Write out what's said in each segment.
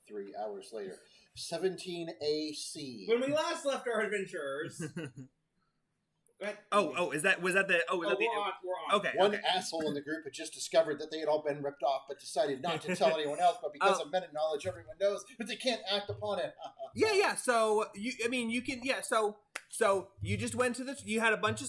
3 hours later. 17 AC. When we last left our adventurers. was that the? Oh, was that the? We're on. Okay. One asshole in the group had just discovered that they had all been ripped off, but decided not to tell anyone else. But because of meta knowledge, everyone knows, but they can't act upon it. Yeah. So you can. Yeah. So you just went to the. You had a bunch.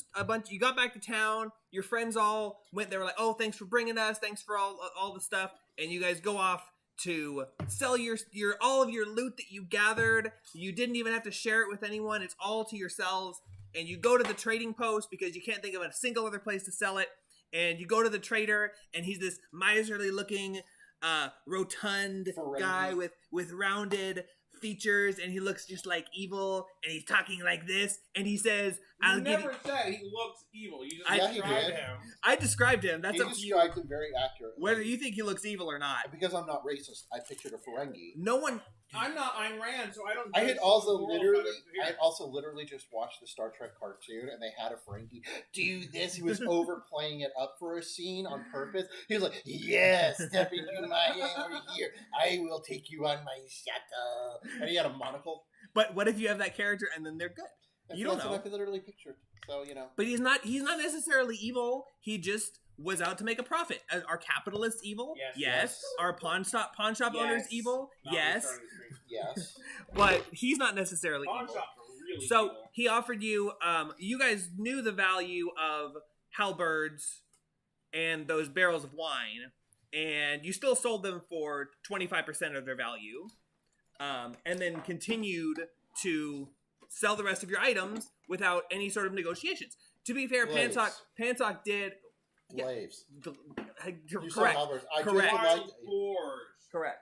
You got back to town. Your friends all went. They were like, "Oh, thanks for bringing us. Thanks for all the stuff." And you guys go off to sell your all of your loot that you gathered. You didn't even have to share it with anyone. It's all to yourselves. And you go to the trading post because you can't think of a single other place to sell it. And you go to the trader, and he's this miserly-looking, rotund guy with rounded features, and he looks just like evil, and he's talking like this, and he says, You never said he looks evil. You just described him. I described him. That's he described him very accurately. Whether you think he looks evil or not. Because I'm not racist, I pictured a Ferengi. No one... I'm not Ayn Rand, so I don't... I had also literally just watched the Star Trek cartoon, and they had a Ferengi do this. He was overplaying it up for a scene on purpose. He was like, "Yes, step into my over here. I will take you on my shuttle." And he had a monocle. But what if you have that character and then they're good? You don't know. That's what I literally pictured. So, you know. But he's not necessarily evil. He just was out to make a profit. Are capitalists evil? Yes. Are pawn shop owners evil? Yes. Yes. But he's not necessarily Pawn evil. shops are really So evil. he offered you, you guys knew the value of halberds and those barrels of wine, and you still sold them for 25% of their value, and then continued to sell the rest of your items without any sort of negotiations. To be fair, Slaves. Pantok did... Slaves. Correct. Correct. Wild boars. Correct.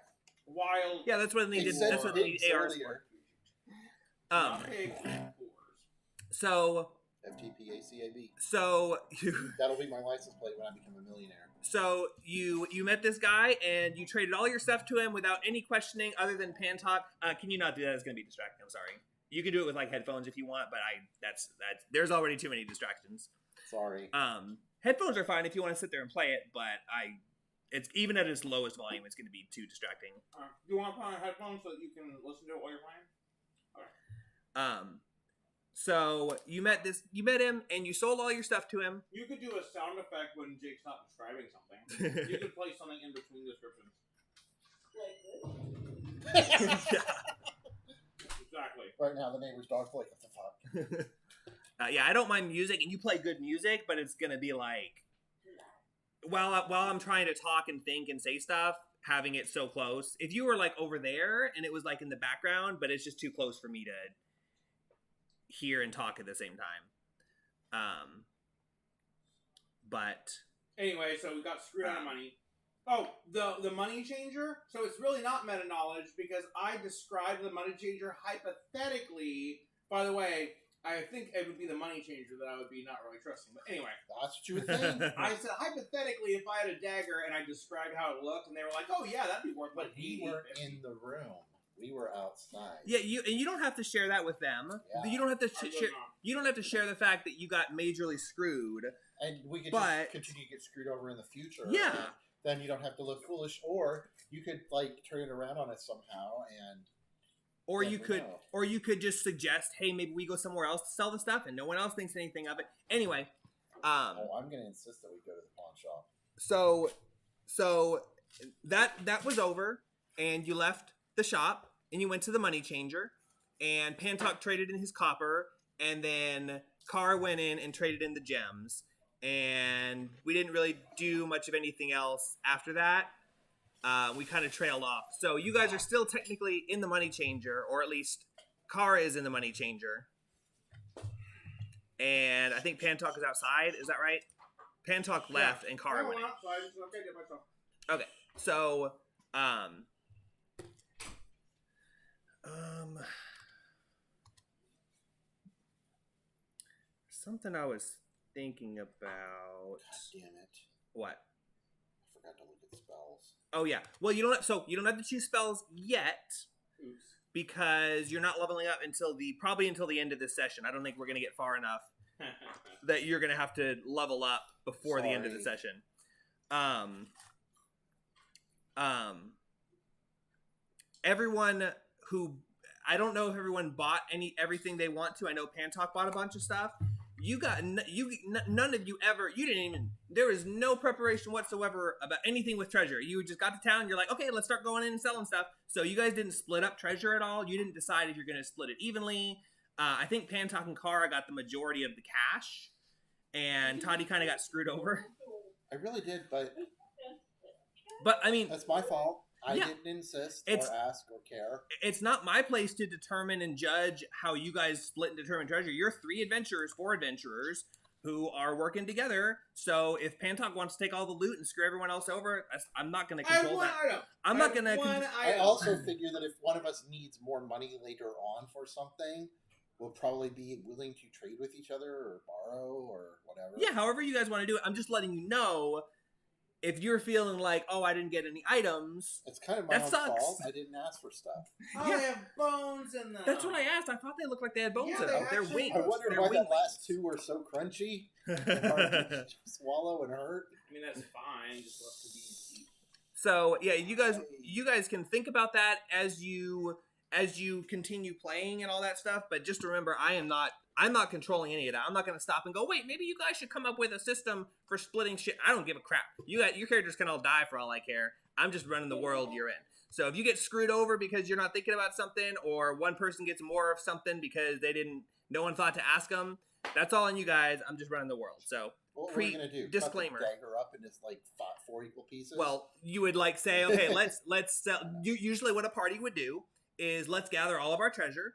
Wild... Yeah, that's what they did. That's what the ARs were. Pig boars. So... FTPACAB. So... That'll be my license plate when I become a millionaire. So you met this guy and you traded all your stuff to him without any questioning other than Pantok. Can you not do that? It's going to be distracting. I'm sorry. You can do it with like headphones if you want, but that's there's already too many distractions. Sorry. Headphones are fine if you want to sit there and play it, but it's even at its lowest volume, it's going to be too distracting. You want to put on headphones so that you can listen to it while you're playing? Okay. So you met him and you sold all your stuff to him. You could do a sound effect when Jake's not describing something. You could play something in between descriptions. Exactly. Right now, the neighbor's dog's like, "What the fuck?" Yeah, I don't mind music, and you play good music, but it's gonna be like while I'm trying to talk and think and say stuff, having it so close. If you were like over there and it was like in the background, but it's just too close for me to hear and talk at the same time. But anyway, so we got screwed out of money. Oh, the money changer? So it's really not meta knowledge because I described the money changer hypothetically. By the way, I think it would be the money changer that I would be not really trusting. But anyway. That's what you would think. I said hypothetically if I had a dagger and I described how it looked and they were like, "Oh yeah, that'd be worth like We 80, weren't 50." in the room. We were outside. yeah, you don't have to share that with them. Yeah. You don't have to I would share. not. You don't have to share the fact that you got majorly screwed. And we could But- just continue to get screwed over in the future. Yeah. And then you don't have to look foolish, or you could like turn it around on us somehow, and Or never you could just suggest, hey, maybe we go somewhere else to sell the stuff, and no one else thinks anything of it. Anyway, oh, I'm going to insist that we go to the pawn shop. so that was over, and you left the shop, and you went to the money changer, and Pantok traded in his copper, and then Carr went in and traded in the gems, and we didn't really do much of anything else after that. We kind of trailed off. So you guys are still technically in the money changer, or at least Carr is in the money changer. And I think Pantok is outside. Is that right? Pantok left and Carr went in. Outside. It's okay, did myself. Okay. So, something I was thinking about. God damn it. What? I forgot to look at spells. Oh yeah. Well, you don't have to choose spells yet. Oops. Because you're not leveling up until probably until the end of this session. I don't think we're gonna get far enough that you're gonna have to level up before the end of the Sorry. session. everyone who I don't know if everyone bought everything they want to. I know Pantalk bought a bunch of stuff. You got none of you ever. You didn't even. There was no preparation whatsoever about anything with treasure. You just got to town. You're like, okay, let's start going in and selling stuff. So you guys didn't split up treasure at all. You didn't decide if you're going to split it evenly. I think Pantalk and Kara got the majority of the cash, and Toddy kind of got screwed over. I really did, but I mean, that's my fault. I Yeah. didn't insist It's- or ask or care. it's not my place to determine and judge how you guys split and determine treasure. You're 4 adventurers who are working together. So if Pantalk wants to take all the loot and screw everyone else over, I'm not going to I have control one that. item. I'm not going to. I also figure that if one of us needs more money later on for something, we'll probably be willing to trade with each other or borrow or whatever. Yeah, however you guys want to do it. I'm just letting you know if you're feeling like, oh, I didn't get any items. It's kind of my That own sucks. fault. I didn't ask for stuff. Oh, they have bones in them. That's what I asked. I thought they looked like they had bones Yeah, in they them. They're actually- wings. I wondered They're why wing that last two were so crunchy. Hard to swallow and hurt. I mean, that's fine. Just left to be. So yeah, you guys can think about that as you continue playing and all that stuff. But just remember, I'm not controlling any of that. I'm not going to stop and go, wait, maybe you guys should come up with a system for splitting shit. I don't give a crap. Your characters can all die for all I care. I'm just running the world you're in. So if you get screwed over because you're not thinking about something, or one person gets more of something because no one thought to ask them, that's all on you guys. I'm just running the world. So What are we gonna do? disclaimer. Cut the dagger up into like 4 equal pieces. well, you would like say, okay, let's sell. Usually, what a party would do is let's gather all of our treasure,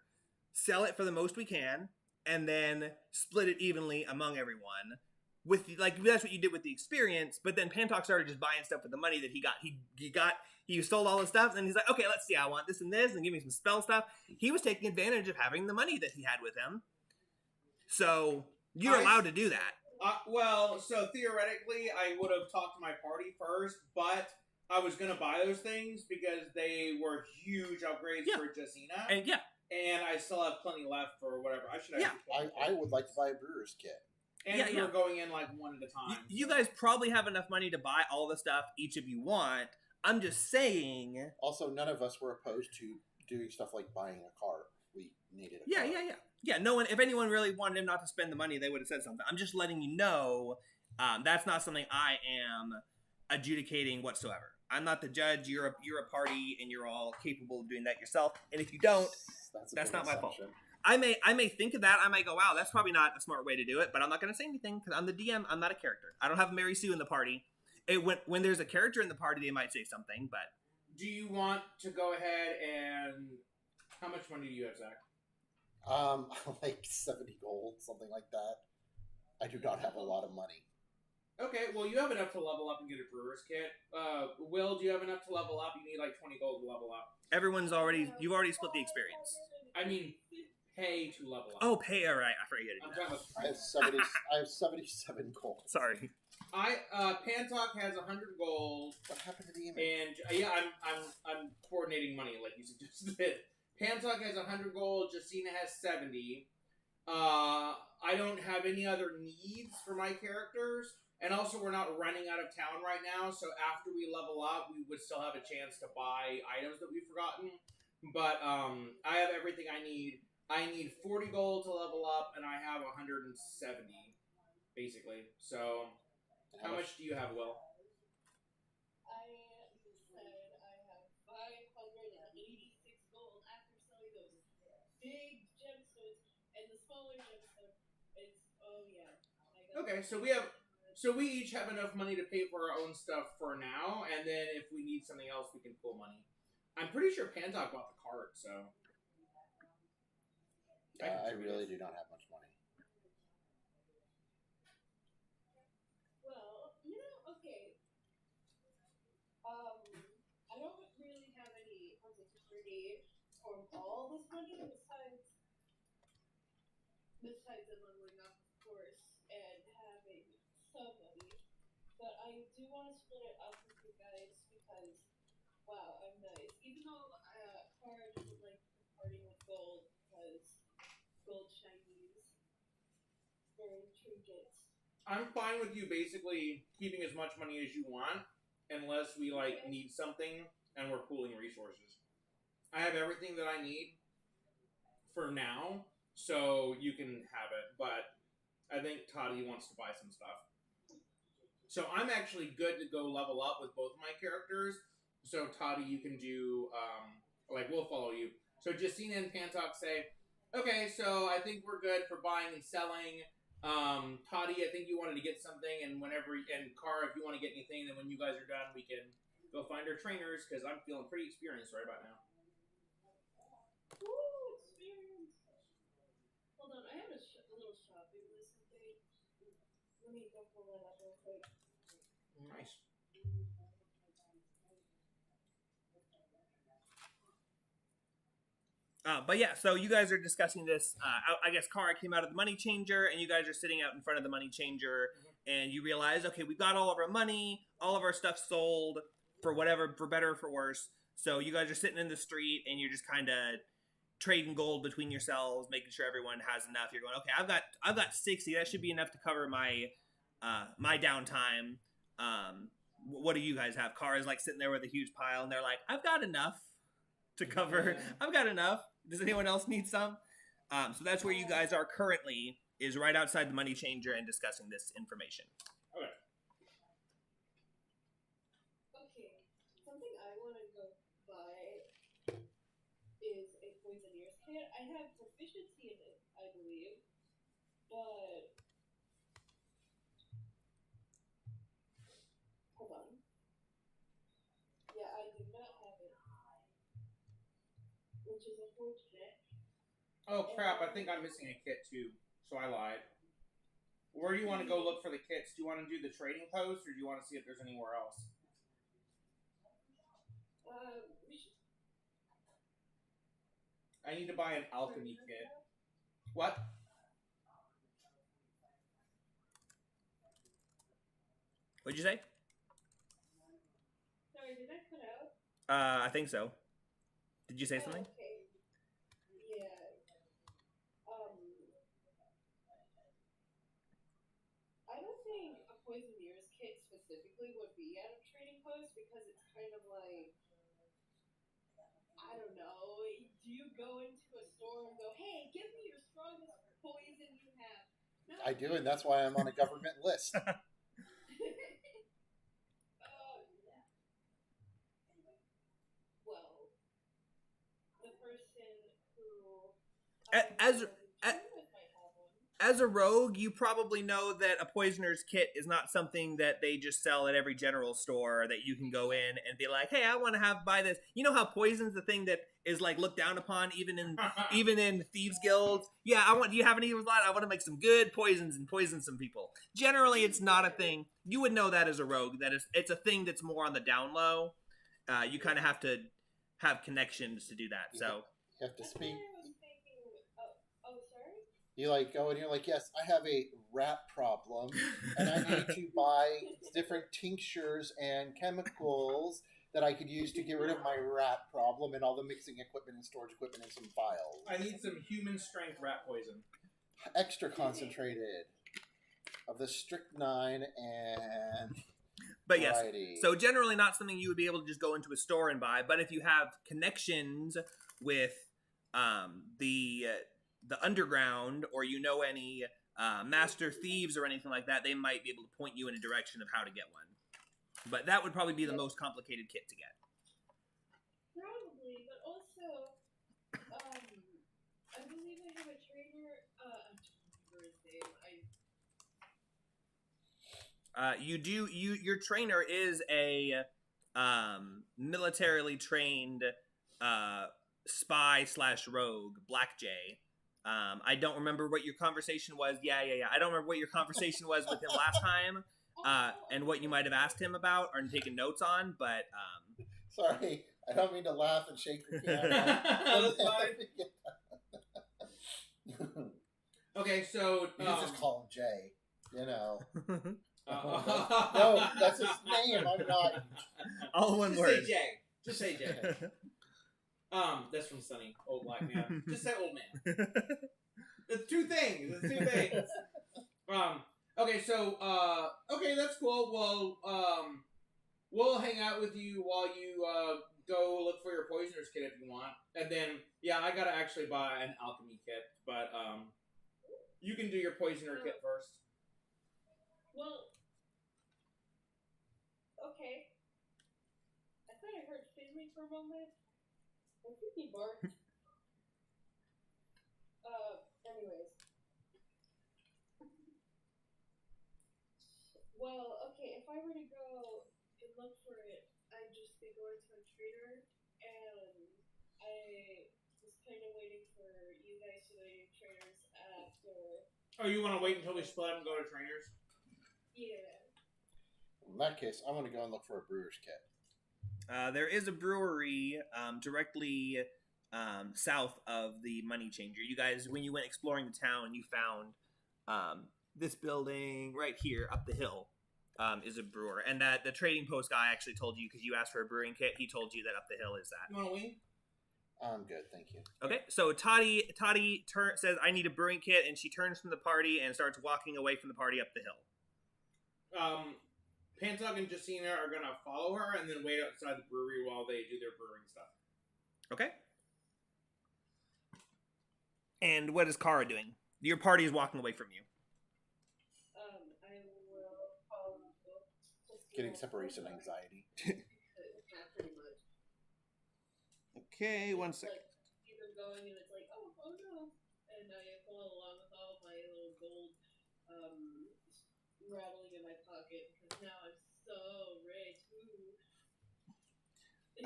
sell it for the most we can, and then split it evenly among everyone. That's what you did with the experience. But then Pantalk started just buying stuff with the money that he got. He sold all his stuff, and then he's like, okay, let's see. I want this and this, and give me some spell stuff. He was taking advantage of having the money that he had with him. So you're allowed to do that. Well, so theoretically, I would have talked to my party first, but I was gonna buy those things because they were huge upgrades Yeah. for Jacina, And yeah, and I still have plenty left for whatever. I should. Yeah. I would like to buy a brewer's kit. And Yeah, we were going in like one at a time. you guys probably have enough money to buy all the stuff each of you want. I'm just saying. Also, none of us were opposed to doing stuff like buying a car. We needed a Yeah, car. yeah. No one. If anyone really wanted him not to spend the money, they would have said something. I'm just letting you know that's not something I am adjudicating whatsoever. I'm not the judge. You're a party, and you're all capable of doing that yourself. And if you don't, a that's big not my fault. assumption. I may think of that. I may go, wow, that's probably not a smart way to do it. But I'm not going to say anything because I'm the DM. I'm not a character. I don't have Mary Sue in the party. When there's a character in the party, they might say something. But Do you want to go ahead and how much money do you have, Zach? Like 70 gold, something like that. I do not have a lot of money. Okay, well you have enough to level up and get a brewer's kit. Will, do you have enough to level up? You need like 20 gold to level up. you've already split the experience. I mean, pay to level up. Oh, pay. All right, I forgot you I'm to do talking that. I have 70. I have 77 gold. Sorry. Pantalk has 100 gold, What happened to the image? and I'm coordinating money like you suggested. Pantalk has 100 gold. Jacina has 70. I don't have any other needs for my characters, and also we're not running out of town right now. So after we level up, we would still have a chance to buy items that we've forgotten. But I have everything I need. I need 40 gold to level up, and I have 170, basically. So, how much do you have, Will? I said I have 586 gold after selling those big gemstones and the smaller gemstone. It's Okay, so we each have enough money to pay for our own stuff for now, and then if we need something else, we can pull money. I'm pretty sure Pantalk bought the cart, so. I really do not have much money. well, okay. I don't really have any opportunity for all this money besides the leveling up, of course, and having some money. But I do want to split it up with you guys because, wow, I'm nice. Even though Kara doesn't like parting with gold because gold shinies or trinkets. I'm fine with you basically keeping as much money as you want, unless we, need something and we're pooling resources. I have everything that I need for now, so you can have it. But I think Toddy wants to buy some stuff. So I'm actually good to go level up with both of my characters. So Toddy, you can do, we'll follow you. So Justina and Pantok say, okay, so I think we're good for buying and selling. Toddy, I think you wanted to get something, and Kara, if you want to get anything, then when you guys are done, we can go find our trainers, because I'm feeling pretty experienced right about now. Woo, experience. Hold on, I have a little shopping list of things. Let me go pull that up real quick. Nice. But yeah, so you guys are discussing this. I guess Kara came out of the money changer, and you guys are sitting out in front of the money changer, and you realize, okay, we've got all of our money, all of our stuff sold for whatever, for better or for worse. So you guys are sitting in the street, and you're just kind of trading gold between yourselves, making sure everyone has enough. You're going, okay, I've got 60. That should be enough to cover my my downtime. What do you guys have? Kara's like sitting there with a huge pile, and they're like, I've got enough to cover. I've got enough. Does anyone else need some? So that's where you guys are currently, is right outside the money changer and discussing this information. Okay. Okay, something I want to go buy is a Poisoneer's kit. I have proficiency in it, I believe, but hold on. Yeah, I do not have it, which is unfortunate. Oh, crap, I think I'm missing a kit, too, so I lied. Where do you want to go look for the kits? Do you want to do the trading post, or do you want to see if there's anywhere else? We should. I need to buy an alchemy kit. What? What'd you say? Sorry, did I cut out? I think so. Did you say something? Okay. Yeah. I don't think a Poisoneer's kit specifically would be at a trading post, because it's kind of like, I don't know. Do you go into a store and go, hey, give me your strongest poison you have? No. I do, and that's why I'm on a government list. Well, the person who As- with might have one. As a rogue, you probably know that a poisoner's kit is not something that they just sell at every general store, that you can go in and be like, hey, I want to buy this. You know how poison's the thing that is like looked down upon even in thieves guilds? Yeah, do you have any of that? I want to make some good poisons and poison some people. Generally, it's not a thing. You would know that as a rogue, that it's a thing that's more on the down low. You kind of have to have connections to do that. So You have to speak. I was thinking, oh, sorry? You like go and you're like, yes, I have a rat problem, and I need to buy different tinctures and chemicals that I could use to get rid of my rat problem, and all the mixing equipment and storage equipment and some files. I need some human strength rat poison. Extra concentrated of the strychnine and But yes, variety. so generally not something you would be able to just go into a store and buy. But if you have connections with the underground, or you know any master thieves or anything like that, they might be able to point you in a direction of how to get one. But that would probably be the most complicated kit to get. Probably, but also, I believe I have a trainer. I don't remember his name. You do. Your trainer is a militarily trained spy / rogue, Black Jay. I don't remember what your conversation was. Yeah. I don't remember what your conversation was with him last time, and what you might have asked him about or taken notes on. But Sorry, I don't mean to laugh and shake the camera. That's fine. Okay, so You can just call him Jay. You know. no, No, that's his name. I'm not. all one Just word. say Jay. Just say Jay. That's from Sunny, old black man. Just say old man. It's two things. Okay, so okay, that's cool. Well, we'll hang out with you while you go look for your poisoner's kit if you want. And then, yeah, I gotta actually buy an alchemy kit, but you can do your poisoner kit first. Well, okay. I thought I heard Finley for a moment. I think he barked. Anyways. Well, okay, if I were to go and look for it, I'd just be going to a trader, and I was kind of waiting for you guys to go to your traders after. Oh, you want to wait until we split up and go to trainers? Yeah. In that case, I want to go and look for a brewer's kit. There is a brewery directly south of the Money Changer. You guys, when you went exploring the town, you found this building right here up the hill is a brewer. And that the trading post guy actually told you, because you asked for a brewing kit, he told you that up the hill is that. You want to wing? I'm good, thank you. Okay, so Toddy says, I need a brewing kit, and she turns from the party and starts walking away from the party up the hill. Pantog and Jacina are going to follow her and then wait outside the brewery while they do their brewing stuff. Okay. And what is Kara doing? Your party is walking away from you. I will follow. Getting separation anxiety. Yeah, pretty much. Okay, one second. Like, keep them going, and it's like, oh no, and I follow along with all my little gold rattling in my pocket because now I'm so rich. Ooh.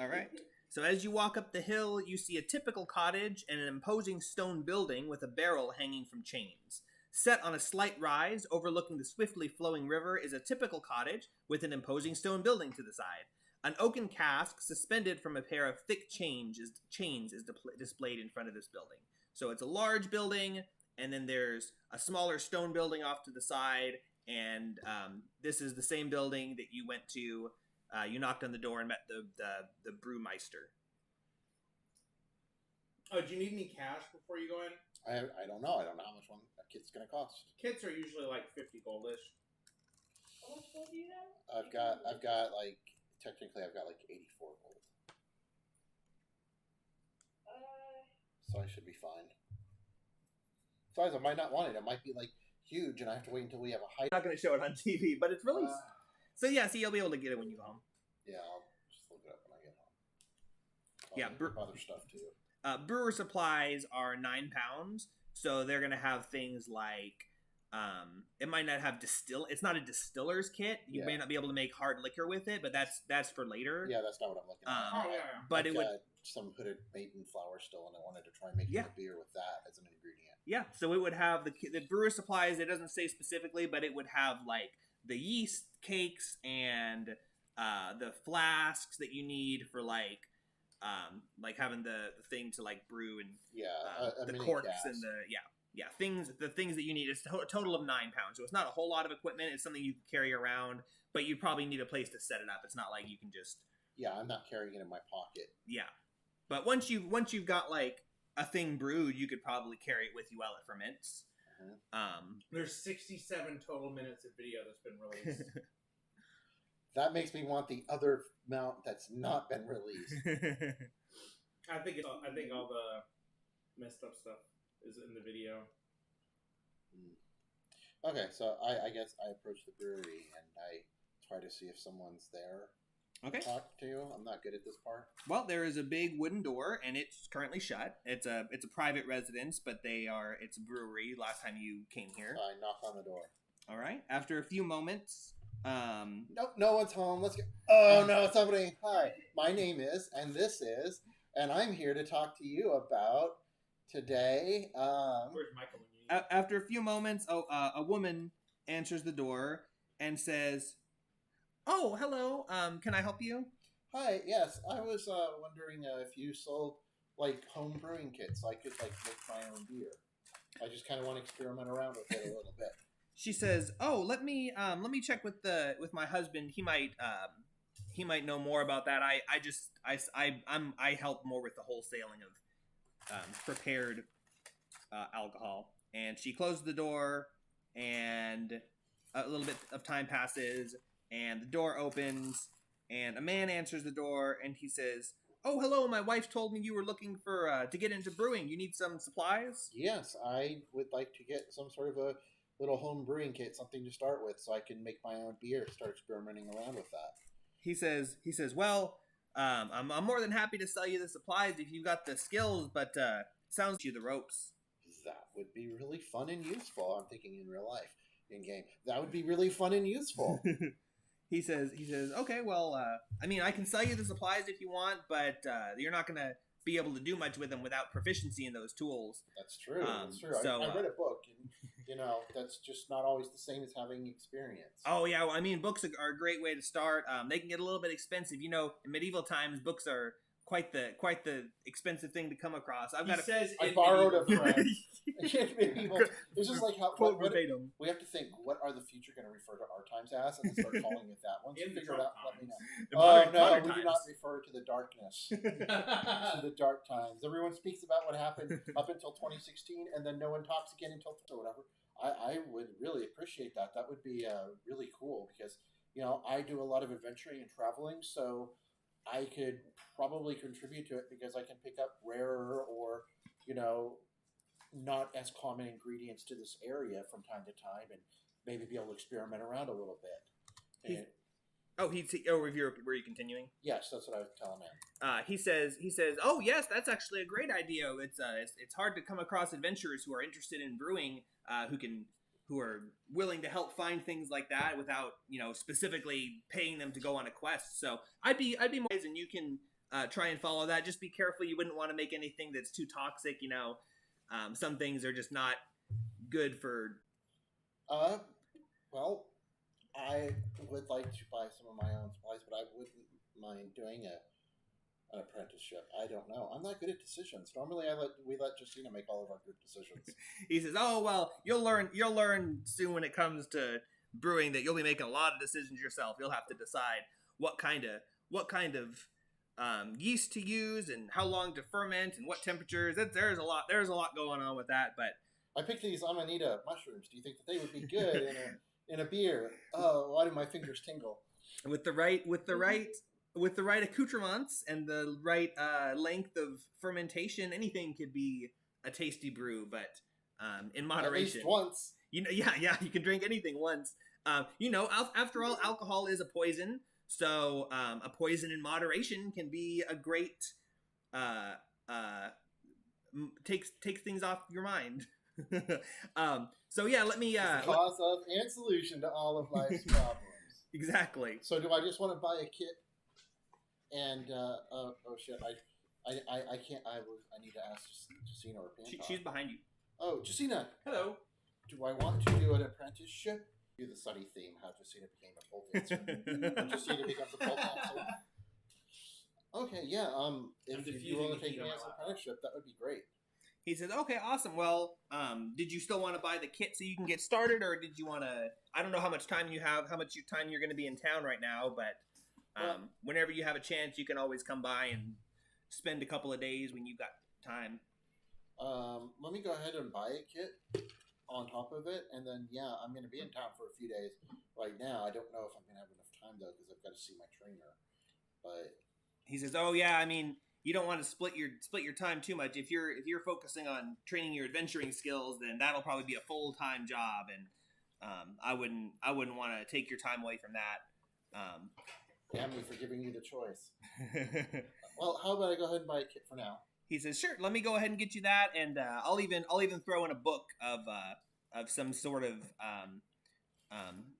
All right. So as you walk up the hill, you see a typical cottage and an imposing stone building with a barrel hanging from chains. Set on a slight rise, overlooking the swiftly flowing river, is a typical cottage with an imposing stone building to the side. An oaken cask suspended from a pair of thick chains is displayed in front of this building. So it's a large building, and then there's a smaller stone building off to the side, and this is the same building that you went to. You knocked on the door and met the brewmeister. Oh, do you need any cash before you go in? I don't know. I don't know how much one a kit's gonna cost. Kits are usually like 50 goldish. How much gold do you have? I've got like technically I've got like 84 gold, so I should be fine. Besides, I might not want it. It might be like huge, and I have to wait until we have a height. I'm not going to show it on TV, but it's really so yeah. So you'll be able to get it when you go home. Yeah, I'll just look it up when I get home. Other stuff too. Brewer supplies are £9, so they're gonna have things like it might not have it's not a distiller's kit. You may not be able to make hard liquor with it, but that's for later. Yeah, that's not what I'm looking at. But I've it would got some hooded maiden flour still, and I wanted to try making a beer with that as an ingredient. Yeah, so it would have the brewer supplies. It doesn't say specifically, but it would have like the yeast cakes and the flasks that you need for like having the thing to like brew and the corks and the things that you need. It's a total of £9, so it's not a whole lot of equipment. It's something you can carry around, but you probably need a place to set it up. It's not like you can just I'm not carrying it in my pocket. But once you've got like a thing brewed, you could probably carry it with you while it ferments. There's 67 total minutes of video that's been released. That makes me want the other amount that's not been released. I think all the messed up stuff is in the video. Okay, so I guess I approach the brewery and I try to see if someone's there. Okay. Talk to you. I'm not good at this part. Well, there is a big wooden door, and it's currently shut. It's a private residence, but it's a brewery. Last time you came here, I knock on the door. All right. After a few moments, nope, no one's home. Let's go. Oh no, somebody. Hi, my name is, and this is, and I'm here to talk to you about today. Where's Michael when you need him? After a few moments, a woman answers the door and says, "Oh, hello. Can I help you?" Hi. Yes, I was wondering if you sold like home brewing kits. So I could like make my own beer. I just kind of want to experiment around with it a little bit. She says, "Oh, let me check with my husband. He might know more about that. I help more with the wholesaling of prepared alcohol." And she closes the door, and a little bit of time passes, and the door opens, and a man answers the door, and he says, Oh, hello. My wife told me you were looking for to get into brewing. You need some supplies? Yes, I would like to get some sort of a little home brewing kit, something to start with, so I can make my own beer. Start experimenting around with that. He says, well, I'm more than happy to sell you the supplies if you've got the skills, but sounds like you the ropes. That would be really fun and useful. I'm thinking in real life, in game. That would be really fun and useful. He says, okay, well, I mean, I can sell you the supplies if you want, but you're not going to be able to do much with them without proficiency in those tools. That's true. That's true. So, I read a book, and that's just not always the same as having experience. Oh yeah, well, I mean, books are a great way to start. They can get a little bit expensive. In medieval times, books are quite the expensive thing to come across. I borrowed a friend. It's just like how quote verbatim. We have to think, what are the future going to refer to our times as, and then start calling it that. Once you figure it out, let me know. We do not refer to the darkness, to the dark times. Everyone speaks about what happened up until 2016, and then no one talks again until whatever. I would really appreciate that. That would be really cool because I do a lot of adventuring and traveling, so I could probably contribute to it because I can pick up rarer or not as common ingredients to this area from time to time, and maybe be able to experiment around a little bit. Were you continuing? Yes, that's what I was telling him. He says, oh yes, that's actually a great idea. It's hard to come across adventurers who are interested in brewing, who are willing to help find things like that without specifically paying them to go on a quest. So I'd be more, and you can try and follow that. Just be careful. You wouldn't want to make anything that's too toxic. Some things are just not good for. Well, I would like to buy some of my own supplies, but I wouldn't mind doing an apprenticeship. I don't know. I'm not good at decisions. Normally, we let Justina make all of our good decisions. He says, "Oh well, you'll learn soon when it comes to brewing that you'll be making a lot of decisions yourself. You'll have to decide what kind of yeast to use and how long to ferment and what temperatures. There's a lot going on with that. But I picked these Amanita mushrooms. Do you think that they would be good in a beer? Oh, why do my fingers tingle? With the right accoutrements and the right length of fermentation, anything could be a tasty brew, but in moderation. At least once. Yeah, you can drink anything once. After all, alcohol is a poison, so a poison in moderation can be a great takes things off your mind. So yeah, let me it's the cause of and solution to all of life's problems. Exactly. So do I just want to buy a kit? And oh shit, I can't. I need to ask Justina or Pantoff. She's behind you. Oh, Justina. Hello. Do I want to do an apprenticeship? Do the Sunny theme, how Justina became a pole dancer. When Justina becomes a pole dancer. Okay, yeah. If you want to take me as an apprenticeship, that would be great. He says, okay, awesome. Well, did you still want to buy the kit so you can get started, or did you want to? I don't know how much time you have, how much time you're going to be in town right now, but whenever you have a chance, you can always come by and spend a couple of days when you've got time. Let me go ahead and buy a kit on top of it, and then I'm going to be in town for a few days. Right now, I don't know if I'm going to have enough time though, because I've got to see my trainer. But he says, "Oh yeah, I mean, you don't want to split your time too much. If you're focusing on training your adventuring skills, then that'll probably be a full-time job, and I wouldn't want to take your time away from that." Damn me for giving you the choice. Well, how about I go ahead and buy a kit for now? He says, "Sure. Let me go ahead and get you that, and I'll even throw in a book of some sort of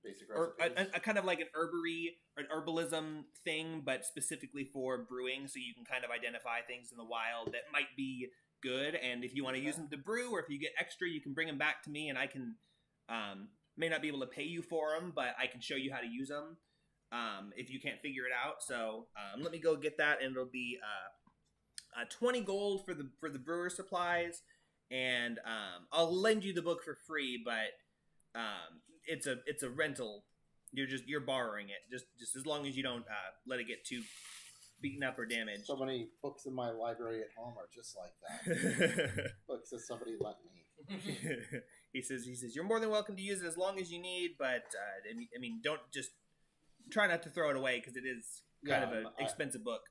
basic recipes, a kind of like an herbalism thing, but specifically for brewing, so you can kind of identify things in the wild that might be good. And if you want to use them to brew, or if you get extra, you can bring them back to me, and I can may not be able to pay you for them, but I can show you how to use them if you can't figure it out. So let me go get that, and it'll be 20 gold for the brewer supplies, and I'll lend you the book for free, but it's a rental. You're borrowing it just as long as you don't let it get too beaten up or damaged. So many books in my library at home are just like that. Books that somebody lent me. He says you're more than welcome to use it as long as you need, but I mean don't just try not to throw it away, because it is kind of an expensive book.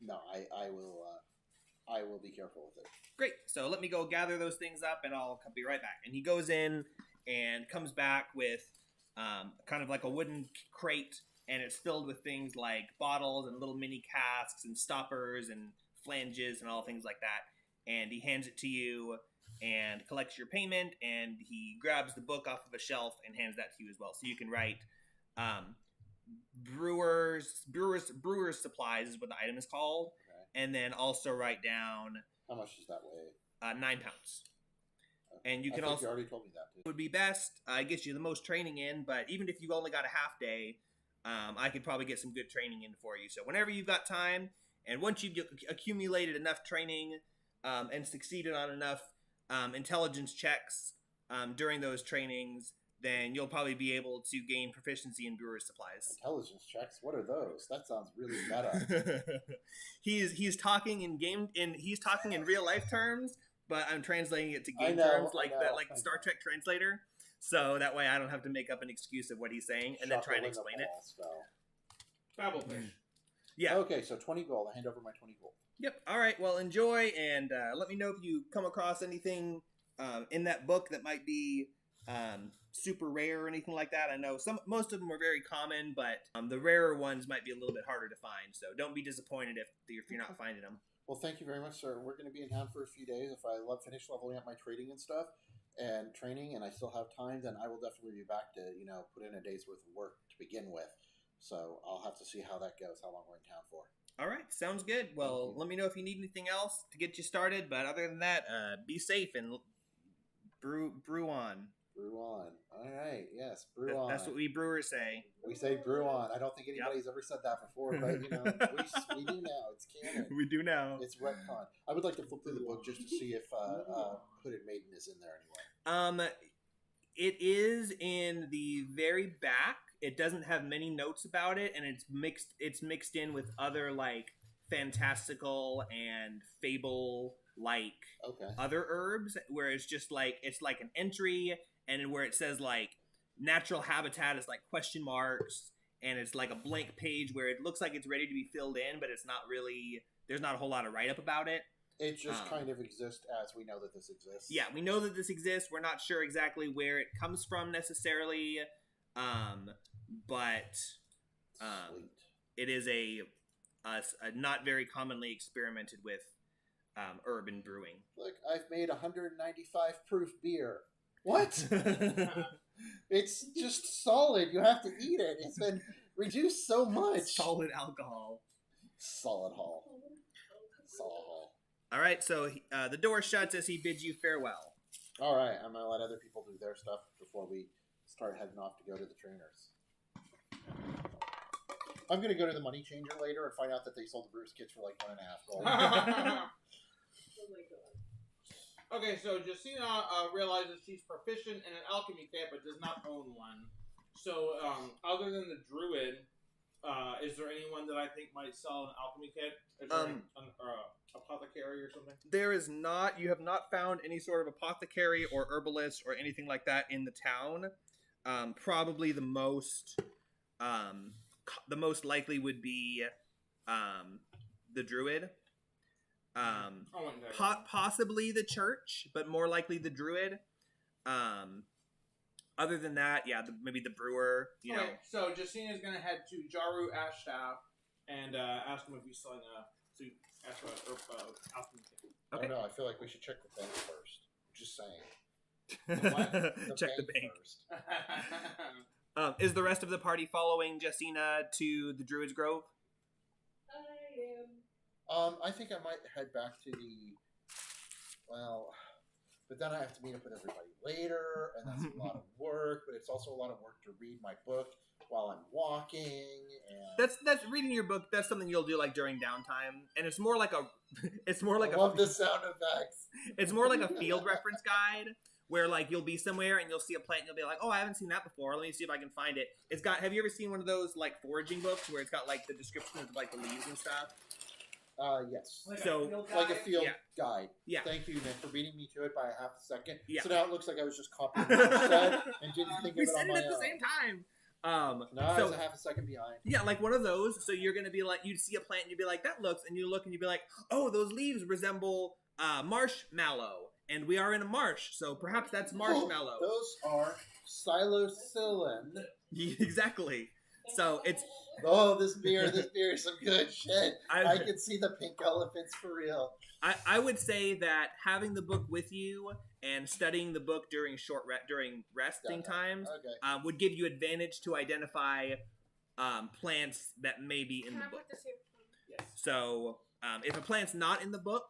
No, I will be careful with it. Great. So let me go gather those things up, and I'll be right back. And he goes in and comes back with kind of like a wooden crate, and it's filled with things like bottles and little mini casks and stoppers and flanges and all things like that. And he hands it to you and collects your payment, and he grabs the book off of a shelf and hands that to you as well. So you can write brewers supplies is what the item is called, Okay. and then also write down How much does that weigh? 9 pounds. Okay. And you I can think also you already told me that. Too. would be best. It gets you the most training in, but even if you only got a half day, I could probably get some good training in for you. So whenever you've got time, and once you've accumulated enough training and succeeded on enough intelligence checks during those trainings, then you'll probably be able to gain proficiency in brewer's supplies. Intelligence checks. What are those? That sounds really meta. he's talking he's talking in real life terms, but I'm translating it to I game know, terms I like know, the I Star know. Trek translator. So that way I don't have to make up an excuse of what he's saying and then try and explain it. Babblefish. Yeah. Okay, so 20 gold. I hand over my 20 gold. Yep. All right. Well, enjoy, and let me know if you come across anything in that book that might be super rare or anything like that. I know most of them are very common, but the rarer ones might be a little bit harder to find. So don't be disappointed if you're not finding them. Well, thank you very much, sir. We're going to be in town for a few days. If I finish leveling up my trading and stuff and training, and I still have time, then I will definitely be back to put in a day's worth of work to begin with. So I'll have to see how that goes, how long we're in town for. All right, sounds good. Well, let me know if you need anything else to get you started. But other than that, be safe and brew on. Brew on. All right, yes, brew on. That's what we brewers say. We say brew on. I don't think anybody's ever said that before, but we do now. It's canon. We do now. It's retcon. I would like to flip through the book just to see if Hooded Maiden is in there anywhere. It is in the very back. It doesn't have many notes about it, and it's mixed in with other like fantastical and fable like other herbs, where it's just like it's like an entry, and where it says like natural habitat is like question marks, and it's like a blank page where it looks like it's ready to be filled in, but it's not really. There's not a whole lot of write up about it. It just kind of exists as we know that this exists. Yeah, we know that this exists. We're not sure exactly where it comes from necessarily, but it is a not very commonly experimented with herb in brewing. Look, I've made 195 proof beer. What? It's just solid. You have to eat it. It's been reduced so much. Solid alcohol. Solid Hall. All right, so the door shuts as he bids you farewell. All right, I'm gonna let other people do their stuff before we start heading off to go to the trainers. I'm gonna go to the money changer later and find out that they sold the brewer's kits for like 1.5 gold. Oh my god. Okay, so Justina realizes she's proficient in an alchemy kit, but does not own one. So, other than the druid, is there anyone that I think might sell an alchemy kit? Is there an apothecary or something? There is not. You have not found any sort of apothecary or herbalist or anything like that in the town. Probably the most likely would be the druid. Possibly the church, but more likely the druid. Other than that, yeah, maybe the brewer. You know. So Justina's gonna head to Jaru Ashstaff and ask him if he's selling ask for an alchemy kit. Okay. Oh no, I feel like we should check the bank first. Just saying. Check the bank. First. Is the rest of the party following Justina to the Druid's Grove? I am. I think I might head back to but then I have to meet up with everybody later, and that's a lot of work, but it's also a lot of work to read my book while I'm walking. And That's reading your book. That's something you'll do like during downtime, and it's more like a I love the sound effects. It's more like a field reference guide where like you'll be somewhere and you'll see a plant and you'll be like, oh, I haven't seen that before. Let me see if I can find it. It's got. Have you ever seen one of those like foraging books where it's got like the description of like the leaves and stuff? Yes. Like So- a field Like a guide? field Yeah. guide. Yeah. Thank you, Nick, for beating me to it by a half a second. Yeah. So now it looks like I was just copying what you said and didn't think of We it said on it my at the own. same time. No, I so was a half a second behind. yeah, like one of those. So you're gonna be like, you'd see a plant and you'd be like, that looks, and you look and you'd be like, oh, those leaves resemble marshmallow, and we are in a marsh, so perhaps that's marshmallow. Those are psilocybin. Exactly. So it's Oh, this beer is some good shit. I can see the pink elephants for real. I would say that having the book with you and studying the book during during resting times Okay. would give you advantage to identify plants that may be in Can the I book. put this here? Yes. So if a plant's not in the book,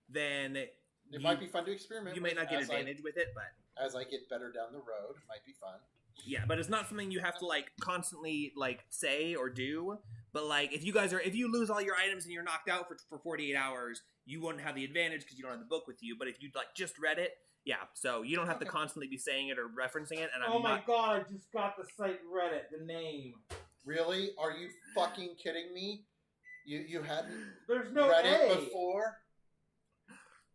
then It might be fun to experiment. you may with not get as advantage with it, but As I get better down the road, it might be fun. yeah, but it's not something you have to like constantly like say or do. But like if you lose all your items and you're knocked out for 48 hours, you wouldn't have the advantage because you don't have the book with you. But if you like just read it, yeah, so you don't have to constantly be saying it or referencing it. And Oh my god, I just got the site Reddit, the name. Really? Are you fucking kidding me? You hadn't There's no read A. it before?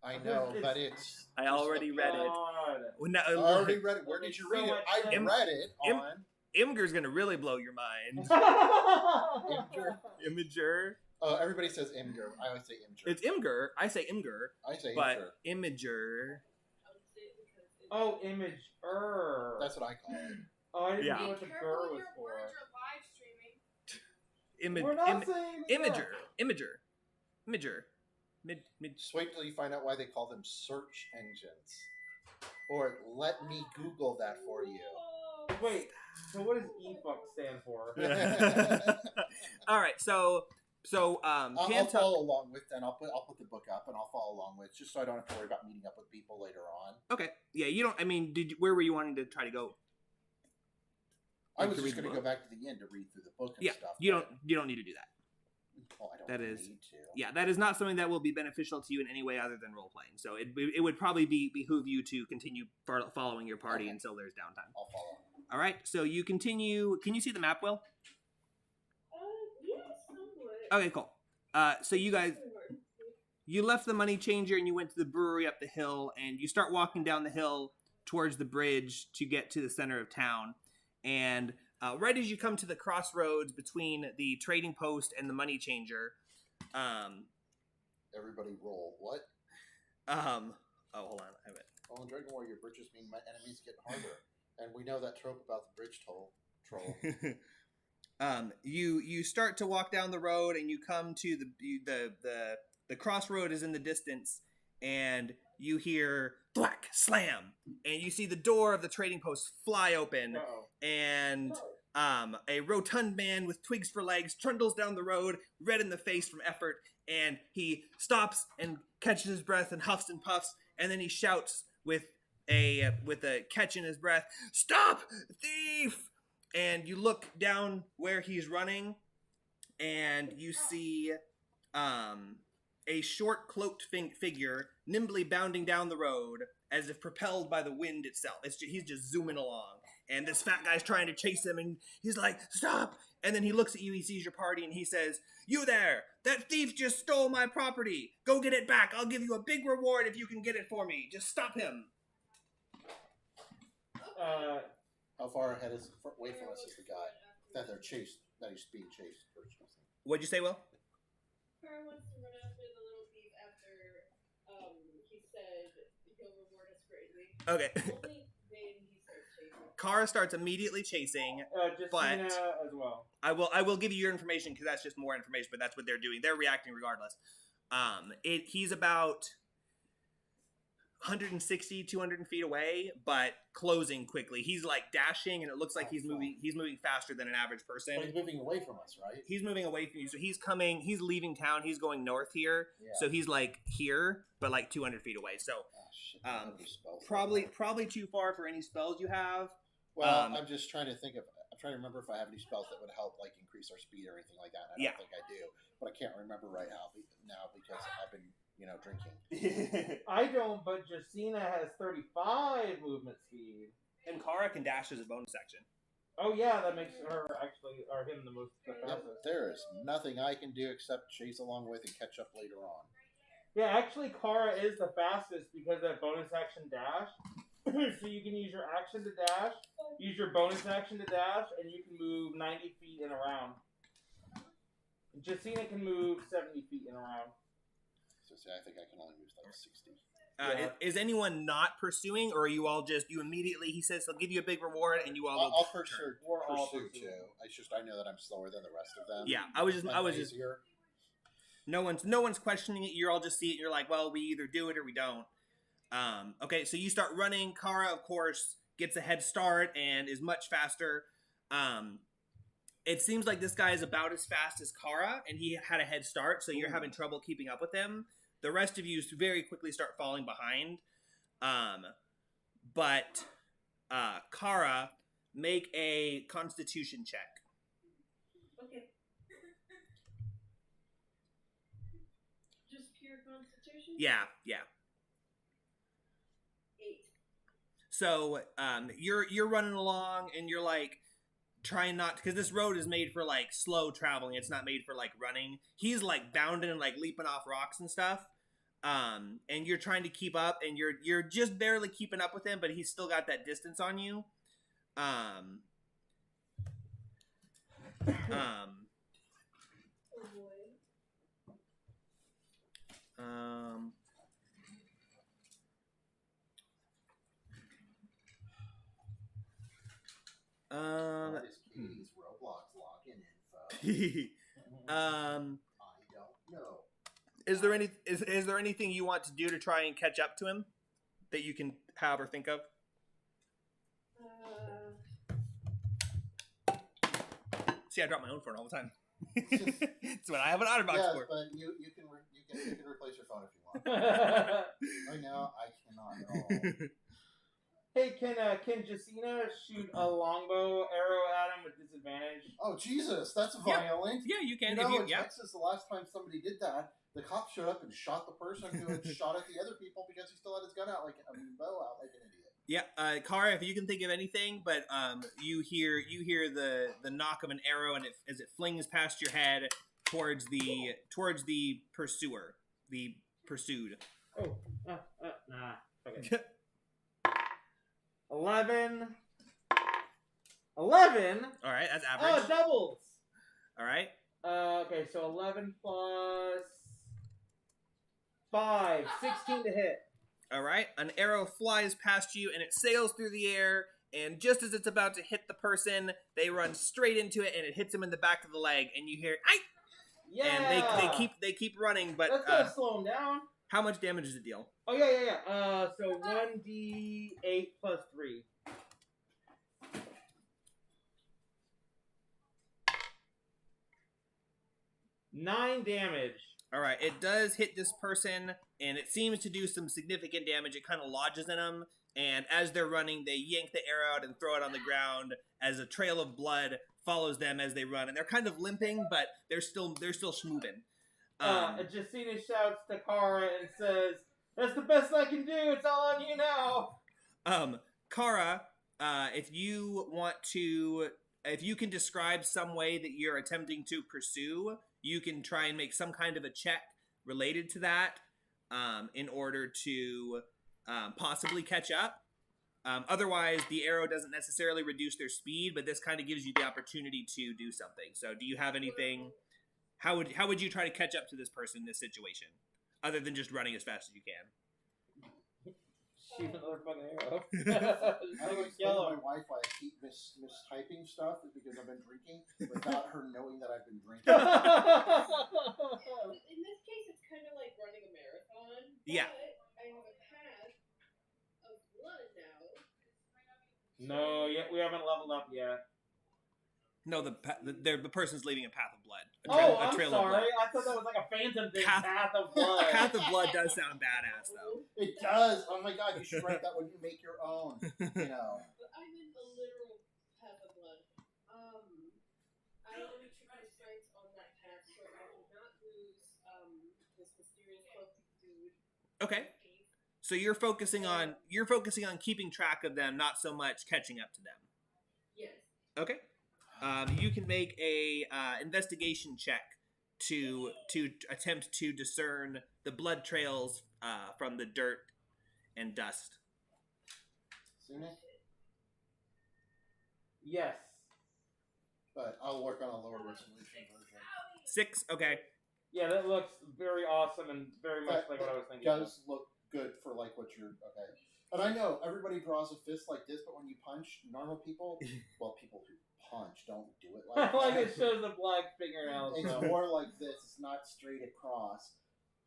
I know, It's- but it's... I already read it. God. Well, now, I already read it. Where did There's you so read it? much I sense. read it on... Imgur's gonna really blow your mind. Imgur. Imager. Oh, everybody says Imgur. I always say Imgur. It's Imgur. I say Imgur, I say but Imgur. Imager. Oh, image. That's what I call it. Oh, I didn't Yeah. know what the Careful gur with was your for. words, you're live streaming. We're not saying Imager. Imager. Imager. Mid. Just wait till you find out why they call them search engines. Or let me Google that for you. Wait, so what does efuck stand for? All right. So I'll Panta. follow along with, and I'll put the book up, and I'll follow along with, just so I don't have to worry about meeting up with people later on. Okay. Yeah. You don't. I mean, where were you wanting to try to go? I Like was to just read the going to book? go back to the end to read through the book and Yeah. stuff. You but- don't need to do that. Well, I don't that is- need to. Yeah, that is not something that will be beneficial to you in any way other than role playing. So it would probably behoove you to continue following your party Okay. until there's downtime. I'll follow. All right. So you continue. Can you see the map, Will? Yeah, somewhat. Okay. Cool. So you guys. You left the money changer and you went to the brewery up the hill, and you start walking down the hill towards the bridge to get to the center of town. And right as you come to the crossroads between the trading post and the money changer, Everybody roll. What? oh, hold on, I have it. Well, in Dragon Warrior, bridges mean my enemies get harder, and we know that trope about the bridge troll. You start to walk down the road and you come to the crossroad is in the distance, and you hear thwack slam, and you see the door of the trading post fly open, Uh-oh. and a rotund man with twigs for legs trundles down the road, red in the face from effort, and he stops and catches his breath and huffs and puffs, and then he shouts with a catch in his breath, "Stop, thief!" And you look down where he's running, and you see a short cloaked figure nimbly bounding down the road as if propelled by the wind itself. He's just zooming along, and this fat guy's trying to chase him, and he's like, "Stop!" And then he looks at you, he sees your party, and he says, "You there! That thief just stole my property! Go get it back! I'll give you a big reward if you can get it for me! Just stop him!" How far away from us is the guy that he's being chased? What'd you say, Will? Kara wants to run after the little thief after he said he'll reward us greatly. Okay. Only then he starts chasing. Kara starts immediately chasing. Justina as well. I will give you your information because that's just more information, but that's what they're doing. They're reacting regardless. He's about 160, 200 feet away, but closing quickly. He's like dashing, and it looks like he's moving faster than an average person. But he's moving away from us, right? He's moving away from you, so he's leaving town. He's going north here, Yeah. so he's like here, but like 200 feet away. So Oh, shit, I don't have any spells right probably now. too far for any spells you have. Well, I'm just trying to I'm trying to remember if I have any spells that would help, like increase our speed or anything like that. And I don't think I do, but I can't remember right now because I've been, drinking. I don't, but Justina has 35 movement speed. And Kara can dash as a bonus action. Oh yeah, that makes her him the Yep, fastest. there is nothing I can do except chase along with and catch up later on. Yeah, actually, Kara is the fastest because that bonus action dash So you can use your action to dash, use your bonus action to dash, and you can move 90 feet in a round. Justina can move 70 feet in a round. So see, I think I can only move like 60. Is anyone not pursuing, or are you all just you immediately? He says he'll give you a big reward, and you all. I'll pursue. We're all Pursue pursuing. too. It's just I know that I'm slower than the rest of them. Yeah, I was just. Easier. No one's questioning it. You're all just see it. You're like, well, we either do it or we don't. Okay, so you start running. Kara, of course, gets a head start and is much faster. It seems like this guy is about as fast as Kara, and he had a head start, so you're having trouble keeping up with him. The rest of you very quickly start falling behind. But Kara, make a Constitution check. Okay. Just pure Constitution? Yeah. 8. So you're running along, and you're like trying not, because this road is made for like slow traveling. It's not made for like running. He's like bounding and like leaping off rocks and stuff. And you're trying to keep up, and you're just barely keeping up with him, but he's still got that distance on you. Oh boy. What is Katie's Roblox login info? I don't know. Is there anything you want to do to try and catch up to him that you can have or think of? See, I drop my own phone all the time. It's what I have an OtterBox Yes, for. but you can replace your phone if you want. Right now, I cannot at all. Hey, can Justina shoot a longbow arrow at him with disadvantage? Oh Jesus, that's Yeah. violent. Yeah, you can. You know, in yeah. Texas, the last time somebody did that, the cop showed up and shot the person who had shot at the other people because he still had his gun out bow out like an idiot. Yeah, Kara, if you can think of anything, but you hear the knock of an arrow, and as it flings past your head towards the pursuer, the pursued. Oh, nah. Okay. 11. All right, that's Oh, average. doubles. All right. Okay, so 11 plus 5, 16 to hit. All right. An arrow flies past you, and it sails through the air. And just as it's about to hit the person, they run straight into it, and it hits them in the back of the leg. And you hear "Ay!" Yeah. And they keep running. But That's gonna slow him down. how much damage does it deal? Oh yeah. So 1d8 plus 3. Nine damage. All right. It does hit this person, and it seems to do some significant damage. It kind of lodges in them, and as they're running, they yank the arrow out and throw it on the ground as a trail of blood follows them as they run. And they're kind of limping, but they're still schmoving. Justina shouts to Kara and says, "That's the best I can do. It's all on you now." Kara, if you can describe some way that you're attempting to pursue, you can try and make some kind of a check related to that in order to possibly catch up. Otherwise, the arrow doesn't necessarily reduce their speed, but this kind of gives you the opportunity to do something. So do you have anything? How would you try to catch up to this person in this situation, other than just running as fast as you can? Shoot another fucking arrow. I always tell my wife why I keep mistyping stuff is because I've been drinking without her knowing that I've been drinking. In this case, it's kind of like running a marathon. Yeah. But I have a path of blood now. No, yet we haven't leveled up yet. No, the person's leaving a path of blood. I'm trail sorry. of blood. I thought that was like a phantom thing. Path- Path of blood. Path of blood does sound badass, though. It does. Oh my god, you should write that when you make your own. You know. But I'm in a literal path of blood. I only took my stripes on that path, so I will not lose this mysterious cloaked dude. Okay. So you're focusing on keeping track of them, not so much catching up to them. Yes. Okay. You can make a investigation check to attempt to discern the blood trails from the dirt and dust. Sune? Yes. But I'll work on a lower resolution version. 6. Okay. Yeah, that looks very awesome and very much like what I was thinking. Does look good for like what you're okay. And I know everybody draws a fist like this, but when you punch, normal people, well, people who punch don't do it like Like that. it shows the black fingernails. It's So. more like this. It's not straight across.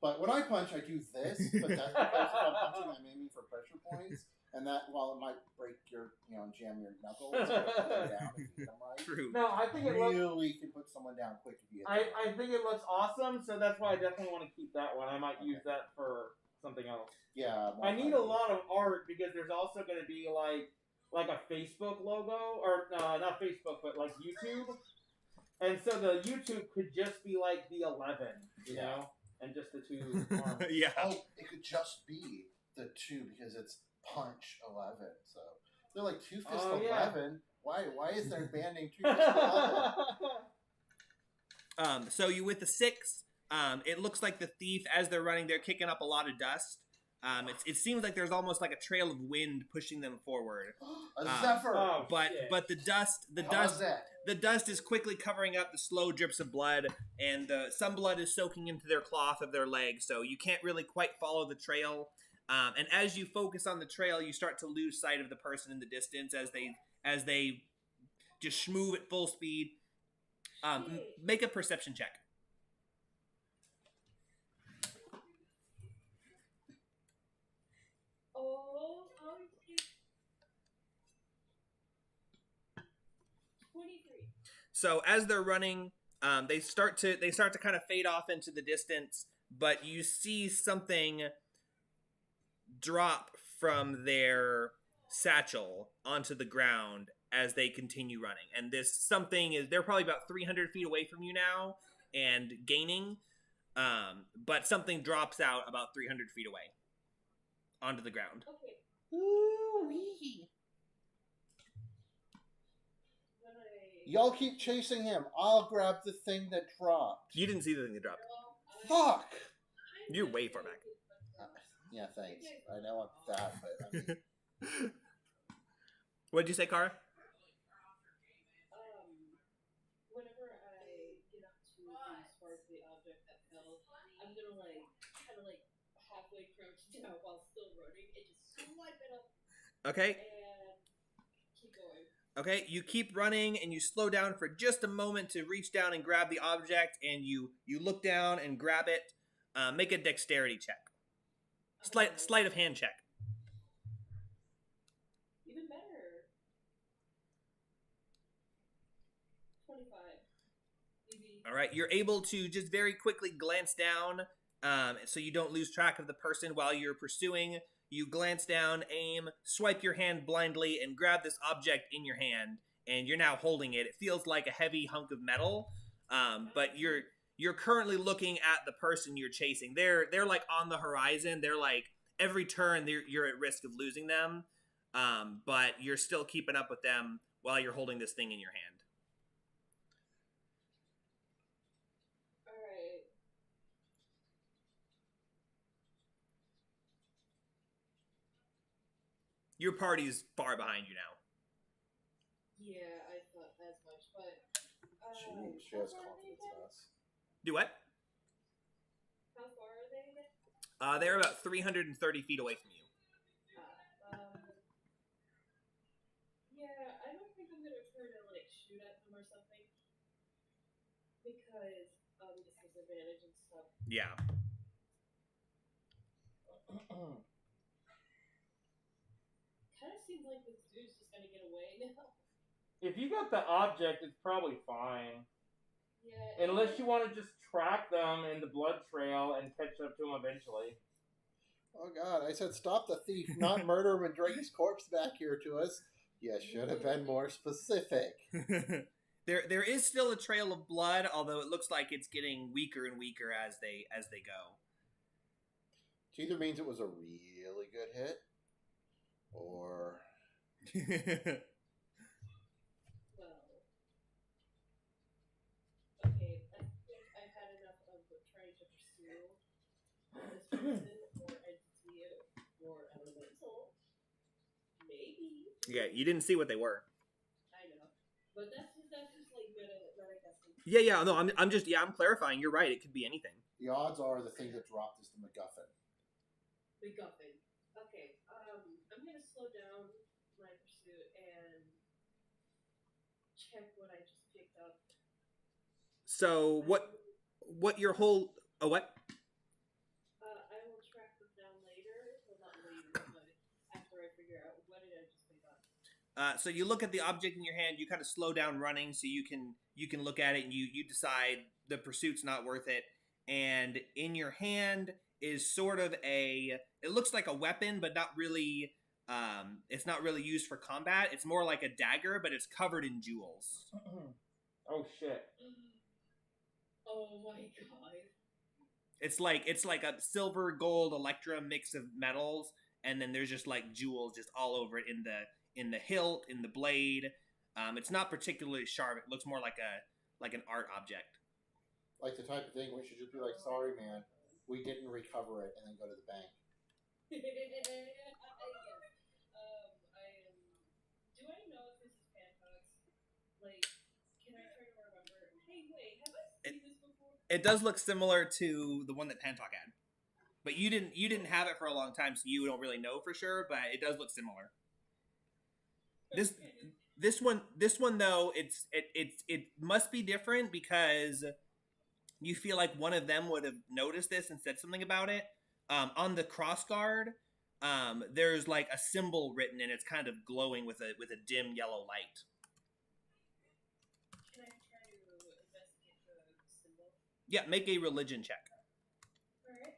But when I punch, I do this. But that's because if I'm punching, I'm aiming for pressure points. And that, while it might break your, jam your knuckles, it's going to put them down if you hit them right. True. No, I think it looks. Really can put someone down quick if you hit them I right. think it looks awesome, so that's why I definitely want to keep that one. I might use that for something else. Yeah. I need a lot of art because there's also going to be like a Facebook logo, or not Facebook, but like YouTube. And so the YouTube could just be like the 11, you know, and just the 2 arms. Yeah. Oh, it could just be the 2 because it's punch 11. So they're like 2 fist 11. Why is there banding 2 fist 11? So you with the 6. It looks like the thief, as they're running, they're kicking up a lot of dust. It seems like there's almost like a trail of wind pushing them forward. A zephyr. Oh, But shit. but the dust How's that? the dust is quickly covering up the slow drips of blood, and some blood is soaking into their cloth of their legs, so you can't really quite follow the trail. And as you focus on the trail, you start to lose sight of the person in the distance as they just move at full speed. Make a perception check. Oh, 23. So as they're running, they start to kind of fade off into the distance, but you see something drop from their satchel onto the ground as they continue running. And this something they're probably about 300 feet away from you now and gaining, but something drops out about 300 feet away onto the ground. Okay. Ooh-wee. When I Y'all keep chasing him. I'll grab the thing that dropped. You didn't see the thing that dropped. Fuck! You're way far back. Yeah, thanks. I know I'm fat, but I mean, What did you say, Kara? whenever I get up to the sparkly object that fell, I'm gonna kind of halfway crouch down while still running and just swipe it up Okay. and keep going. Okay, you keep running and you slow down for just a moment to reach down and grab the object, and you look down and grab it. Make a dexterity check. Sleight of hand check. Even better. 25. Easy. All right, you're able to just very quickly glance down, so you don't lose track of the person while you're pursuing. You glance down, aim, swipe your hand blindly, and grab this object in your hand, and you're now holding it. It feels like a heavy hunk of metal, but you're currently looking at the person you're chasing. They're like on the horizon. They're like every turn you're at risk of losing them, but you're still keeping up with them while you're holding this thing in your hand. Alright. Your party's far behind you now. Yeah, I thought as much, but she how has far are confidence they in again? us. Do what? How far are they again? They're about 330 feet away from you. Yeah, I don't think I'm gonna try to shoot at them or something because disadvantage and stuff. Yeah. Kind of seems like this dude's just gonna get away now. If you got the object, it's probably fine. Yeah. Unless you want to just track them in the blood trail and catch up to them eventually. Oh God! I said stop the thief, not murder him and drag his corpse back here to us. You should have been more specific. There is still a trail of blood, although it looks like it's getting weaker and weaker as they go. Which either means it was a really good hit, or Well. Okay, I think I've had enough of trying to pursue this person or entity or elemental. Maybe Yeah, you didn't see what they were. I know, but that's just like meta guessing. Yeah. No, I'm clarifying. You're right. It could be anything. The odds are the thing that dropped is the MacGuffin. MacGuffin. Okay. I'm gonna slow down my pursuit and check what I just picked up. So what your whole what? I will track them down later. Well, not later, but after I figure out what did I just pick up. So you look at the object in your hand. You kind of slow down running, so you can look at it, and you decide the pursuit's not worth it. And in your hand is sort of it looks like a weapon, but not really. It's not really used for combat. It's more like a dagger, but it's covered in jewels. Oh shit. Oh my god. It's like a silver, gold, Electra mix of metals, and then there's just like jewels just all over it in the hilt, in the blade. It's not particularly sharp. It looks more like an art object. Like the type of thing we should just be like, sorry, man, we didn't recover it, and then go to the bank. Yes. Do I know if this is Pantox? Like, can I try to remember? Hey, wait, have I seen this before? It does look similar to the one that Pantok had, but you didn't have it for a long time, so you don't really know for sure. But it does look similar. This one though, it must be different because you feel like one of them would have noticed this and said something about it. On the crossguard, there's like a symbol written and it's kind of glowing with a dim yellow light. Can I try to investigate the symbol? Yeah, make a religion check. Alright.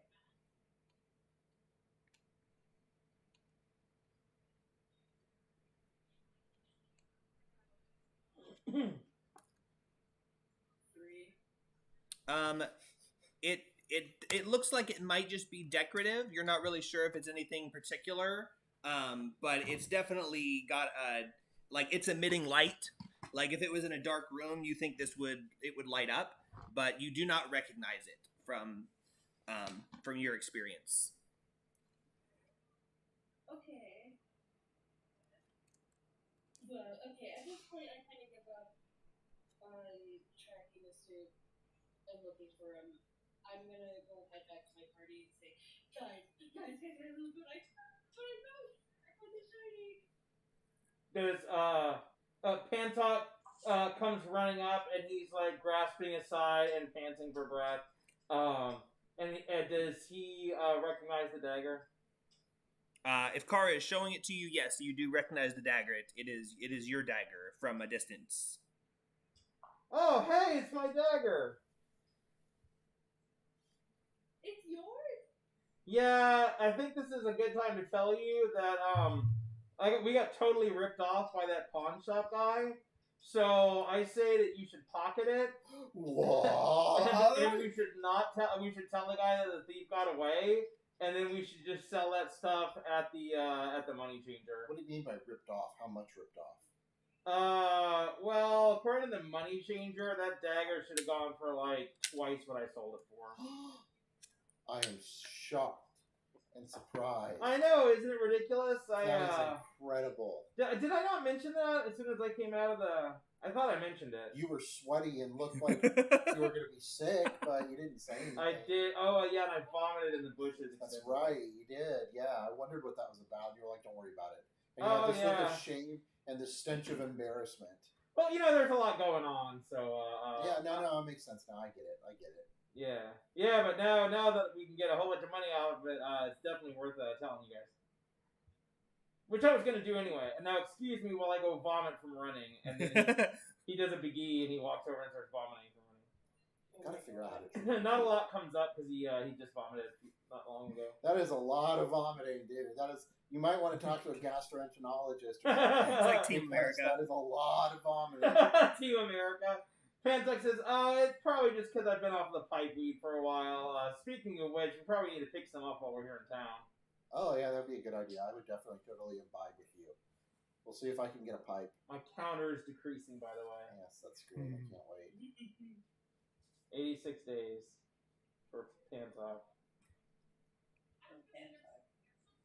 It looks like it might just be decorative. You're not really sure if it's anything particular, but it's definitely got it's emitting light. Like if it was in a dark room, you think it would light up, but you do not recognize it from your experience. Okay. Well, okay, at this point I kind of give up on tracking the suit and looking for him. I'm gonna go head back to my party and say, guys, look what I know. I found the shiny. There's Pantok comes running up and he's like grasping his side and panting for breath. And does he recognize the dagger? If Kara is showing it to you, yes, you do recognize the dagger. It is your dagger from a distance. Oh, hey, it's my dagger. It's yours? Yeah, I think this is a good time to tell you that we got totally ripped off by that pawn shop guy. So I say that you should pocket it. What? And we should not tell. We should tell the guy that the thief got away, and then we should just sell that stuff at the money changer. What do you mean by ripped off? How much ripped off? Well, according to the money changer, that dagger should have gone for like twice what I sold it for. I am shocked and surprised. I know, isn't it ridiculous? That is incredible. Did I not mention that as soon as I came out of the? I thought I mentioned it. You were sweaty and looked like you were going to be sick, but you didn't say anything. I did. Oh yeah, and I vomited in the bushes. That's right, you did. Yeah, I wondered what that was about. You were like, "Don't worry about it." And you Oh, had this look yeah. of shame and this stench of embarrassment. Well, there's a lot going on, so. Yeah, no, it makes sense now. I get it. Yeah, but now that we can get a whole bunch of money out of it, it's definitely worth telling you guys. Which I was gonna do anyway. And now, excuse me while I go vomit from running, and then he does a big E and he walks over and starts vomiting from running. Gotta figure out how to. Not a lot comes up because he just vomited not long ago. That is a lot of vomiting, David. That is. You might want to talk to a gastroenterologist. It's like Team because America. That is a lot of vomiting. Team America. Pantuk says, it's probably just because I've been off the pipe weed for a while. Speaking of which, we probably need to pick some up while we're here in town. Oh, yeah, that'd be a good idea. I would definitely totally imbibe with you. We'll see if I can get a pipe. My counter is decreasing, by the way. Yes, that's great. I can't wait. 86 days for Pantok.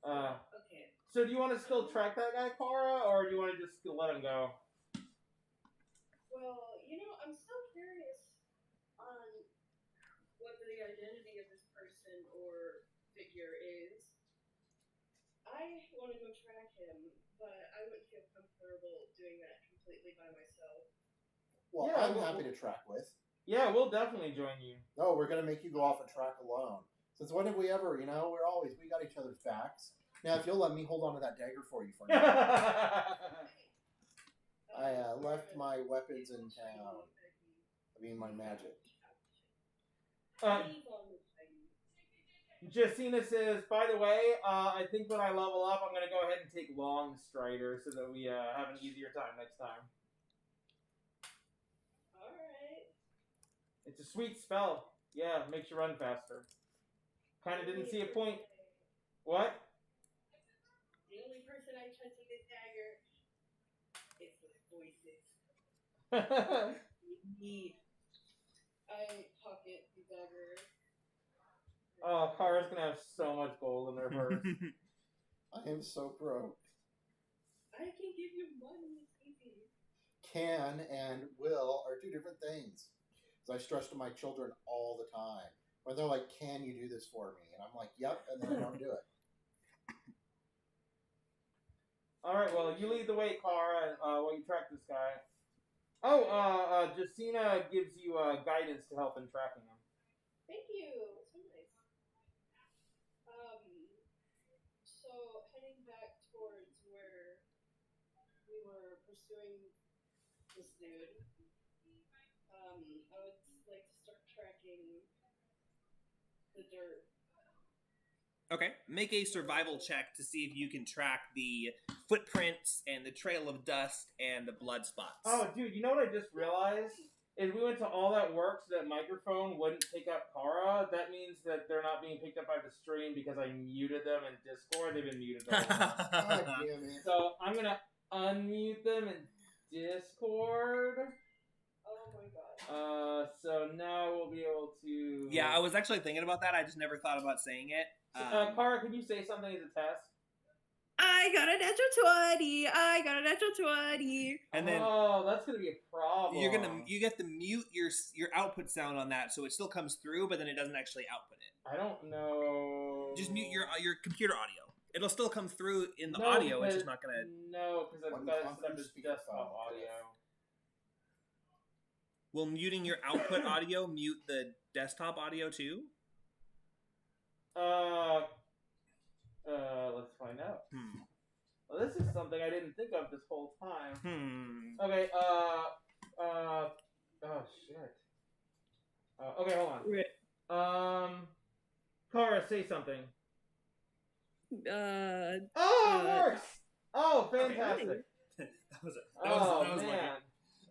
Okay. So do you want to still track that guy, Kara, or do you want to just let him go? Well, I'm still curious on what the identity of this person or figure is. I want to go track him, but I wouldn't feel comfortable doing that completely by myself. Well, Yeah, I'm well- happy to track with. Yeah, we'll definitely join you. No, we're gonna make you go off and track alone. Since when have we ever? We got each other's backs. Now, if you'll let me hold on to that dagger for you for now. I left my weapons in town. I mean, my magic. Jacina says, by the way, I think when I level up, I'm going to go ahead and take Long Strider so that we have an easier time next time. Alright. It's a sweet spell. Yeah, makes you run faster. Kind of didn't see a point. What? The only person I trust with this dagger is the voices. I pocket the dagger. Oh, Kara's going to have so much gold in her purse. I am so broke. I can give you money. It's easy. Can and will are two different things. So I stress to my children all the time. When they're like, "Can you do this for me?" And I'm like, "Yep," and then I don't do it. All right, well, you lead the way, Kara, while you track this guy. Oh, Jacina gives you guidance to help in tracking him. Thank you. It's so nice. So heading back towards where we were pursuing this dude, I would like to start tracking the dirt. Okay, make a survival check to see if you can track the footprints and the trail of dust and the blood spots. Oh, dude, you know what I just realized? Is we went to all that work so that microphone wouldn't pick up Kara. That means that they're not being picked up by the stream because I muted them in Discord. They've been muted the whole time. God damn it. So I'm going to unmute them in Discord. Oh my god. So now we'll be able to... Yeah, I was actually thinking about that. I just never thought about saying it. Kara, can you say something as a test? I got a natural 20. I got a natural 20. And then Oh, that's going to be a problem. you get to mute your output sound on that, so it still comes through, but then it doesn't actually output it. I don't know. Just mute your computer audio. It'll still come through in the No, audio. It's because- just not gonna. No, because When I've got it conference set up as speaker desktop phone. audio. Will muting your output audio mute the desktop audio too? Let's find out. Hmm. Well, this is something I didn't think of this whole time. Hmm. Okay, oh shit. Okay, hold on. Kara, say something. Oh, it works! Oh, fantastic. That was Oh, that was man. lucky.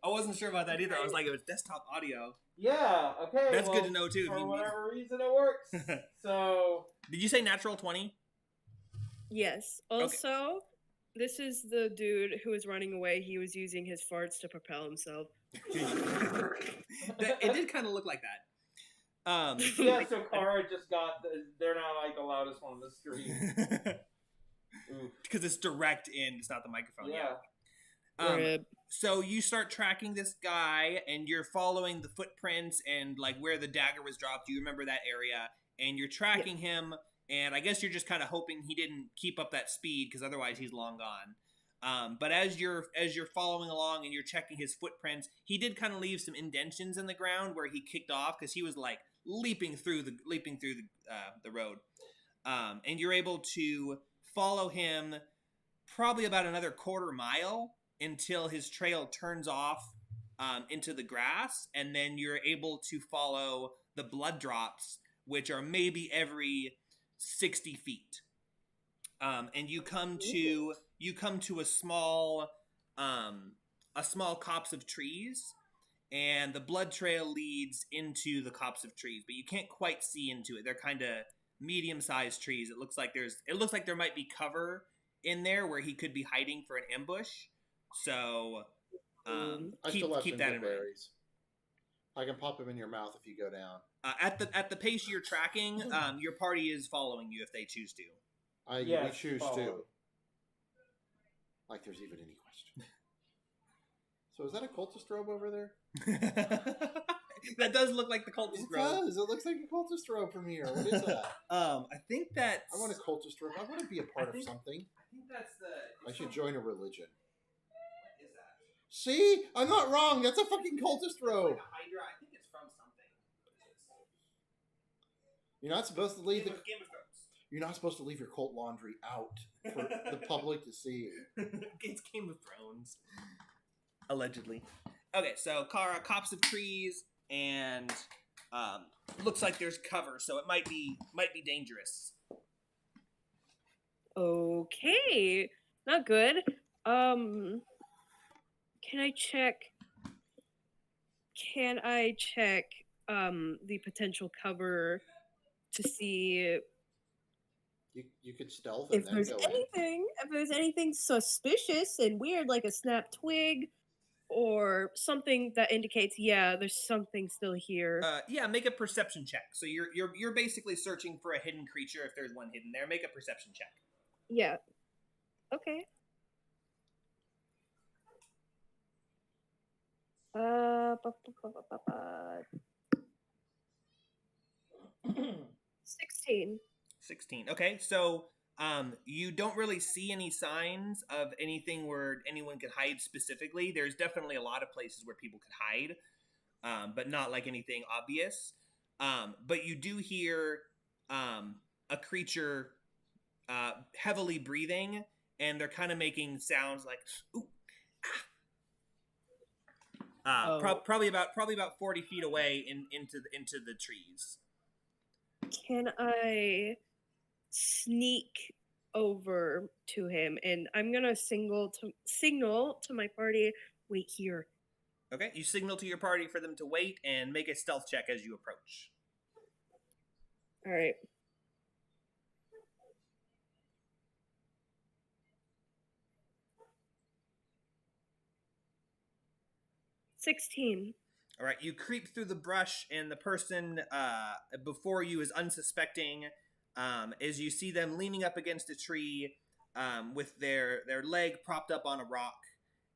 I wasn't sure about that either. I was like, it was desktop audio. Yeah, okay. That's well, good to know too. If For you whatever reason, it works. So, Did you say natural 20? Yes. Also, this is the dude who was running away. He was using his farts to propel himself. It did kind of look like that. yeah, so Kara just got, they're not like the loudest one on the stream. Oof. Because it's direct in, it's not the microphone. Yeah. Rip. So you start tracking this guy, and you're following the footprints and like where the dagger was dropped. You remember that area, and you're tracking him. And I guess you're just kind of hoping he didn't keep up that speed, because otherwise he's long gone. But as you're following along and you're checking his footprints, he did kind of leave some indentions in the ground where he kicked off, because he was like leaping through the road. And you're able to follow him probably about another quarter mile until his trail turns off into the grass, and then you're able to follow the blood drops, which are maybe every 60 feet. And you come to a small copse of trees, and the blood trail leads into the copse of trees, but you can't quite see into it. They're kind of medium-sized trees. It looks like there might be cover in there where he could be hiding for an ambush. So I still have keep some that good in mind. berries. I can pop them in your mouth if you go down. At the pace you're tracking, your party is following you if they choose to. We Yes, choose follow. to. Like there's even any question. So is that a cultist robe over there? That does look like the cultist It robe. does. It looks like a cultist robe from here. What is that? I think that's. I want a cultist robe. I want to be a part of something. I think that's the. I should join a religion. What is that? See? I'm not wrong. That's a fucking cultist It's robe. like a Hydra. I think it's from something. You're not supposed to leave the. Game of Thrones. You're not supposed to leave your cult laundry out for the public to see. It's Game of Thrones. Allegedly. Okay, so Kara cops of trees and looks like there's cover, so it might be dangerous. Okay, not good. Can I check? Can I check the potential cover to see You could stealth and if then there's go in. anything suspicious and weird, like a snap twig or something that indicates, yeah, there's something still here. Yeah, make a perception check. So you're basically searching for a hidden creature if there's one hidden there. Make a perception check. Yeah. Okay. 16. 16. Okay, so you don't really see any signs of anything where anyone could hide specifically. There's definitely a lot of places where people could hide, but not like anything obvious. But you do hear a creature heavily breathing, and they're kind of making sounds like ooh, ah. Probably about 40 feet away into the trees. Can I sneak over to him? And I'm gonna signal to my party, wait here. Okay, you signal to your party for them to wait and make a stealth check as you approach. All right. All right, you creep through the brush, and the person before you is unsuspecting. As you see them leaning up against a tree, with their leg propped up on a rock,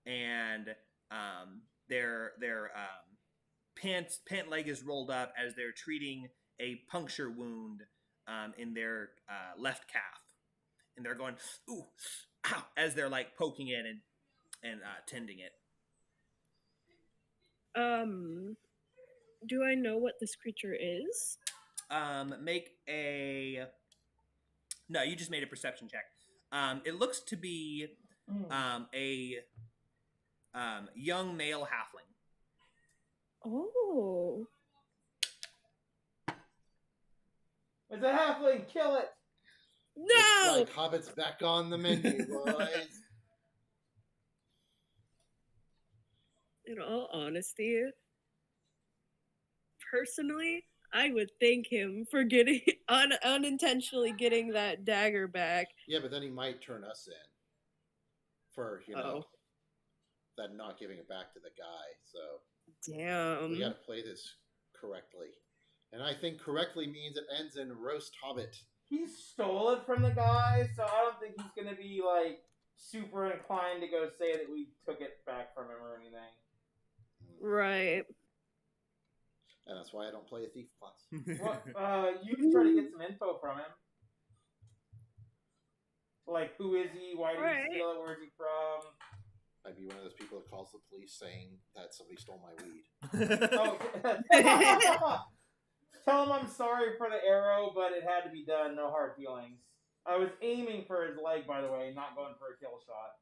and their pant leg is rolled up as they're treating a puncture wound in their left calf, and they're going ooh, ow, as they're like poking it and tending it. Do I know what this creature is? Make a... No, you just made a perception check. It looks to be a young male halfling. Oh. It's a halfling! Kill it! No! It's like Hobbit's back on the menu, boys. In all honesty, personally, I would thank him for getting unintentionally getting that dagger back. Yeah, but then he might turn us in for that not giving it back to the guy. So Damn. we got to play this correctly, and I think correctly means it ends in roast Hobbit. He stole it from the guy, so I don't think he's gonna be like super inclined to go say that we took it back from him or anything. Right. And that's why I don't play a thief class. Well, you can try to get some info from him. Like, who is he? Why did he steal it? Where's he from? I'd be one of those people that calls the police saying that somebody stole my weed. Oh. Tell him I'm sorry for the arrow, but it had to be done. No hard feelings. I was aiming for his leg, by the way, not going for a kill shot.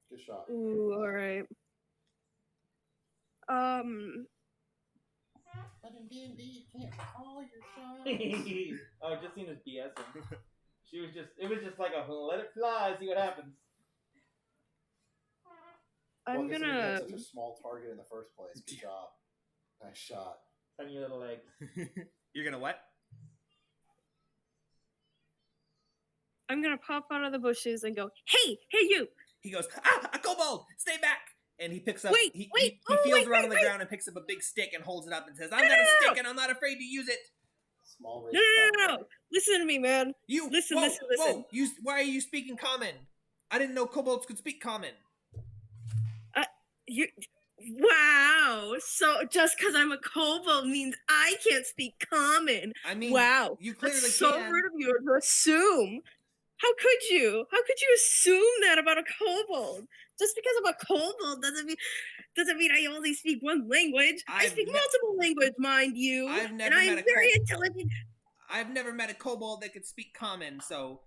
Good shot. Ooh, alright. But in D&D, you can't call your shots. Oh, just seen his BSing. It was just like a let it fly, see what happens. I'm Well, gonna. had such a small target in the first place. Good job. Nice shot. Tiny little legs. You're gonna what? I'm gonna pop out of the bushes and go, hey, you! He goes, a kobold! Stay back! And he picks up. Wait, he wait, feels around on the ground and picks up a big stick and holds it up and says, "I've got a stick and I'm not afraid to use it." Small No. Listen to me, man. You Listen. Whoa! Why are you speaking common? I didn't know kobolds could speak common. You. Wow. So just because I'm a kobold means I can't speak common. I mean, Wow. you clearly That's so can. rude of you to assume. How could you? How could you assume that about a kobold? Just because I'm a kobold doesn't mean I only speak one language. I I've speak ne- multiple language, mind you. I've never and I'm met a very intelligent. I've never met a kobold that could speak common. So,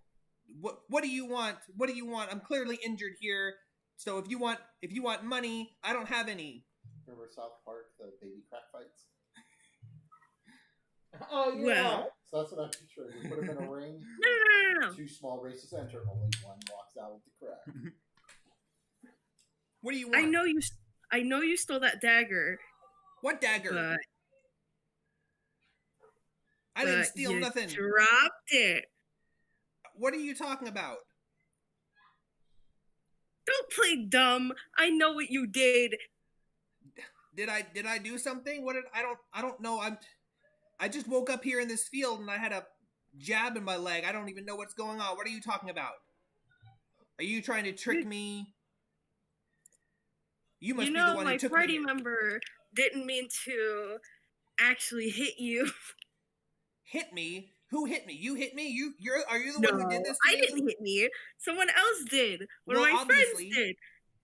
what do you want? What do you want? I'm clearly injured here. So if you want money, I don't have any. Remember South Park, the baby crack fights? Oh yeah. Well. So that's what I'm picturing. We put him in a ring. No. Two small races enter. Only one walks out with the crack. What do you want? I know you stole that dagger. What dagger? But I didn't steal you nothing. Dropped it. What are you talking about? Don't play dumb. I know what you did. Did I do something? What did I don't know. I just woke up here in this field and I had a jab in my leg. I don't even know what's going on. What are you talking about? Are you trying to trick me? You must be the one who took my party me. member didn't mean to actually hit you. Hit me? Who hit me? You hit me? Are you the No, one who did this to I me? didn't hit me. Someone else did. One Well, of my obviously. friends did.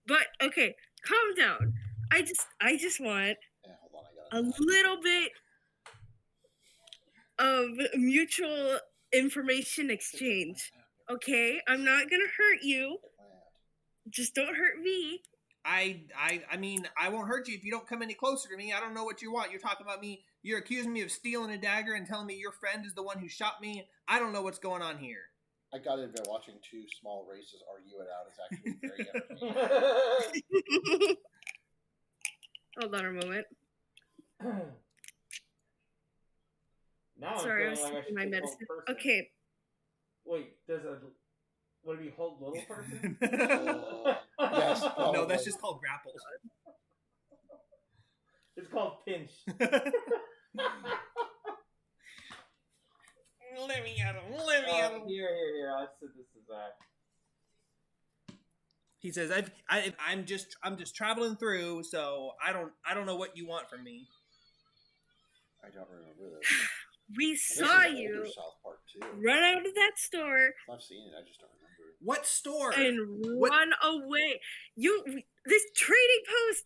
But okay, calm down. I just want Yeah, hold on, I a got it. little bit of mutual information exchange. Okay? I'm not gonna hurt you. Just don't hurt me. I mean, I won't hurt you if you don't come any closer to me. I don't know what you want. You're talking about me. You're accusing me of stealing a dagger and telling me your friend is the one who shot me. I don't know what's going on here. I got it by watching two small races argue it out. It's actually very entertaining. Hold on a moment. Now Sorry, I I'm was feeling like I taking should my take medicine. whole person. Okay. Wait, would it be hold little person? Yes, No, probably. that's just called grapple. It's called pinch. Let me at him. Let me at him. Here. I said this is He says, I'm just traveling through, so I don't know what you want from me. I don't remember this. We This is saw an you older South Park too. run out of that store I've seen it. I just don't remember it. What store? and What- run away. This trading post.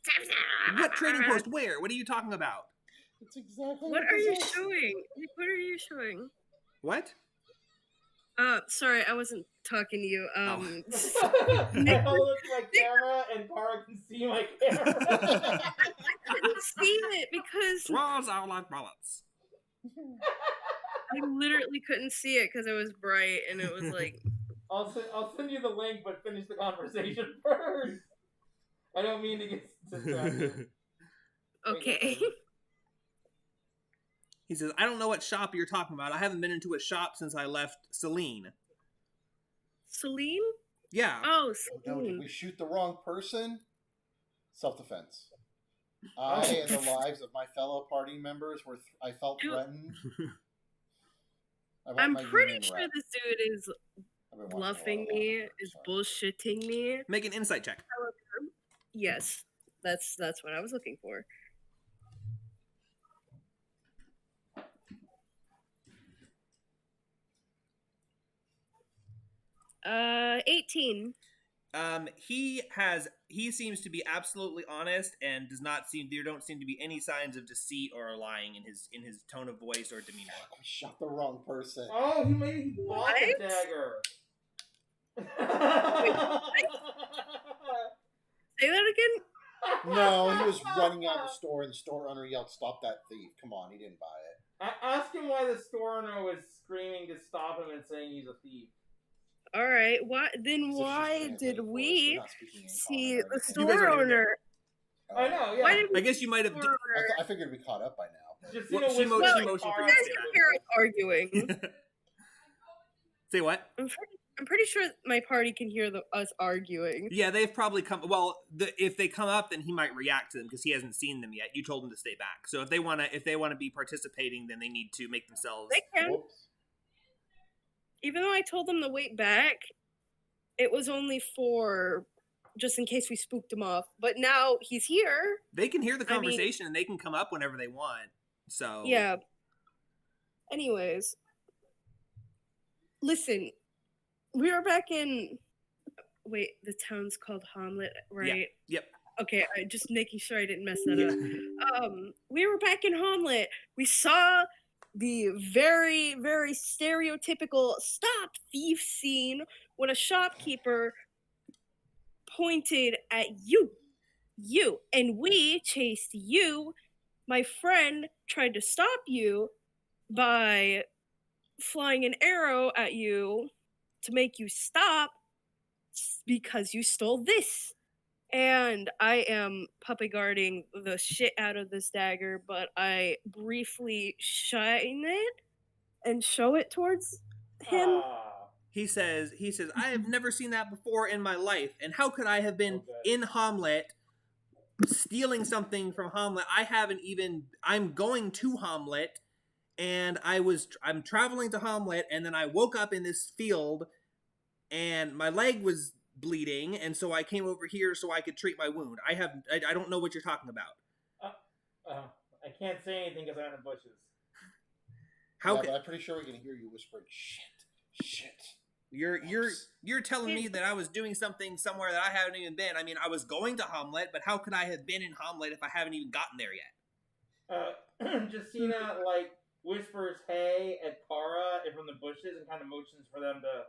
What trading post? Where? What are you talking about? It's exactly. What are you this is. showing? What are you showing? What? Sorry, I wasn't talking to you. I hold up my camera and Cara can see my camera. I couldn't see it because Draws out like bullets. I literally couldn't see it because it was bright and it was like. I'll send you the link, but finish the conversation first. I don't mean to get distracted. Okay. He says, I don't know what shop you're talking about. I haven't been into a shop since I left Celine. Celine? Yeah. Oh, No, did Celine. we shoot the wrong person? Self-defense. I and the lives of my fellow party members I felt Dude. threatened. I want I'm my pretty union sure rep. this dude is I've been watching a lot bluffing of Law me, and Order, is so. bullshitting me. Make an insight check. Yes, that's what I was looking for. 18. He seems to be absolutely honest and there don't seem to be any signs of deceit or lying in his tone of voice or demeanor. We shot the wrong person. Oh, he bought the What? dagger. Say that again? No, he was running out of the store, and the store owner yelled, "Stop that thief!" Come on, he didn't buy it. Ask him why the store owner was screaming to stop him and saying he's a thief. All right. Why then? This is just Why translated did for us. we They're not speaking in see common or the anything. You guys store aren't even owner? I know, yeah. Why did I guess you might have. the store owner? I figured we'd be caught up by now. But Just Well, you know, she whisper motioned in for Cara You you guys to can stay hear us arguing. Say what? I'm pretty sure my party can hear us arguing. Yeah, they've probably come. Well, if they come up, then he might react to them because he hasn't seen them yet. You told him to stay back. So if they want to be participating, then they need to make themselves. They can, Whoops. even though I told them to wait back. it was only for just in case we spooked him off. But now he's here. They can hear the I mean- conversation and they can come up whenever they want. So Yeah. Anyways, listen, we are back in. Wait, the town's called Hamlet, right? Yep. Okay, I just making sure I didn't mess that up. We were back in Hamlet. We saw the very, very stereotypical stop thief scene when a shopkeeper pointed at you, and we chased you. My friend tried to stop you by flying an arrow at you to make you stop because you stole this. And I am puppy guarding the shit out of this dagger, but I briefly shine it and show it towards him. Ah. he says, I have never seen that before in my life. And how could I have been in Hamlet stealing something from Hamlet? I'm going to Hamlet, and I'm traveling to Hamlet, and then I woke up in this field and my leg was bleeding, and so I came over here so I could treat my wound. I don't know what you're talking about. I can't say anything because I'm in the bushes. How but I'm pretty sure we can hear you whispering, shit. you're telling me that I was doing something somewhere that I haven't even been. I mean, I was going to Hamlet, but how could I have been in Hamlet if I haven't even gotten there yet? Justina whispers hey at Kara from the bushes and kind of motions for them to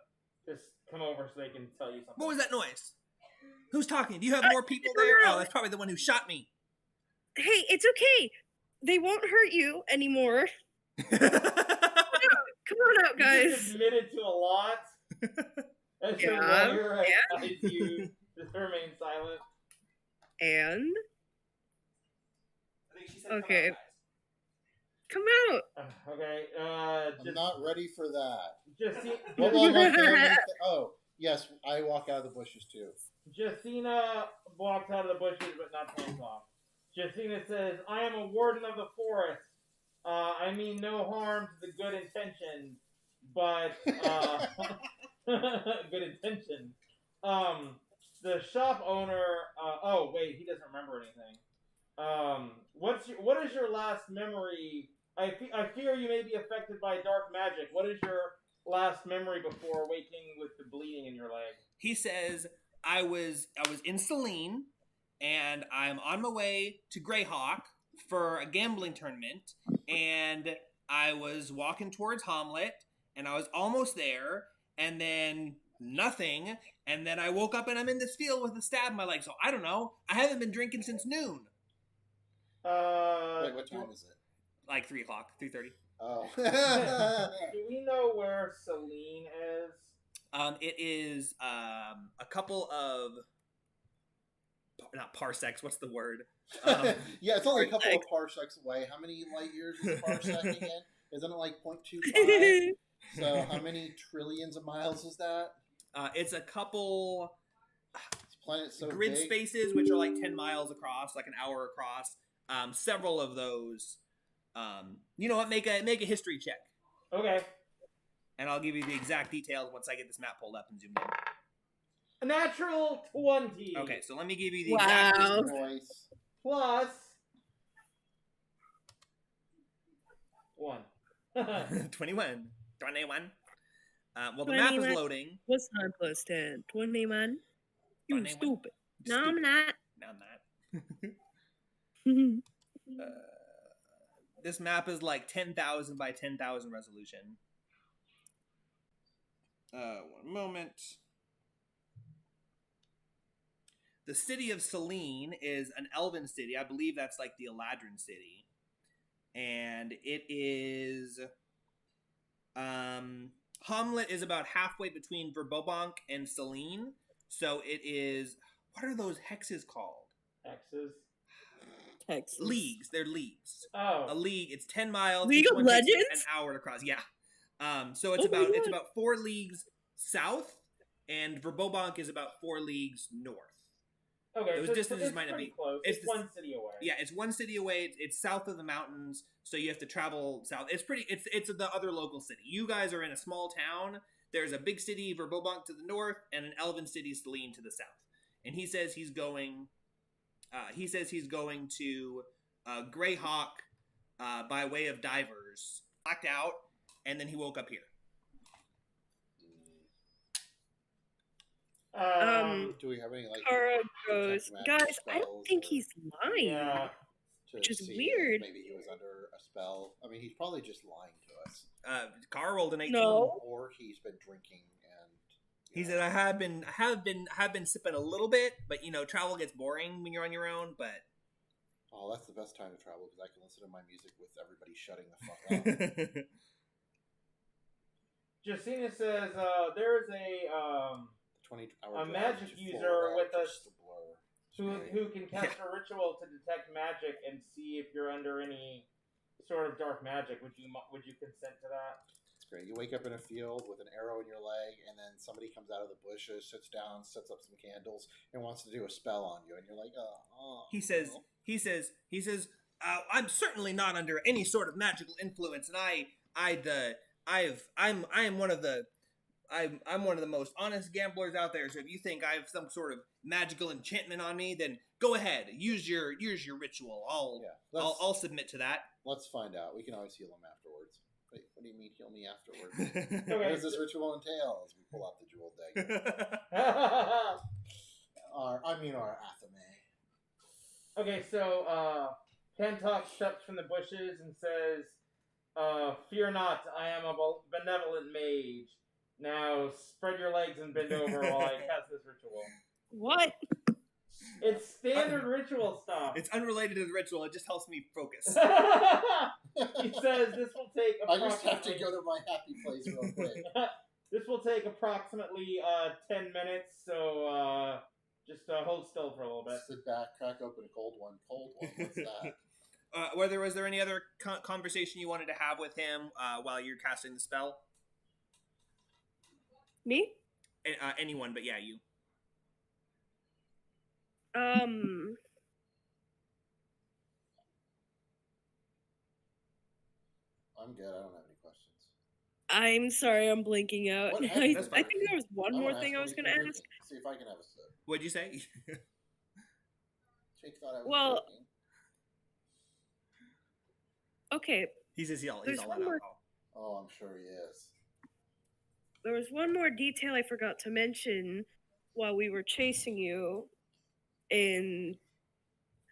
just come over so they can tell you something. What was that noise? Who's talking? Do you have more people there? Oh, that's probably the one who shot me. Hey, it's okay. They won't hurt you anymore. Come on out, You guys. just admitted to a lot. As your Yeah, lawyer advised you to remain silent. And I think she said Okay. Come out. Okay, I'm not ready for that. Justina, Oh, yes, I walk out of the bushes too. Justina walks out of the bushes but not hands off. Justina says, I am a warden of the forest. I mean no harm to the good intention, but good intention. The shop owner. Oh wait, he doesn't remember anything. What is your last memory? I fear you may be affected by dark magic. What is your last memory before waking with the bleeding in your leg? He says, I was in Celine, and I'm on my way to Greyhawk for a gambling tournament, and I was walking towards Hamlet, and I was almost there, and then nothing, and then I woke up and I'm in this field with a stab in my leg. So I don't know. I haven't been drinking since noon. Wait, what time is it? Like 3 o'clock, 3:30. Oh. Do we know where Celine is? It is a couple of not parsecs. What's the word? Yeah, it's only a couple of parsecs away. How many light years is a parsec again? Isn't it like 0.25? So how many trillions of miles is that? It's a couple This planet's so grid big. spaces, which are like 10 miles across, like an hour across. Several of those. You know what? Make a history check, Okay. and I'll give you the exact details once I get this map pulled up and zoomed in. A natural 20. Okay, so let me give you the Wow. Voice. Plus 1. exact 21. Well, the map is 21. loading. What's 9 plus 10? 21? You 21. stupid. No, I'm Stupid. not. No, I'm not. This map is like 10,000 by 10,000 resolution. 1 moment. The city of Celine is an elven city. I believe that's like the Eladrin city. And it is... Hamlet is about halfway between Verbobonk and Celine. So it is... What are those hexes called? X's. Texas. Leagues. They're leagues. Oh. A league. It's 10 miles. League Each of one takes Legends? an hour to cross. Yeah. So it's Oh my about God. 4 leagues south, and Verbobonk is about 4 leagues north. Okay, Those so distances it's might not pretty be- close. it's It's the- one city away. Yeah, it's 1 city away. It's south of the mountains, so you have to travel south. It's the other local city. You guys are in a small town there's a big city, Verbobonk, to the north, and an elven city, Selene, to the south. And he says he's going. To Greyhawk by way of Divers. Blacked out, and then he woke up here. Do we have any like? Kara goes, magic guys, I don't spells think or- he's lying. Yeah. to Which is see if weird. Maybe he was under a spell. I mean, he's probably just lying to us, Kara rolled an 18. No. or he's been drinking and. He you said, know, "I have been sipping a little bit, but travel gets boring when you're on your own. But Oh, that's the best time to travel because I can listen to my music with everybody shutting the fuck up. Justina says there's a 20-hour A drive magic to user Florida, with just us a blur. who can cast a ritual to detect magic and see if you're under any sort of dark magic. Would you consent to that? It's great. You wake up in a field with an arrow in your leg, and then somebody comes out of the bushes, sits down, sets up some candles, and wants to do a spell on you, and you're like, oh. he says, I'm certainly not under any sort of magical influence, and I'm one of the most honest gamblers out there. So if you think I have some sort of magical enchantment on me, then go ahead, use your ritual. I'll submit to that. Let's find out. We can always heal him afterwards. Wait, what do you mean heal me afterwards? What Okay. does this ritual entail? As we pull out the jeweled dagger. Our Athame. Okay, so Kentok steps from the bushes and says, "Fear not, I am a benevolent mage. Now spread your legs and bend over while I cast this ritual." What? It's standard ritual stuff. It's unrelated to the ritual. It just helps me focus. He says this will take I just have to approximately go to my happy place real quick. this will take approximately 10 minutes, so just hold still for a little bit. Sit back, crack open a cold one. What's that? Was there any other conversation you wanted to have with him while you're casting the spell? Me? Anyone, but yeah, you. I'm good. I don't have any questions. I'm sorry, I'm blinking out. What I happened? That's think fine. there was one more thing I was going to ask. See if I can have a sip. What'd you say? Jake thought I was Well, joking. Okay, He says he's all There's out one more- alcohol. Oh, I'm sure he is. there was one more detail I forgot to mention while we were chasing you, and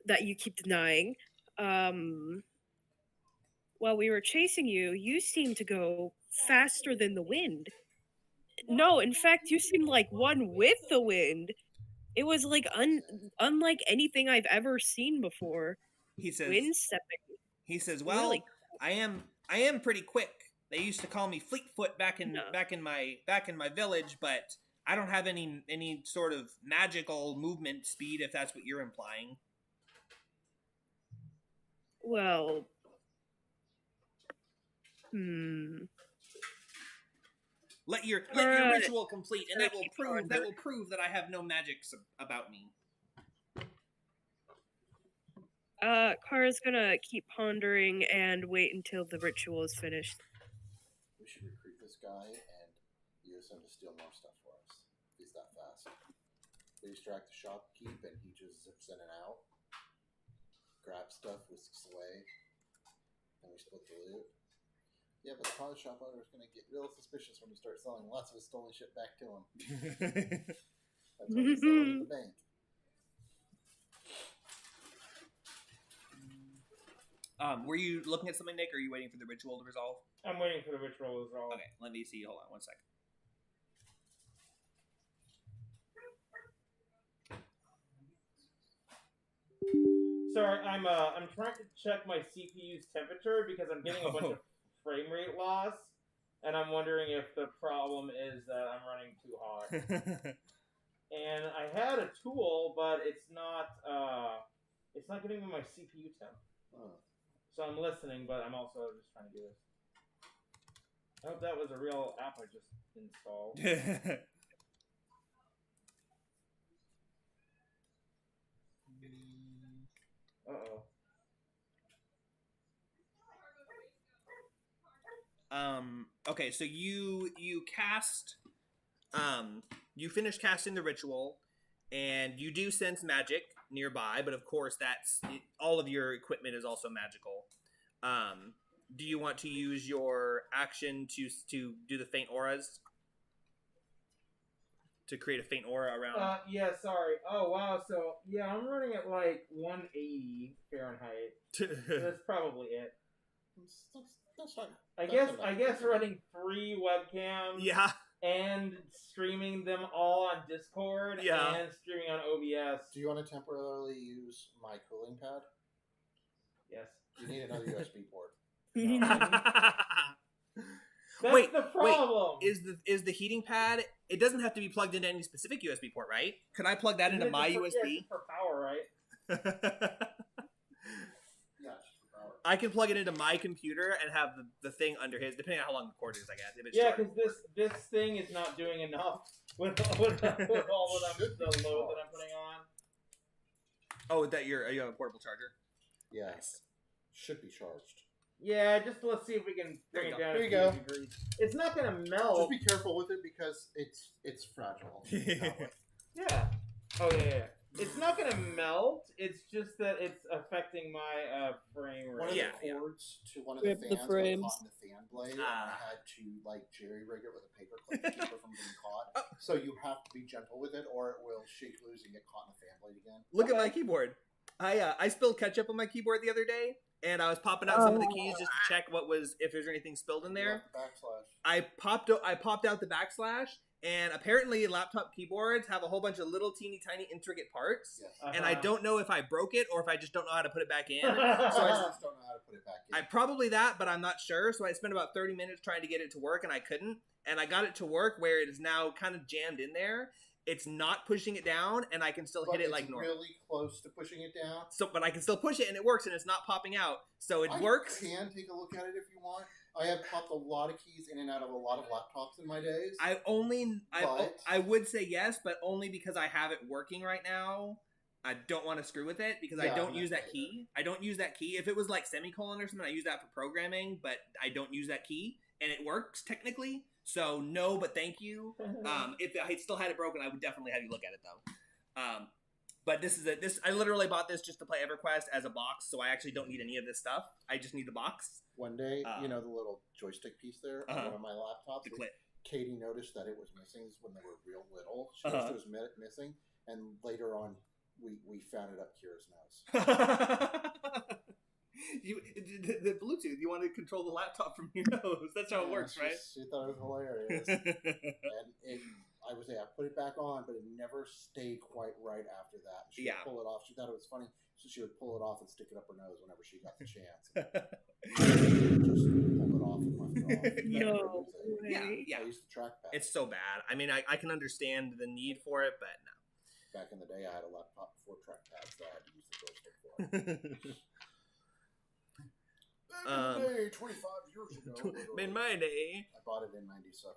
that you keep denying. While we were chasing you, you seemed to go faster than the wind. No, in fact, you seemed like one with the wind. It was like unlike anything I've ever seen before. He says. Wind stepping. He says, "Well, Really? I am pretty quick. They used to call me Fleetfoot back in my village, but I don't have any sort of magical movement speed. If that's what you're implying." Well, Let your Alright. ritual complete, and that will Keep prove going. that I have no magics about me. Kara's gonna keep pondering and wait until the ritual is finished. We should recruit this guy and use him to steal more stuff for us. He's that fast. We distract the shopkeep and he just zips in and out. Grabs stuff, whisks away. And we split the loot. Yeah, but the pawn shop owner is going to get real suspicious when we start selling lots of his stolen shit back to him. That's what we sell it at the bank. Were you looking at something, Nick, or are you waiting for the ritual to resolve? I'm waiting for the ritual to resolve. Okay, let me see. Hold on 1 second. Sorry, I'm trying to check my CPU's temperature because I'm getting a bunch of frame rate loss, and I'm wondering if the problem is that I'm running too hot. And I had a tool, but it's not giving me my CPU temp. Oh. So I'm listening, but I'm also just trying to do this. I hope that was a real app I just installed. Uh-oh. Okay, so you cast, you finish casting the ritual, and you do sense magic nearby, but of course all of your equipment is also magical. Do you want to use your action to do the faint auras? To create a faint aura around? Yeah, sorry. Oh, wow. So, yeah, I'm running at like 180 Fahrenheit. So that's probably it. That's fine. I guess running 3 webcams Yeah. and streaming them all on Discord Yeah. and streaming on OBS. Do you want to temporarily use my cooling pad? Yes. You need another USB port. That's Wait, the problem. Is the heating pad? It doesn't have to be plugged into any specific USB port, right? Could I plug that into my Yeah, USB? just for power, right? Yeah, it's just for power. I can plug it into my computer and have the thing under his, depending on how long the cord is, I guess. If it's Yeah, short. because this thing is not doing enough with all that the load that I'm putting on. Oh, you have a portable charger? Yeah, Nice. should be charged. Yeah, just let's see if we can There bring you it go. down. There a you few go. degrees. It's not gonna Just melt. be careful with it because it's fragile. Yeah. Oh yeah. It's not gonna melt. It's just that it's affecting my frame One rate. of Yeah, the cords to one of Rip the the fans got frames. caught in the fan blade, and Ah. I had to like jerry rig it with a paper clip to keep it from being caught. So you have to be gentle with it, or it will shake loose and get caught in the fan blade again. Look at my keyboard. I spilled ketchup on my keyboard the other day, and I was popping out some of the keys just to check if there's anything spilled in there. You have to backslash. I popped out the backslash, and apparently laptop keyboards have a whole bunch of little teeny tiny intricate parts, Yes. and I don't know if I broke it or if I just don't know how to put it back in. So I just don't know how to put it back in. I probably that, but I'm not sure. So I spent about 30 minutes trying to get it to work, and I couldn't. And I got it to work where it is now kind of jammed in there. It's not pushing it down, and I can still But hit it it's like normal. really close to pushing it down. So, but I can still push it, and it works, and it's not popping out. So it works. I can take a look at it if you want. I have popped a lot of keys in and out of a lot of laptops in my days. I would say yes, but only because I have it working right now. I don't want to screw with it because Yeah, I don't I'm use not that key. I don't use that key. If it was like semicolon or something, I use that for programming, but I don't use that key, and it works technically. So no, but thank you. If I still had it broken, I would definitely have you look at it though. But this I literally bought this just to play EverQuest as a box, so I actually don't need any of this stuff. I just need the box. One day, you know the little joystick piece there on one of my laptops? The clip. Katie noticed that it was missing when they were real little. She Uh-huh. noticed it was missing, and later on, we found it up Kira's nose. The Bluetooth. You want to control the laptop from your nose. That's how it works, right? She thought it was hilarious. And I would say I put it back on, but it never stayed quite right after that. She would pull it off. She thought it was funny, so she would pull it off and stick it up her nose whenever she got the chance. Just pull it off and left it off. No Yeah, way. yeah. I used the trackpad. It's so bad. I mean, I can understand the need for it, but no. Back in the day, I had a laptop before trackpads, so I had to use the joystick for it. Back in the day, 25 years ago. In my day. I bought it in 97,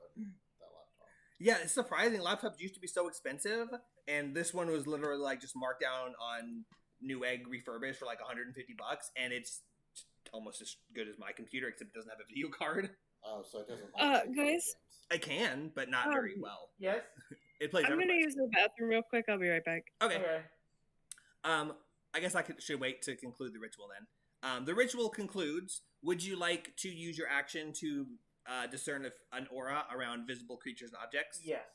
that laptop. Yeah, it's surprising. Laptops used to be so expensive, and this one was literally like just marked down on Newegg refurbished for like $150, and it's almost as good as my computer, except it doesn't have a video card. Oh, so it doesn't Guys? games. I can, but not very well. Yes. It plays I'm gonna EverQuest. use the bathroom real quick. I'll be right back. Okay. Okay. I guess should wait to conclude the ritual then. The ritual concludes. Would you like to use your action to discern an aura around visible creatures and objects? Yes.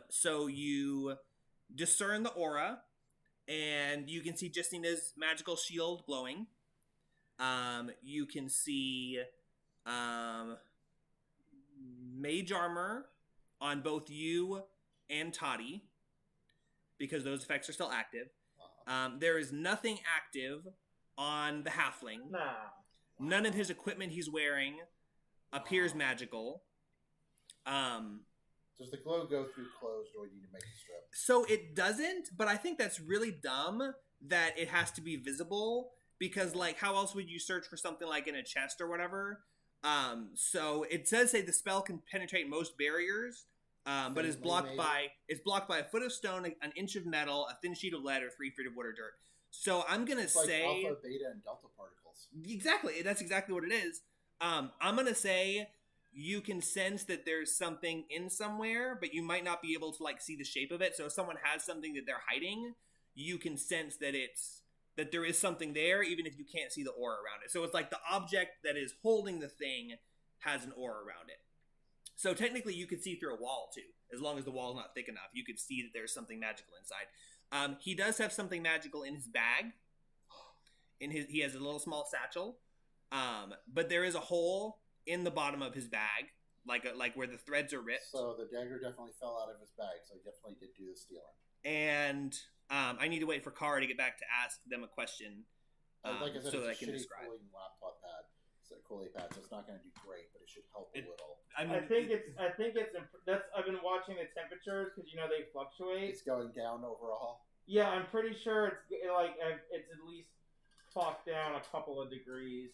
So you discern the aura, and you can see Justina's magical shield glowing. You can see mage armor on both you and Toddy, because those effects are still active. There is nothing active on the halfling. Nah. None of his equipment he's wearing appears magical. Does the glow go through clothes, or do we need to make it strip? So it doesn't, but I think that's really dumb that it has to be visible, because like how else would you search for something like in a chest or whatever? So it does say the spell can penetrate most barriers, but is blocked by a foot of stone, an inch of metal, a thin sheet of lead, or 3 feet of wood or dirt. So I'm gonna It's like say alpha, beta, and delta particles. exactly. That's exactly what it is. I'm gonna say you can sense that there's something in somewhere, but you might not be able to like see the shape of it. So if someone has something that they're hiding, you can sense that that there is something there, even if you can't see the aura around it. So it's like the object that is holding the thing has an aura around it. So technically, you could see through a wall too, as long as the wall's not thick enough. You could see that there's something magical inside. He does have something magical in his bag. He has a little small satchel, but there is a hole in the bottom of his bag, like where the threads are ripped. So the dagger definitely fell out of his bag. So he definitely did do the stealing. And I need to wait for Kara to get back to ask them a question, Like I said, so that I it's a can shitty describe. cooling laptop pad. It's a cooling pad, so it's not going to do great, but it should help a little. I think it's that's I've been watching the temperatures because they fluctuate. It's going down overall. Yeah, I'm pretty sure it's at least clocked down a couple of degrees.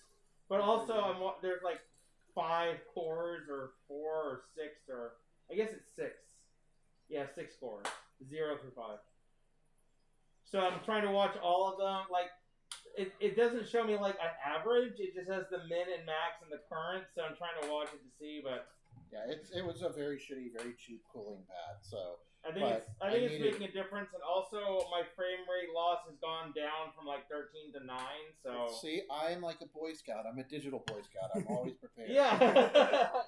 But also, there's like 5 cores or 4 or 6 or I guess it's 6. Yeah, 6 cores, 0 through 5. So I'm trying to watch all of them. Like it doesn't show me like an average. It just has the min and max and the current. So I'm trying to watch it to see, but yeah, it was a very shitty, very cheap cooling pad. So I think it's making a difference, and also my frame rate loss has gone down from like 13 to 9. So see, I'm like a Boy Scout. I'm a digital Boy Scout. I'm always prepared. yeah,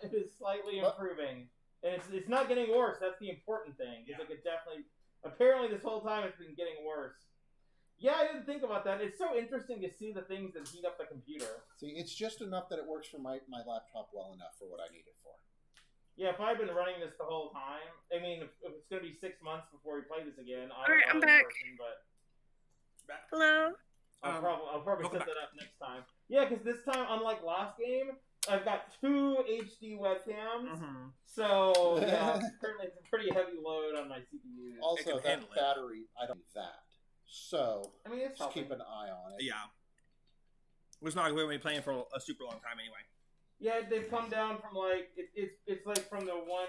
it is slightly improving, and it's not getting worse. That's the important thing. Is it could definitely. Apparently, this whole time it's been getting worse. Yeah, I didn't think about that. It's so interesting to see the things that heat up the computer. See, it's just enough that it works for my laptop well enough for what I need it for. Yeah, if I've been running this the whole time, I mean, if it's going to be 6 months before we play this again, Alright, I'm back. Hello. I'll probably set that up next time. Yeah, because this time, unlike last game, I've got 2 HD webcams. Mm-hmm. So, yeah, currently it's a pretty heavy load on my CPU. Also, that battery, I don't need that. So, I mean, it's just helping. keep an eye on it. Yeah. It's not going to be playing for a super long time anyway. Yeah, they've come down from like it's like from the one.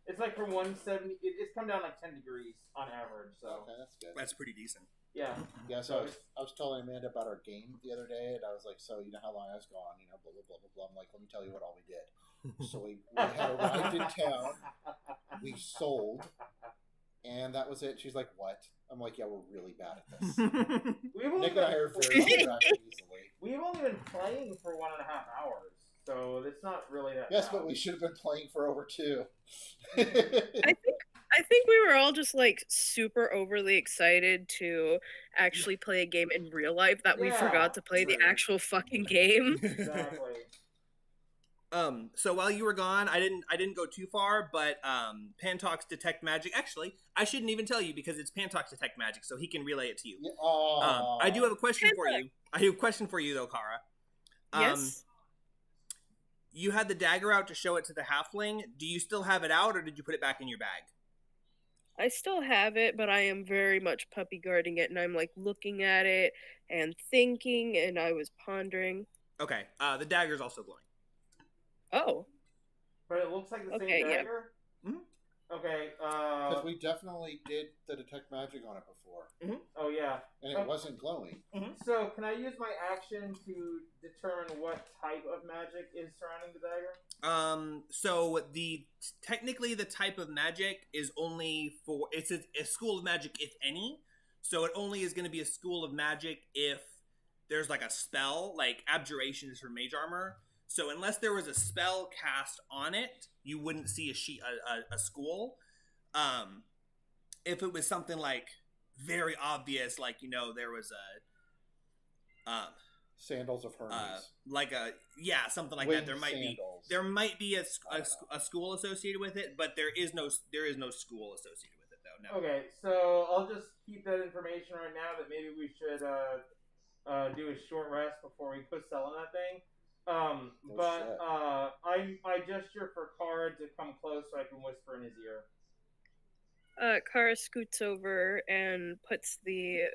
It's like from 170. It's come down like 10 degrees on average. So Okay, that's good. That's pretty decent. yeah, Yeah, so I was telling Amanda about our game the other day, and I was like, so you know how long I was gone, blah, blah, blah, blah, blah. I'm like, let me tell you what all we did. So we had arrived in town, we sold, and that was it. She's like, what? I'm like, yeah, we're really bad at this. we've only Nick and I are very distracted easily. we've only been playing for 1.5 hours, so it's not really that. Yes, bad. but we should have been playing for over 2. I think we were all just like super overly excited to actually play a game in real life that we Yeah, forgot to play the true. actual fucking game. Exactly. So while you were gone, I didn't go too far, but Pantox Detect Magic. Actually, I shouldn't even tell you because it's Pantox Detect Magic, so he can relay it to you. Yeah, I do have a question for you. I have a question for you though, Kara. Yes. You had the dagger out to show it to the halfling. Do you still have it out, or did you put it back in your bag? I still have it, but I am very much puppy guarding it, and I'm like looking at it and thinking, and I was pondering. Okay. The dagger's also glowing. Oh, But it looks like the Okay, same yeah. dagger. Mhm. Okay. because we definitely did the detect magic on it before, Oh yeah. and it wasn't glowing. So can I use my action to determine what type of magic is surrounding the dagger? So technically the type of magic is only for it's a school of magic, if any. So it only is going to be a school of magic if there's like a spell, like abjuration is for mage armor. So unless there was a spell cast on it, you wouldn't see a school. If it was something like very obvious, like there was a Sandals of Hermes. something like Winged that. sandals. There might be a school associated with it, but there is no school associated with it though. No. Okay, so I'll just keep that information right now. That maybe we should do a short rest before we put selling that thing. shit. I gesture for Kara to come close so I can whisper in his ear. Kara scoots over and puts the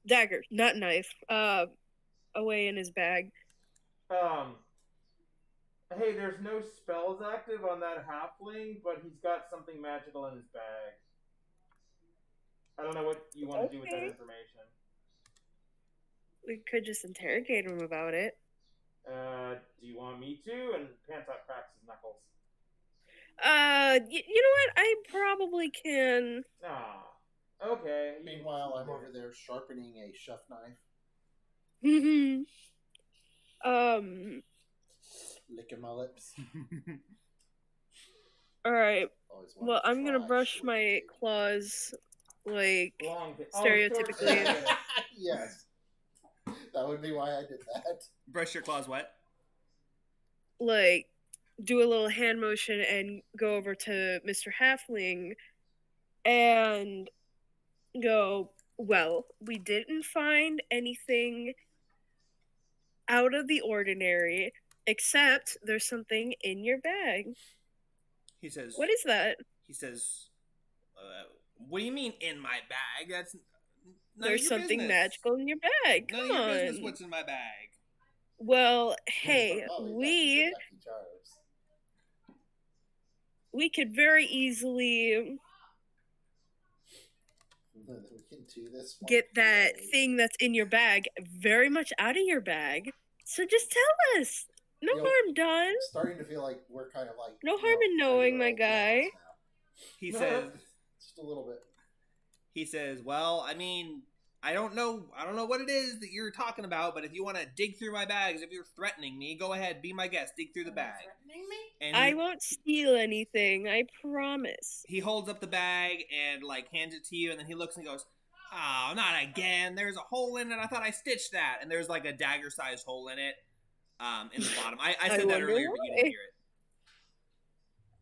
dagger, not knife, away in his bag. Hey, there's no spells active on that halfling, but he's got something magical in his bag. I don't know what you want to do with that Okay. information. We could just interrogate him about it. Do you want me to? And Pantok cracks his knuckles. You know what? I probably can. Ah, okay. Meanwhile, I'm over there sharpening a chef knife, licking my lips. All right. Always wanted Well, to I'm gonna try brush short my steak. claws, like Long. stereotypically. Short Yes, that would be why I did that. Brush your claws wet. like do a little hand motion and go over to Mr. Halfling and go, well, we didn't find anything out of the ordinary, except there's something in your bag. He says. What is that? He says, "What do you mean in my bag? That's none There's of your something business. magical in your bag. None Come of your on. business. What's in my bag? Well, hey, Probably we Lucky Charms. could very easily We can do this. one get that today. thing that's in your bag very much out of your bag. So just tell us. No Yo, harm done. I'm starting to feel like we're kind of like No harm in knowing, my guy. He says. Just a little bit. He says, well, I mean, I don't know what it is that you're talking about, but if you want to dig through my bags, if you're threatening me, go ahead, be my guest, dig through the bag. Threatening me? And I won't steal anything, I promise. he holds up the bag and like hands it to you, and then he looks and he goes, "Oh, not again! There's a hole in it. I thought I stitched that." And there's like a dagger-sized hole in it, in the bottom. I said that wonder earlier, but you why. didn't hear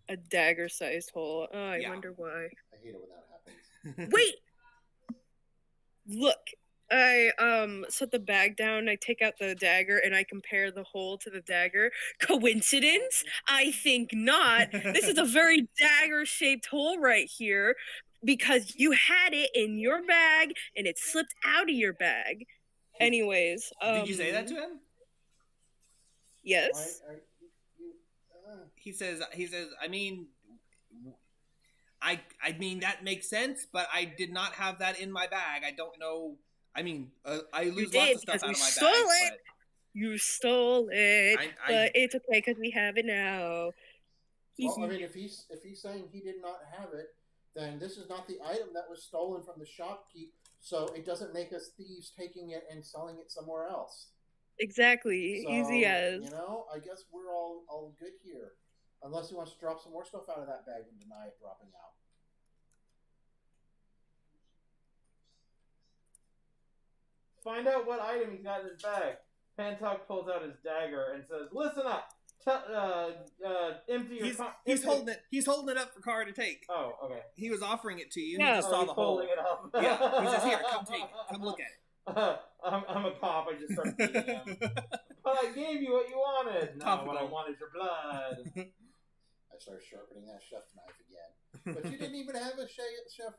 it. A dagger-sized hole. Oh, I Yeah. wonder why. I hate it when that happens. Wait! Look, I set the bag down, I take out the dagger, and I compare the hole to the dagger. Coincidence? I think not. This is a very dagger-shaped hole right here because you had it in your bag and it slipped out of your bag. Anyways, Did you say that to him? Yes. He says, I mean, I mean that makes sense, but I did not have that in my bag. I don't know. I mean, I lose lots did, of stuff because out we of my stole bag. it. You stole it, I- but it's okay because we have it now. Well, I mean, if he's saying he did not have it, then this is not the item that was stolen from the shopkeep. So it doesn't make us thieves taking it and selling it somewhere else. Exactly. So, Easy as. You know, I guess we're all good here. Unless he wants to drop some more stuff out of that bag and deny it dropping out. Find out what item he's got in his bag. Pantok pulls out his dagger and says, "Listen up. Empty your. He's holding it. He's holding it up for Car to take. Oh, okay. He was offering it to you. Yeah. He just saw he's the hole. holding it up. Yeah. He says, "Here, come take it. Come look at it." I'm a cop. I just start beating him. But I gave you what you wanted. No, Topical. what I want is your blood. I started sharpening that chef knife again. But you didn't even have a chef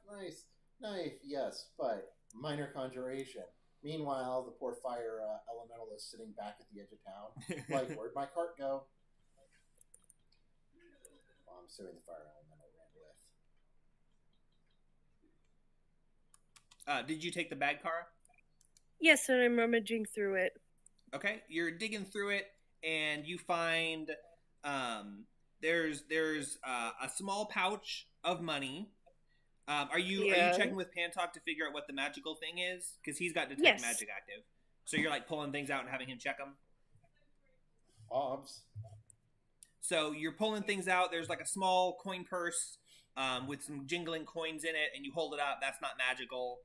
knife. Yes, but minor conjuration. Meanwhile, the poor fire elemental is sitting back at the edge of town. Like, where'd my cart go? Well, I'm assuming the fire elemental ran with. Did you take the bag, Cara? Yes, and I'm rummaging through it. Okay, you're digging through it, and you find there's a small pouch of money. Are you checking with Pantok to figure out what the magical thing is? Because he's got detect Yes. magic active. So you're like pulling things out and having him check them. Obs. So you're pulling things out. There's like a small coin purse with some jingling coins in it, and you hold it up. That's not magical.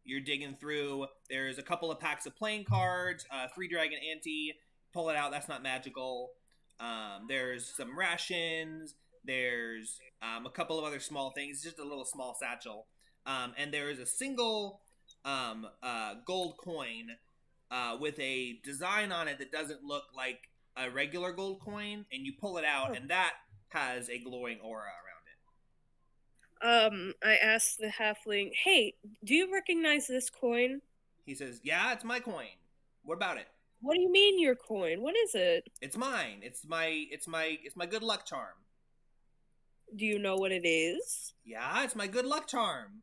You're digging through. There's a couple of packs of playing cards, 3 dragon ante. Pull it out. That's not magical. There's some rations. There's a couple of other small things. Just a little small satchel. And there is a single gold coin with a design on it that doesn't look like a regular gold coin. And you pull it out, and that has a glowing aura around it. I asked the halfling, "Hey, do you recognize this coin?" He says, "Yeah, it's my coin. What about it? What do you mean your coin? What is it? It's mine. It's my good luck charm. Do you know what it is? Yeah, it's my good luck charm."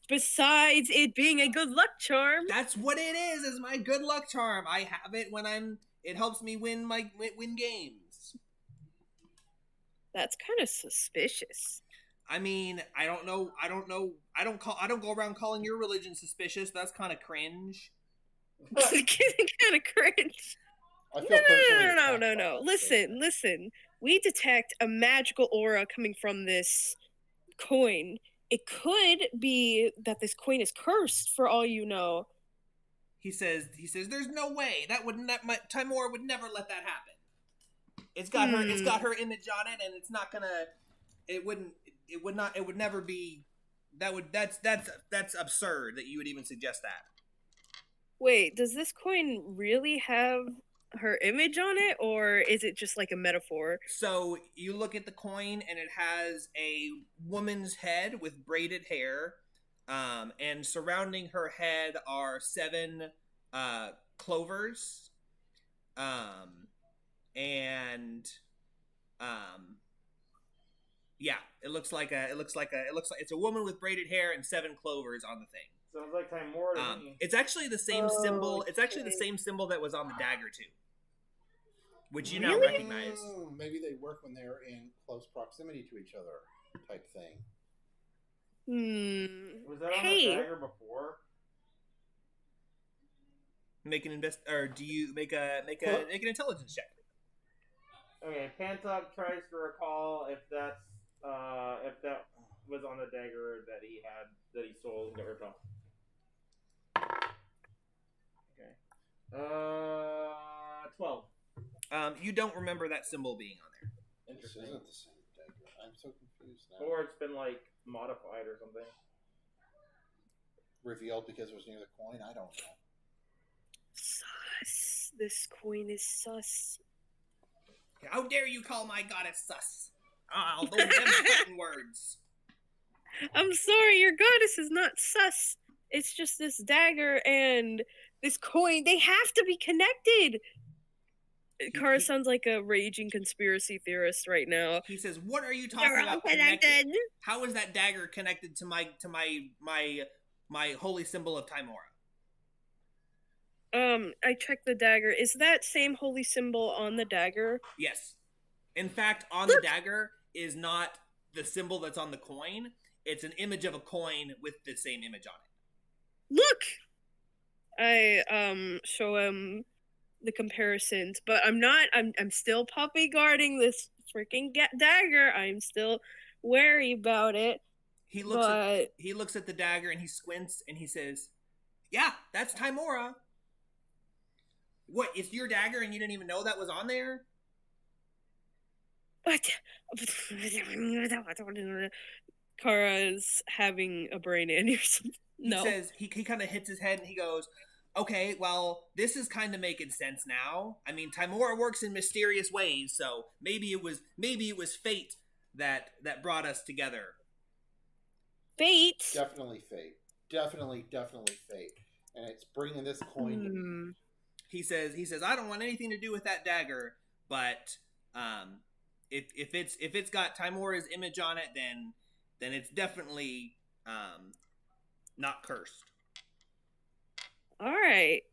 besides it being a good luck charm. That's what it is my good luck charm. I have it when it helps me win games. That's kind of suspicious. I mean, I don't know. I don't go around calling your religion suspicious. That's kind of cringe. Kind of cringe. I feel personally No. attacked by that Listen. statement. We detect a magical aura coming from this coin. It could be that this coin is cursed, for all you know. He says, there's no way Timora would never let that happen. It's got her image on it, and it's not gonna. It would never be. That's absurd that you would even suggest that. Wait, does this coin really have her image on it, or is it just like a metaphor? So you look at the coin, and it has a woman's head with braided hair, and surrounding her head are 7 clovers, yeah, it's a woman with braided hair and 7 clovers on the thing. Sounds like Timora to me. It's actually the same symbol. It's actually the same symbol that was on the dagger too, which you now Really? recognize. Maybe they work when they're in close proximity to each other, type thing. Was that on Hey. the dagger before? Make an or do you make an intelligence check? Okay, Pantok tries to recall if that was on the dagger that he stole and got ripped off. Okay. 12. You don't remember that symbol being on there. This Interesting. isn't the same dagger. I'm so confused now. Or it's been like modified or something. Revealed because it was near the coin? I don't know. Sus. This coin is sus. How dare you call my goddess sus? Those them words. I'm sorry, your goddess is not sus. It's just this dagger and this coin. They have to be connected. Kara sounds like a raging conspiracy theorist right now. He says, "What are you talking They're all about? connected. How is that dagger connected to my holy symbol of Timora?" I checked the dagger. Is that same holy symbol on the dagger? Yes. In fact, on the dagger is not the symbol that's on the coin. It's an image of a coin with the same image on it. Look! I show him the comparisons, but I'm still puppy guarding this freaking dagger. I'm still wary about it. He looks at the dagger and he squints and he says, "Yeah, that's Timora." What? It's your dagger and you didn't even know that was on there? What? Kara's having a brain aneurysm. No. He says he kind of hits his head and he goes, "Okay, well, this is kind of making sense now. I mean, Timora works in mysterious ways, so maybe it was fate that brought us together." Fate. Definitely fate. Definitely fate. And it's bringing this coin to me. He says, "I don't want anything to do with that dagger, but if it's got Timora's image on it, then it's definitely not cursed." All right.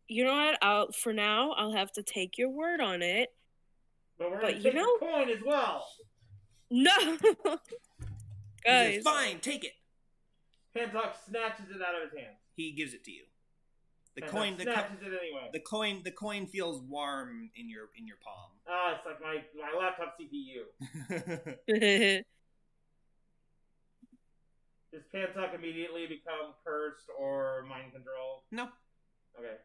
You know what? For now, I'll have to take your word on it. But we're But gonna you take know- the coin as well. No, He guys. says, "Fine, take it." Pantok snatches it out of his hand. He gives it to you. The Pantok coin, snatches it anyway. the coin feels warm in your palm. It's like my laptop CPU. Does Pantok immediately become cursed or mind controlled? No. Okay.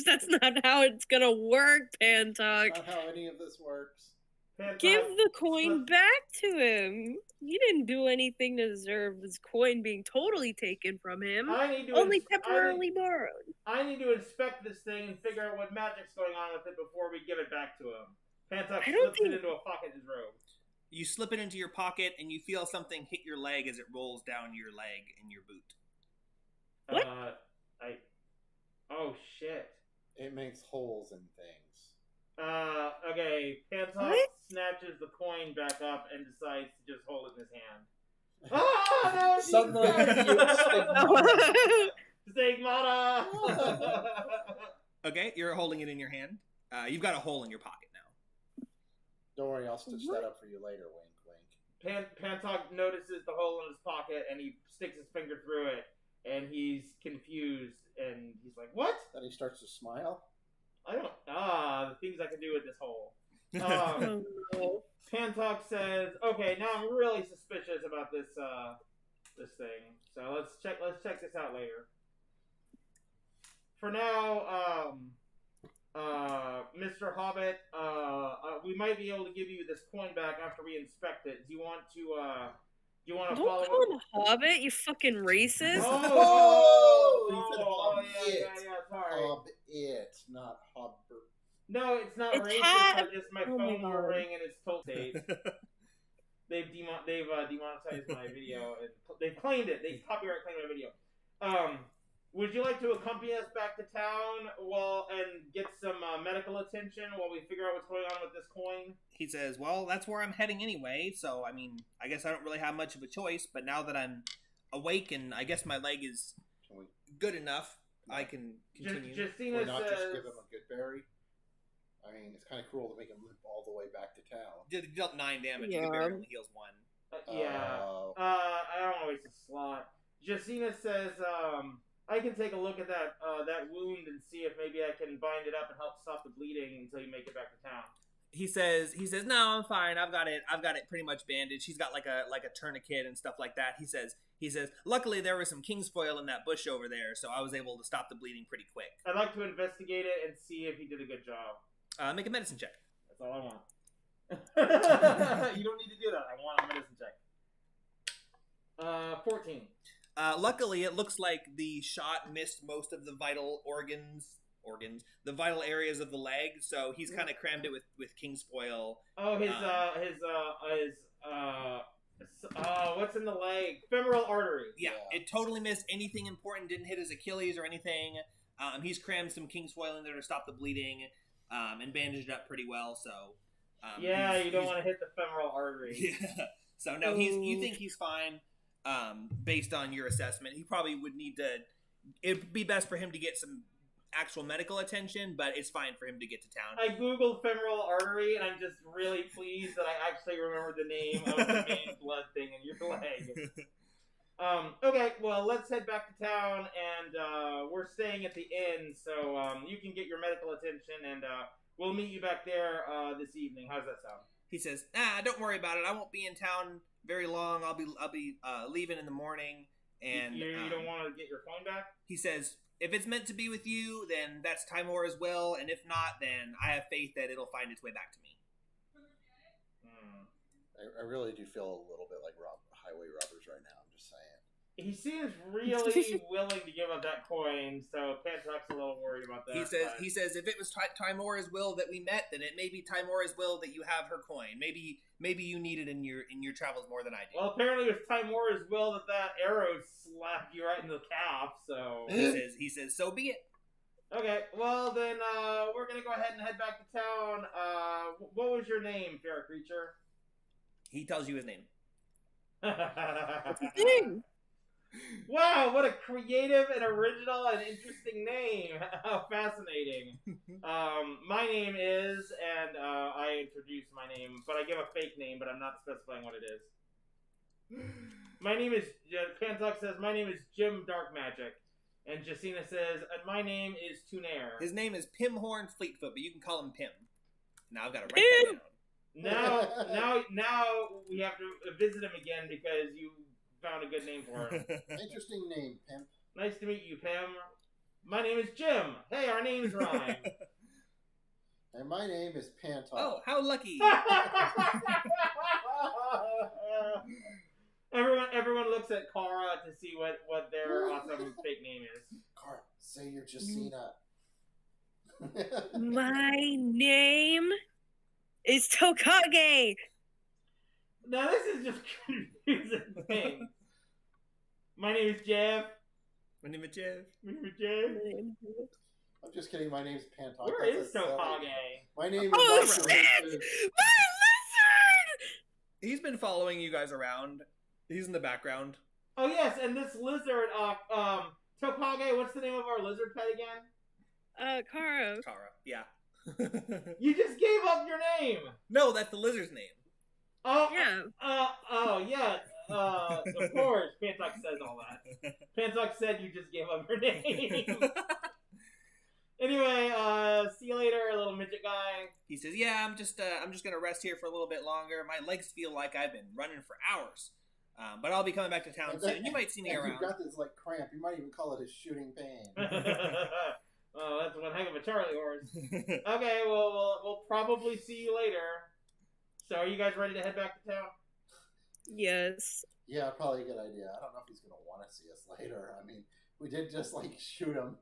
That's not how it's gonna work, Pantok. Not how any of this works. Pantok, Give the coin back to him. You didn't do anything to deserve this coin being totally taken from him. I need to Only temporarily borrowed. I need to inspect this thing and figure out what magic's going on with it before we give it back to him. Pantok I don't slips think- it into a pocket in his robe. You slip it into your pocket and you feel something hit your leg as it rolls down your leg in your boot. What? Oh shit. It makes holes in things. Okay. Pantok What? snatches the coin back up and decides to just hold it in his hand. Oh no! Suddenly, Stigmata. Okay, you're holding it in your hand. You've got a hole in your pocket now. Don't worry, I'll stitch that up for you later. Wink, wink. Pantok notices the hole in his pocket and he sticks his finger through it and he's confused and he's like, "What?" Then he starts to smile. I don't. The things I can do with this hole. Oh, no. Pantok says, "Okay, now I'm really suspicious about this this thing. So let's check this out later. For now, Mr. Hobbit, we might be able to give you this coin back after we inspect it. Do you want to Don't follow? call him a hobbit, you fucking racist. Yeah. Sorry. Hobbit, not Hobbit. No, it's not It's racist. hat- I just my Oh my phone will God. ring and it's toll date. They've demonetized my video. And they've claimed it. They copyright claimed my video. Would you like to accompany us back to town and get some medical attention while we figure out what's going on with this coin? He says, "Well, that's where I'm heading anyway, so I mean, I guess I don't really have much of a choice, but now that I'm awake and I guess my leg is Can we, good enough, I can continue." Justina or not just says, give him a good berry? I mean, it's kind of cruel to make him limp all the way back to town. Did dealt 9 damage. Yeah. You barely only heals 1. yeah. I don't want to waste a slot. Justina says, I can take a look at that wound and see if maybe I can bind it up and help stop the bleeding until you make it back to town. He says, "No, I'm fine. I've got it pretty much bandaged. He's got like a tourniquet and stuff like that." He says, "Luckily there was some king's foil in that bush over there, so I was able to stop the bleeding pretty quick." I'd like to investigate it and see if he did a good job. Make a medicine check. That's all I want. You don't need to do that. I want a medicine check. 14. Luckily, it looks like the shot missed most of the vital the vital areas of the leg, so he's kind of crammed it with king's foil. Oh, what's in the leg? Femoral artery. Yeah, Yeah. it totally missed anything important. Didn't hit his Achilles or anything. He's crammed some king's foil in there to stop the bleeding, and bandaged up pretty well. So, You don't want to hit the femoral artery. Yeah. So no, you think he's fine, based on your assessment. He probably would need to. It'd be best for him to get some actual medical attention, but it's fine for him to get to town. I googled femoral artery, and I'm just really pleased that I actually remembered the name of the main blood thing in your leg. Okay, well, let's head back to town, and we're staying at the inn, so you can get your medical attention, and we'll meet you back there this evening. How's that sound? He says, don't worry about it. I won't be in town very long. I'll be leaving in the morning, and you don't want to get your coin back? He says, if it's meant to be with you, then that's Timor's will, and if not, then I have faith that it'll find its way back to me. I really do feel a little bit like highway robbers right now. I'm just saying. He seems really willing to give up that coin, so Pantok's a little worried about that. He says, if it was Timor's will that we met, then it may be Timor's will that you have her coin. Maybe you need it in your travels more than I do. Well, apparently it was Timor's will that arrow slapped you right in the calf, so... He says, so be it. Okay, well then, we're gonna go ahead and head back to town. What was your name, fair creature? He tells you his name. What's his name? Wow, what a creative and original and interesting name. How fascinating. My name is, and I introduce my name, but I give a fake name, but I'm not specifying what it is. My name is, Pantok says, my name is Jim Dark Magic. And Justina says, and my name is Tunair. His name is Pimhorn Fleetfoot, but you can call him Pim. Now I've got to write that down. Now we have to visit him again because you found a good name for him. Interesting name, Pimp. Nice to meet you, Pim. My name is Jim. Hey, our names rhyme. And my name is Pantok. Oh, how lucky. Everyone looks at Kara to see what their awesome fake name is. Kara, say you're Justina. My name is Tokage. Now this is just confusing things. My name is Jeff. My name is Jeff. My name is Jeff. I'm just kidding. My name's Pantok. Where That's is a silly Tokage? name. My name is Oh, Dr. shit! Richard. My lizard! He's been following you guys around. He's in the background. Oh yes, and this lizard, Tokage, what's the name of our lizard pet again? Kara. Kara. Yeah. You just gave up your name. No, that's the lizard's name. Oh Yeah. Yeah. Of course, Pantok says all that. Pantok said you just gave up your name. Anyway, see you later, little midget guy. He says, "Yeah, I'm just gonna rest here for a little bit longer. My legs feel like I've been running for hours, but I'll be coming back to town soon. You might see me If around." you've got this like cramp, you might even call it a shooting pain. Oh, that's one heck of a Charlie horse. Okay, well, we'll probably see you later. So, are you guys ready to head back to town? Yes. Yeah, probably a good idea. I don't know if he's gonna want to see us later. I mean, we did just like shoot him.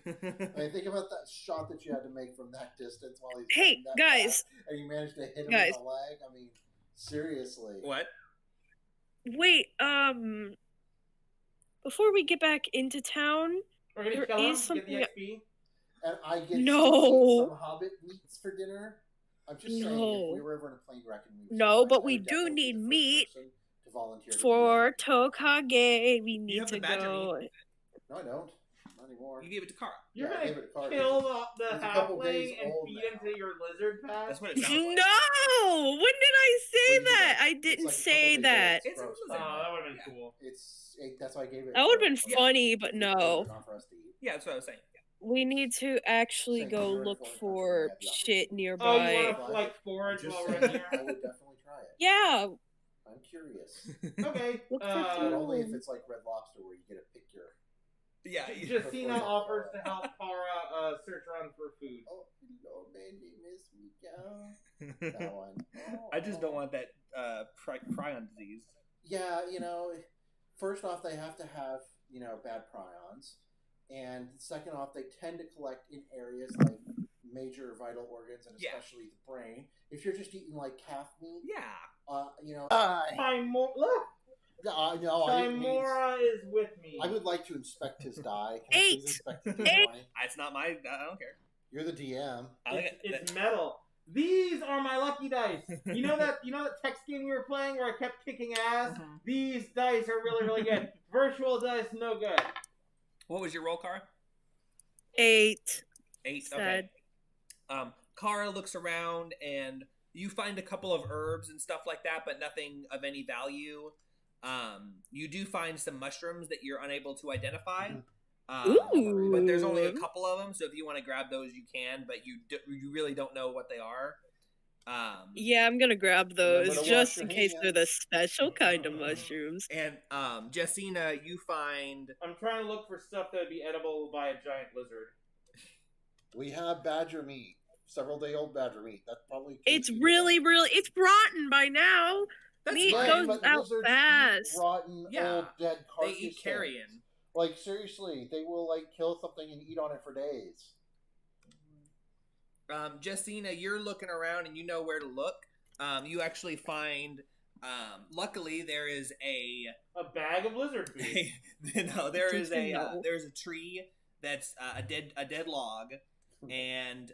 I mean, think about that shot that you had to make from that distance while he's Hey, running that guys. fast, and you managed to hit him Guys. in the leg. I mean, seriously. What? Wait, before we get back into town, We're gonna There kill him, is get the something- XP. And I get No. to eat some Hobbit meats for dinner. I'm just saying, No. if we were ever in a plane wreck and we were No, surviving, but I we would do definitely be need the first meat person to volunteer to do for that. Tokage, we need have to the badger go. No, I don't. Not anymore. You gave it to Kara. You're Yeah, I gonna gave it to Carter. kill the He's a couple days halfling and old feed now. him to your lizard pet? That's what it sounds like. No! When did I say When did you that? do I that? didn't It's like a say couple days that. old. It's a Gross. Oh, lizard. that would have been Yeah. cool. That's why I gave it. That would have been to- funny, but no. Not for us to eat. Yeah, that's what I was saying. We need to actually Same, go you're in look foreign country, for you have the shit Oh, nearby. you want to like forage Just while we're saying, in I here? would definitely try it. Yeah, I'm curious. Okay. Look for But food. only if it's like Red Lobster where you get to pick your. Yeah. Justina offers to help Kara search around for food. Oh, hello, baby, Miss Miguel. That one. Oh, I just don't oh. want that prion disease. Yeah, first off, they have to have, bad prions. And second off, they tend to collect in areas like major vital organs and Yeah. especially the brain. If you're just eating like calf meat, Yeah. Look, no, I didn't mean. Timora is with me. I would like to inspect his die. Can I 8. please inspect his 8. die? It's not my. I don't care. You're the DM. I think It's metal. These are my lucky dice. You know that text game we were playing where I kept kicking ass? Mhm. These dice are really, really good. Virtual dice, no good. What was your roll, Kara? 8. 8. Sad. Okay. Kara looks around and you find a couple of herbs and stuff like that, but nothing of any value. You do find some mushrooms that you're unable to identify. Ooh. But there's only a couple of them, so if you want to grab those, you can. But you really don't know what they are. Yeah, I'm gonna grab those Remember to just wash in your case they're the hands. special kind of mushrooms. And Jessina, you find I'm trying to look for stuff that would be edible by a giant lizard. We have badger meat. Several-day-old badger meat. That's probably. It's really, it's rotten by now. that's Meat fine. goes but out lizards fast. Eat rotten, Yeah, old, dead They carcasses. eat carrion. Like seriously, they will like kill something and eat on it for days. Jessina, you're looking around and you know where to look. You actually find. Luckily, there is a bag of lizard food. no. There is a No. there's a tree that's a dead log, and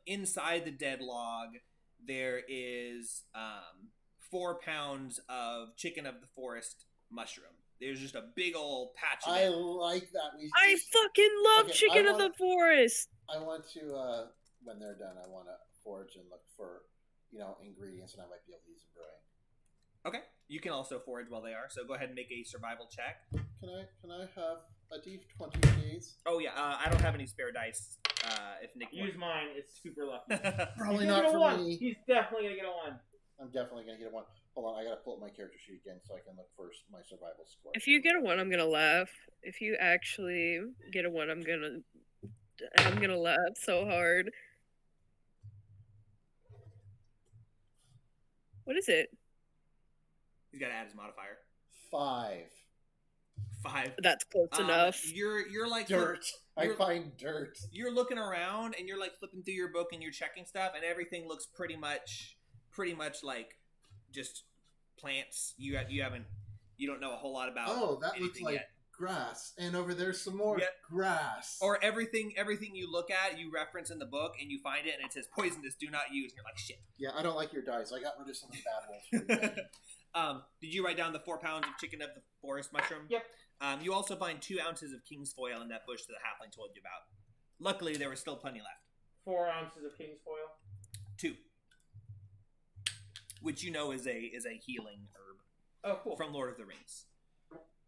inside the dead log there is 4 pounds of chicken of the forest mushroom. There's just a big old patch of I it. like that. I fucking love Okay, chicken I of the wanna- forest. I want to when they're done. I want to forage and look for ingredients, and I might be able to use in brewing. Okay, you can also forage while they are. So go ahead and make a survival check. Can I have a D20, please? Oh yeah, I don't have any spare dice. If Nick Use mine. It's super lucky. Probably He's not gonna get a for 1. me. He's definitely gonna get a 1. I'm definitely gonna get a 1. Hold on, I gotta pull up my character sheet again so I can look for my survival score. If you get a 1, I'm gonna laugh. If you actually get a 1, I'm gonna laugh so hard. What is it? He's got to add his modifier. 5. 5. That's close enough. You're like Dirt. I You're- find dirt. You're looking around and you're like flipping through your book and you're checking stuff and everything looks pretty much like just plants. You don't know a whole lot about Oh, that looks anything like yet. grass. And over there's some more Yep. grass. Or everything you look at, you reference in the book and you find it and it says poisonous, do not use. And you're like, shit. Yeah, I don't like your dice. I got rid of some of the bad ones for you. Did you write down the 4 pounds of chicken of the forest mushroom? Yep. You also find 2 ounces of king's foil in that bush that the halfling told you about. Luckily, there was still plenty left. 4 ounces of king's foil. 2, which you know is a healing herb Oh, cool. from Lord of the Rings.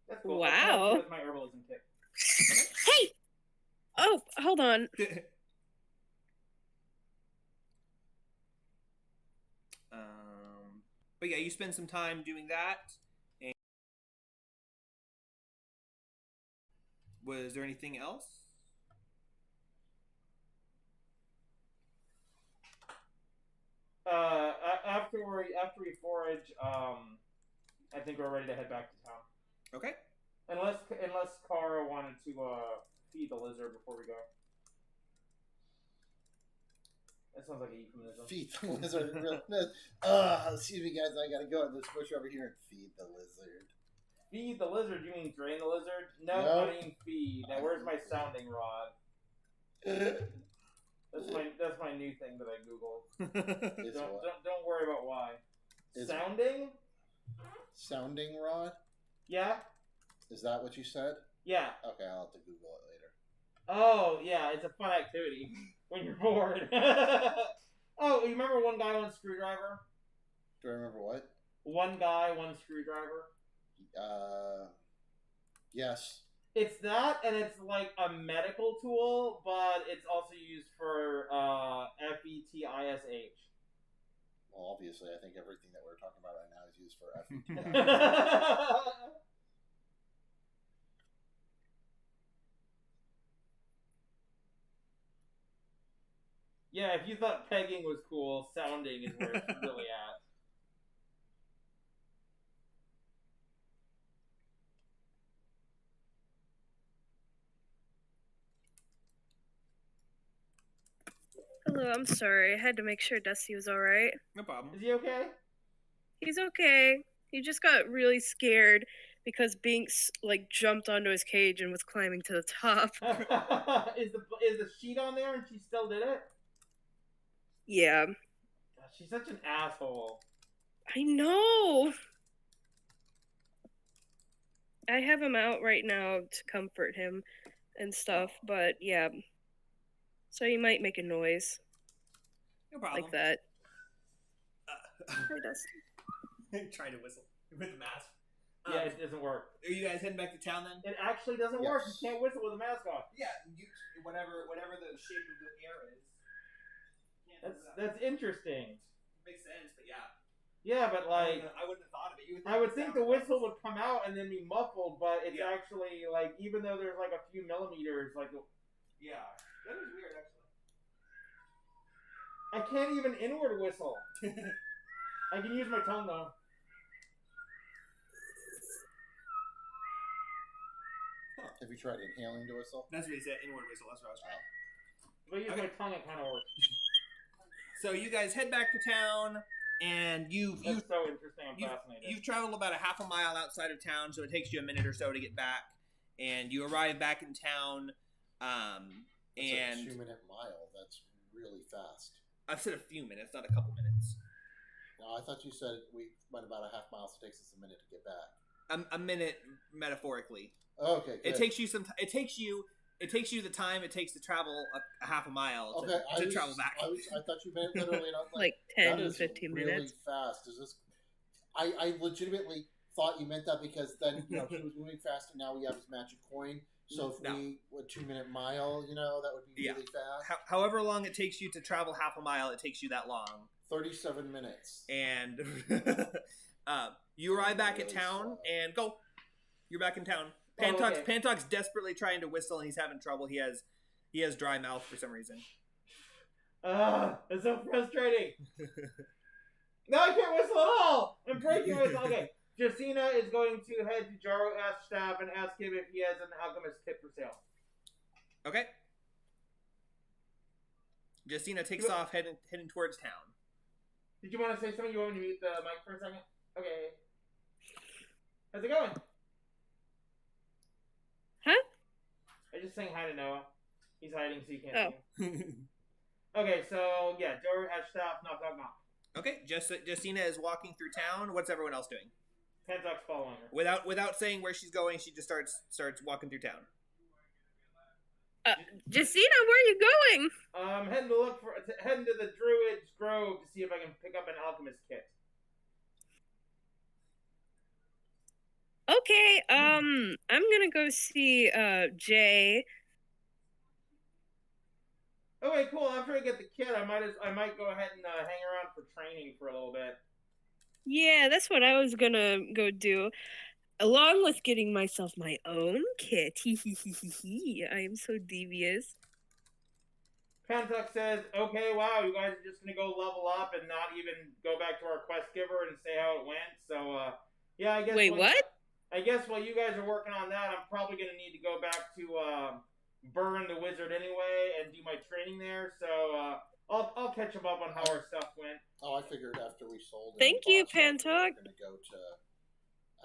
That's cool. Wow. That's my herbalism kick. Hey! Oh, hold on. But yeah, you spend some time doing that. And was there anything else? After we forage, I think we're ready to head back to town. Okay. Unless Kara wanted to feed the lizard before we go. That sounds like a euphemism. Feed the lizard. Excuse me, guys. I gotta go in this bush over here and feed the lizard. Feed the lizard? You mean drain the lizard? No, Nope. I mean feed. Now, where's my sounding rod? That's my new thing that I googled. Is Don't, what? don't worry about why. Is- Sounding? Sounding rod? Yeah, Is that what you said? yeah. Okay, I'll have to Google it later. Oh, yeah. It's a fun activity when you're bored. Oh, you remember one guy, one screwdriver? Do I remember what? One guy, one screwdriver. Yes. It's that, and it's like a medical tool, but it's also used for FETISH. Well, obviously, I think everything that we're talking about right now is used for FETI. Yeah, if you thought pegging was cool, sounding is where it's really at. Hello, I'm sorry. I had to make sure Dusty was alright. No problem. Is he okay? He's okay. He just got really scared because Binks jumped onto his cage and was climbing to the top. Is the sheet on there and she still did it? Yeah, God, she's such an asshole. I know. I have him out right now to comfort him and stuff, but yeah. So he might make a noise No problem. like that. Hi, Dusty. Trying to whistle with the mask. Yeah, it doesn't work. Are you guys heading back to town then? It actually doesn't work. You Yes. can't whistle with a mask on. Yeah, whatever the shape of the air is. That's interesting. Makes sense, but yeah. Yeah, but I wouldn't have thought of it. I would think the whistle would come out and then be muffled, but it's Yeah. actually even though there's a few millimeters, Yeah, that is weird actually. I can't even inward whistle. I can use my tongue though. Have you tried inhaling to whistle? That's what he said. Inward whistle. That's what I was trying. If I use Okay. my tongue, it kind of works. So you guys head back to town, and you've That's so interesting. I'm you've, fascinated. you've traveled about a half a mile outside of town, so it takes you a minute or so to get back. And you arrive back in town, It's and a 2-minute mile. That's really fast. I've said a few minutes, not a couple minutes. No, I thought you said we went about a half mile, so it takes us a minute to get back. A minute, metaphorically. Okay, good. It takes you some. It takes you the time it takes to travel a half a mile to, Okay, travel back. I thought you meant literally. And I was Like that 10, is 15 really minutes. fast. Is this? I legitimately thought you meant that because then he was moving fast, and now we have his magic coin. So if No. we a 2-minute mile, that would be Yeah. really fast. However long it takes you to travel half a mile, it takes you that long. 37 minutes. And you arrive back at Really town slow. and go. You're back in town. Oh, Pantox, okay. Pantox desperately trying to whistle and he's having trouble. He has dry mouth for some reason. It's so frustrating. No, I can't whistle at all. I'm breaking whistle. Okay, Jacina is going to head to Jaro Ashstaff and ask him if he has an alchemist kit for sale. Okay. Justina takes off heading towards town. Did you want to say something? You want me to mute the mic for a second? Okay. How's it going? Huh? I just saying hi to Noah. He's hiding so you can't Oh. see him. Okay, so yeah, Jaro Ashstaff, knock knock knock. Okay, Justina is walking through town. What's everyone else doing? Pantock's following her. Without saying where she's going, she just starts walking through town. Justina, where are you going? Heading to the Druid's Grove to see if I can pick up an alchemist kit. Okay, I'm gonna go see Jay. Okay, cool. After I get the kit, I might go ahead and hang around for training for a little bit. Yeah, that's what I was gonna go do. Along with getting myself my own kit. I am so devious. Pantuck says, "Okay, wow, you guys are just gonna go level up and not even go back to our quest giver and say how it went." So, yeah, I guess. Wait, what? I guess while you guys are working on that, I'm probably gonna need to go back to Burn the Wizard anyway and do my training there. So, I'll catch him up on how our stuff went. Oh, I figured after we sold. Thank you, Pantuck. We're gonna go to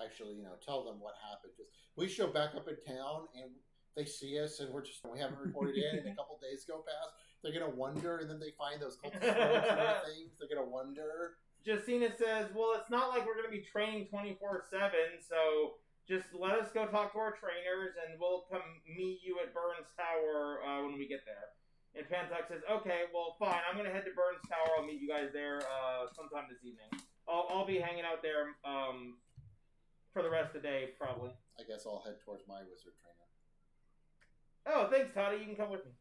actually, tell them what happened. Just we show back up in town and they see us and we haven't reported in, and a couple days go past. They're gonna wonder, and then they find those cultist robes and other things. They're gonna wonder. Justina says, "Well, it's not like we're gonna be training 24/7, so just let us go talk to our trainers, and we'll come meet you at Burns Tower when we get there." And Pantuck says, "Okay, well, fine. I'm gonna head to Burns Tower. I'll meet you guys there sometime this evening. I'll be hanging out there for the rest of the day, probably." I guess I'll head towards my wizard trainer. Oh, thanks, Toddy. You can come with me.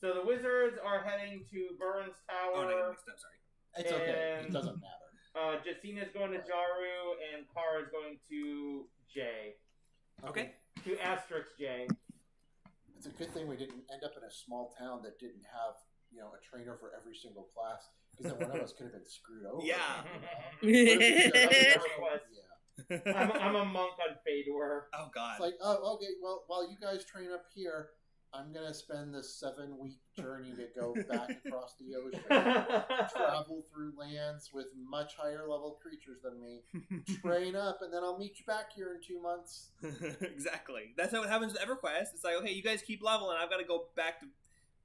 So the wizards are heading to Burns Tower. Oh, no, you mixed up. Sorry. It's okay. And- It doesn't matter. Justina's going to Jaru, and Kara's going to J. Okay. To Asterix J. It's a good thing we didn't end up in a small town that didn't have, a trainer for every single class, because then one of us could have been screwed over. Yeah. I'm a monk on Fedor. Oh God. It's like, oh, okay, well, while you guys train up here, I'm going to spend this 7-week journey to go back across the ocean, travel through lands with much higher level creatures than me, train up, and then I'll meet you back here in 2 months. Exactly. That's how it happens with EverQuest. It's like, okay, you guys keep leveling. I've got to go back to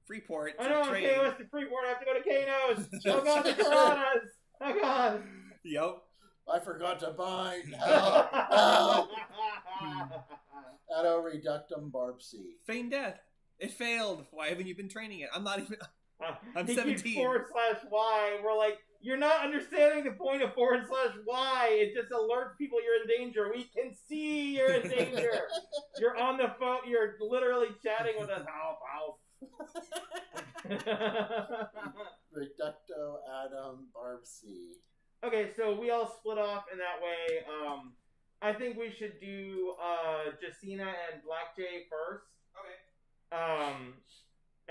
Freeport to I know, train. KOS to Freeport. I have to go to Kano's. Oh God, the piranhas. Oh God. Yep. I forgot to bind. Help! Help! Addo reductum barbsi. Feign death. It failed. Why haven't you been training it? I'm not even. I'm he 17. keeps /Y. We're like, you're not understanding the point of /Y. It just alerts people you're in danger. We can see you're in danger. You're on the phone. You're literally chatting with us. Help. Reducto Adam Barbsi. Okay, so we all split off in that way. I think we should do Justina and Black Jay first. Okay. And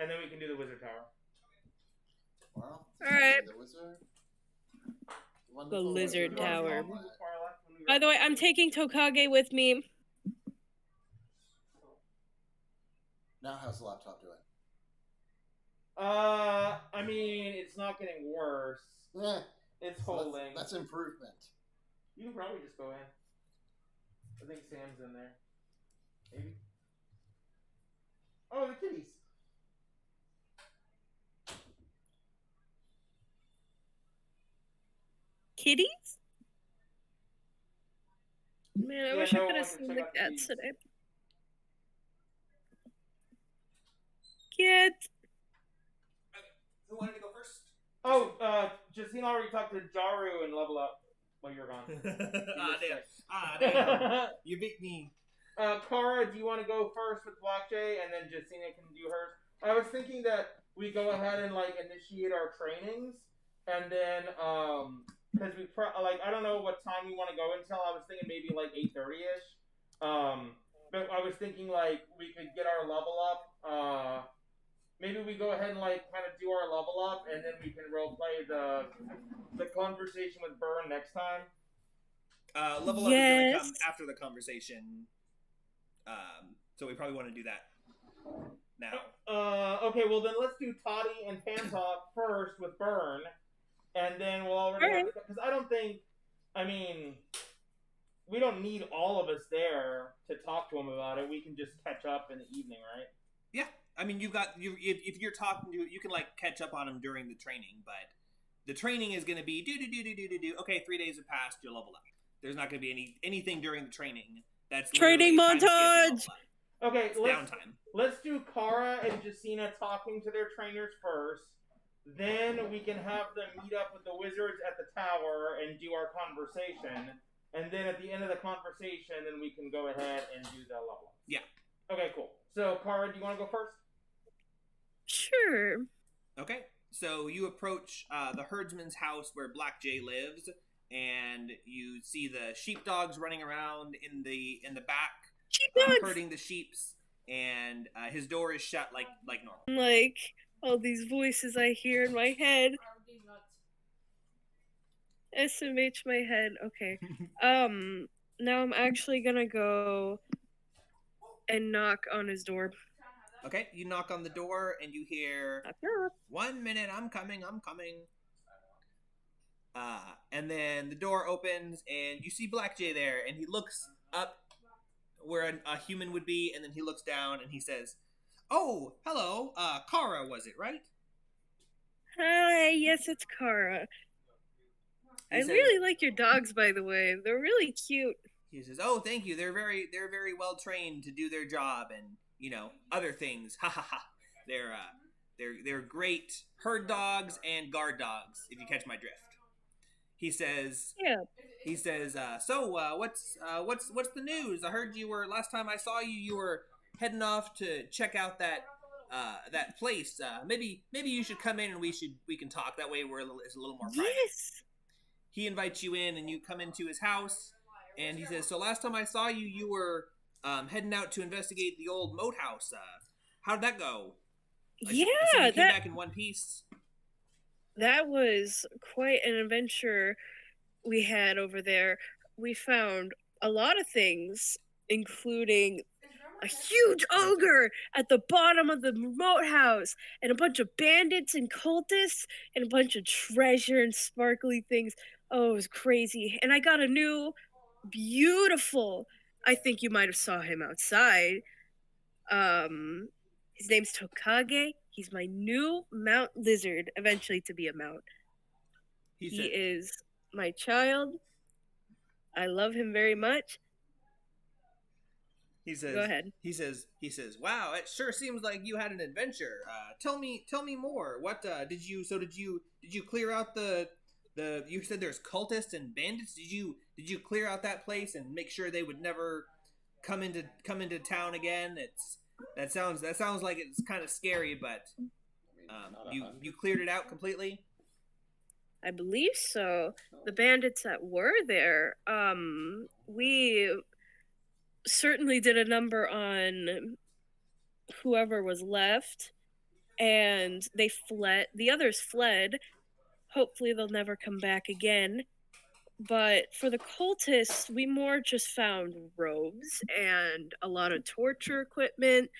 then we can do the Wizard Tower. Well, Alright. The wizard. The Lizard Tower. Far left when we By the way, I'm taking Tokage with me. Now how's the laptop doing? I mean, it's not getting worse. Eh, It's so holding. that's improvement. You can probably just go in. I think Sam's in there. Maybe. Oh, the kitties. Kitties? Man, I Yeah, wish I no could one have can seen check the out the cats kitties. today. Kit. Who wanted to go first? Oh, Justine already talked to Jaru and level up while you're gone. Damn. You beat me. Kara, do you want to go first with Black Jay, and then Justina can do hers? I was thinking that we go ahead and initiate our trainings, and then because I don't know what time we want to go until. I was thinking maybe 8:30ish. But I was thinking we could get our level up. Maybe we go ahead and kind of do our level up, and then we can role play the conversation with Burn next time. Level up is going to come after the conversation. So we probably want to do that now. Okay, well then let's do Toddy and Pantalk first with Burn, and then we'll already because I don't think, we don't need all of us there to talk to him about it. We can just catch up in the evening, right? Yeah, if you're talking to, you can catch up on him during the training, but the training is going to be do. Okay, 3 days have passed. You're leveled up. There's not going to be anything during the training. That's Training literally time skip, you're montage! leveled up. Okay, It's downtime. let's do Kara and Jacina talking to their trainers first. Then we can have them meet up with the wizards at the tower and do our conversation. And then at the end of the conversation, then we can go ahead and do the level up. Yeah. Okay, cool. So, Kara, do you want to go first? Sure. Okay, so you approach the herdsman's house where Black Jay lives, and you see the sheepdogs running around in the back, Sheepdogs! herding the sheeps, and his door is shut like normal. Like, all these voices I hear in my head. SMH my head. Okay. Now I'm actually gonna go and knock on his door. Okay, you knock on the door, and you hear, Knock, knock. 1 minute, I'm coming. And then the door opens, and you see Black Jay there, and he looks up where a human would be, and then he looks down, and he says, "Oh, hello, Kara, was it, right?" Hi, yes, it's Kara. He I says- really like your dogs, by the way. They're really cute. He says, "Oh, thank you. They're very well trained to do their job, and other things. Ha ha ha. They're great herd dogs and guard dogs. If you catch my drift." He says, Yeah. "So what's the news? I heard you were last time I saw you. You were heading off to check out that place. Maybe you should come in and we can talk. That way it's a little more private." Yes. He invites you in, and you come into his house, and he says, "So last time I saw you, you were heading out to investigate the old moat house. How'd that go?" I see you Yeah, came back in one piece. that was quite an adventure we had over there. We found a lot of things, including a huge ogre at the bottom of the moat house, and a bunch of bandits and cultists, and a bunch of treasure and sparkly things. Oh, it was crazy. And I got a new, beautiful, I think you might have saw him outside. His name's Tokage. He's my new Mount Lizard, eventually to be a Mount. He He said, is my child. I love him very much. he says, Go ahead. He says, "Wow, it sure seems like you had an adventure. Tell me more. What did you clear out the you said there's cultists and bandits. Did you clear out that place and make sure they would never come into town again? That sounds like it's kind of scary, but you cleared it out completely." I believe so. The bandits that were there, we certainly did a number on whoever was left, and they fled. The others fled. Hopefully they'll never come back again. But for the cultists, we more just found robes and a lot of torture equipment.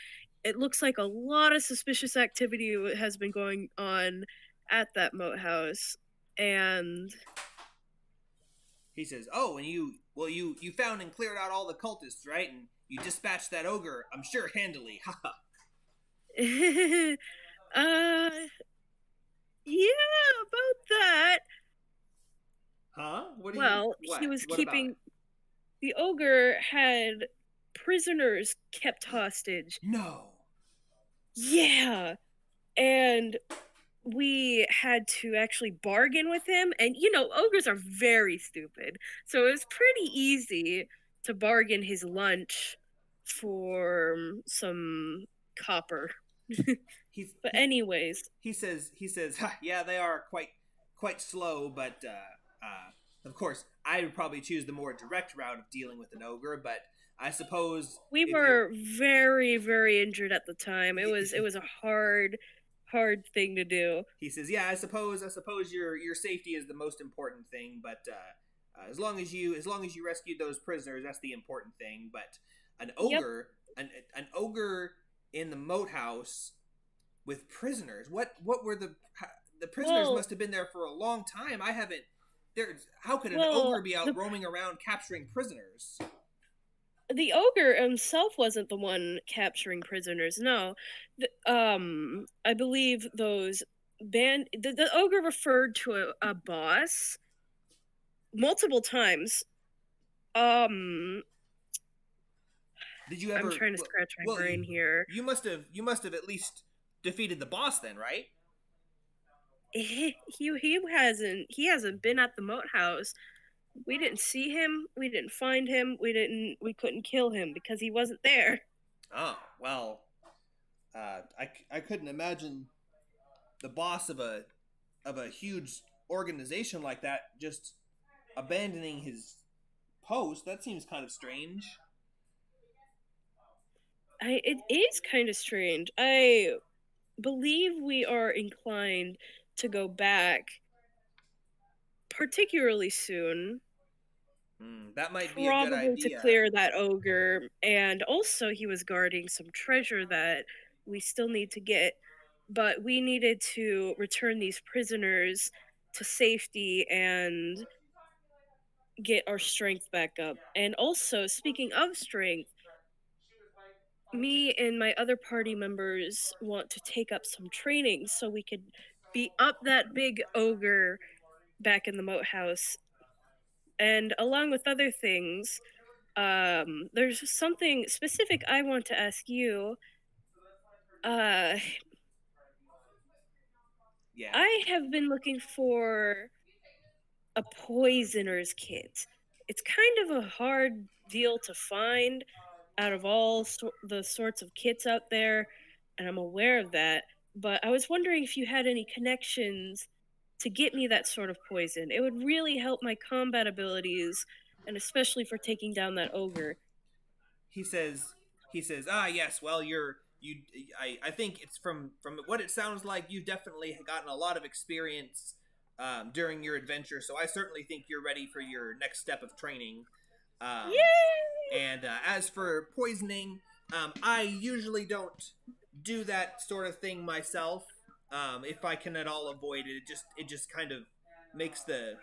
It looks like a lot of suspicious activity has been going on at that moat house. And He says, "Oh, and you found and cleared out all the cultists, right? And you dispatched that ogre, I'm sure, handily." Haha. yeah, about that. Huh? What do Well, you? What? he was What keeping. about The ogre had prisoners kept hostage. it? No. Yeah. And we had to actually bargain with him. And, ogres are very stupid. So it was pretty easy to bargain his lunch for some copper. But anyways. He says, "Ha, yeah, they are quite slow, but of course, I would probably choose the more direct route of dealing with an ogre, but I suppose We if were very, very injured at the time. It was a hard thing to do. He says, "Yeah, I suppose your safety is the most important thing, but as long as you rescued those prisoners, that's the important thing. But an ogre, an ogre in the moat house with prisoners. What were the prisoners Well- must have been there for a long time. I haven't. How could an Well, ogre be out roaming around capturing prisoners?" The ogre himself wasn't the one capturing prisoners. No, I believe those the ogre referred to a boss multiple times. Did you ever? I'm trying to scratch my well, brain here. You must have at least defeated the boss then, right? He hasn't been at the moat house. We didn't see him. We didn't find him. We couldn't kill him because he wasn't there. Oh well, I couldn't imagine the boss of a huge organization like that just abandoning his post. That seems kind of strange. It is kind of strange. I believe we are inclined to go back particularly soon. That might be a good Probably idea. to clear that ogre, and also he was guarding some treasure that we still need to get, but we needed to return these prisoners to safety and get our strength back up. And also, speaking of strength, me and my other party members want to take up some training so we could beat up that big ogre back in the moat house. And along with other things, there's something specific I want to ask you. Yeah. I have been looking for a poisoner's kit. It's kind of a hard deal to find out of all the sorts of kits out there, and I'm aware of that. But I was wondering if you had any connections to get me that sort of poison. It would really help my combat abilities, and especially for taking down that ogre. He says, yes, well, I think it's from what it sounds like, you've definitely gotten a lot of experience during your adventure, so I certainly think you're ready for your next step of training. Yay! And as for poisoning, I usually don't do that sort of thing myself. If I can at all avoid it, it just kind of makes it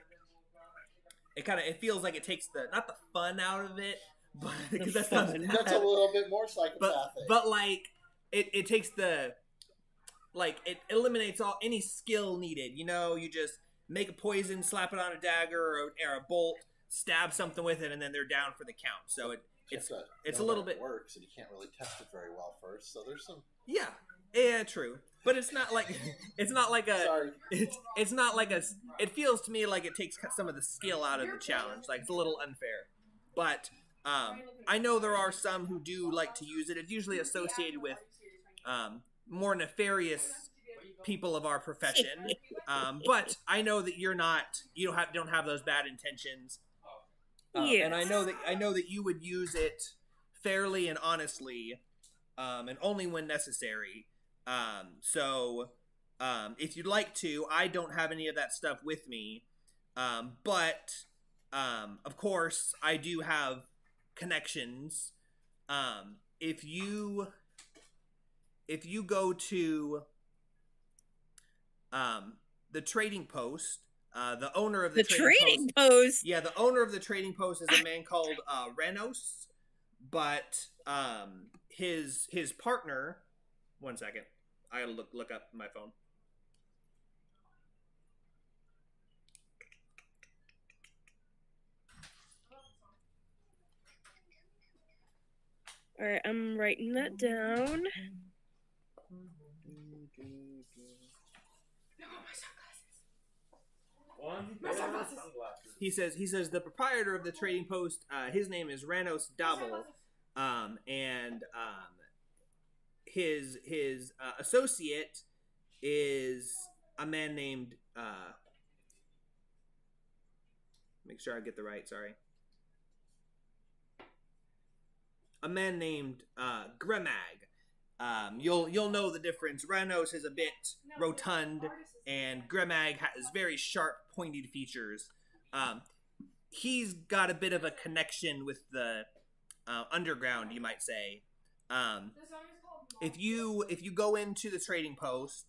feels like it takes not the fun out of it, but because that sounds bad. That's a little bit more psychopathic. But like it takes it eliminates any skill needed. You just make a poison, slap it on a dagger or a bolt, stab something with it, and then they're down for the count. So it's a little bit works, and you can't really test it very well first. So there's some yeah, true. But it's not like Sorry. it's not like it feels to me like it takes some of the skill out of the challenge. Like it's a little unfair. But I know there are some who do like to use it. It's usually associated with more nefarious people of our profession. But I know that you don't have those bad intentions. Yes. And I know that you would use it fairly and honestly, and only when necessary. So if you'd like to, I don't have any of that stuff with me. But of course, I do have connections. If you go to the trading post, the owner of the trading post. Yeah, the owner of the trading post is a man called Renos, but his partner. One second, I gotta look up my phone. All right, I'm writing that down. He says the proprietor of the trading post, his name is Ranos Davel, and his associate is a man named make sure I get the right, sorry. A man named Grimag. You'll know the difference. Ranos is a bit rotund, and Grimag has very sharp, pointed features. He's got a bit of a connection with the underground, you might say. If you go into the trading post,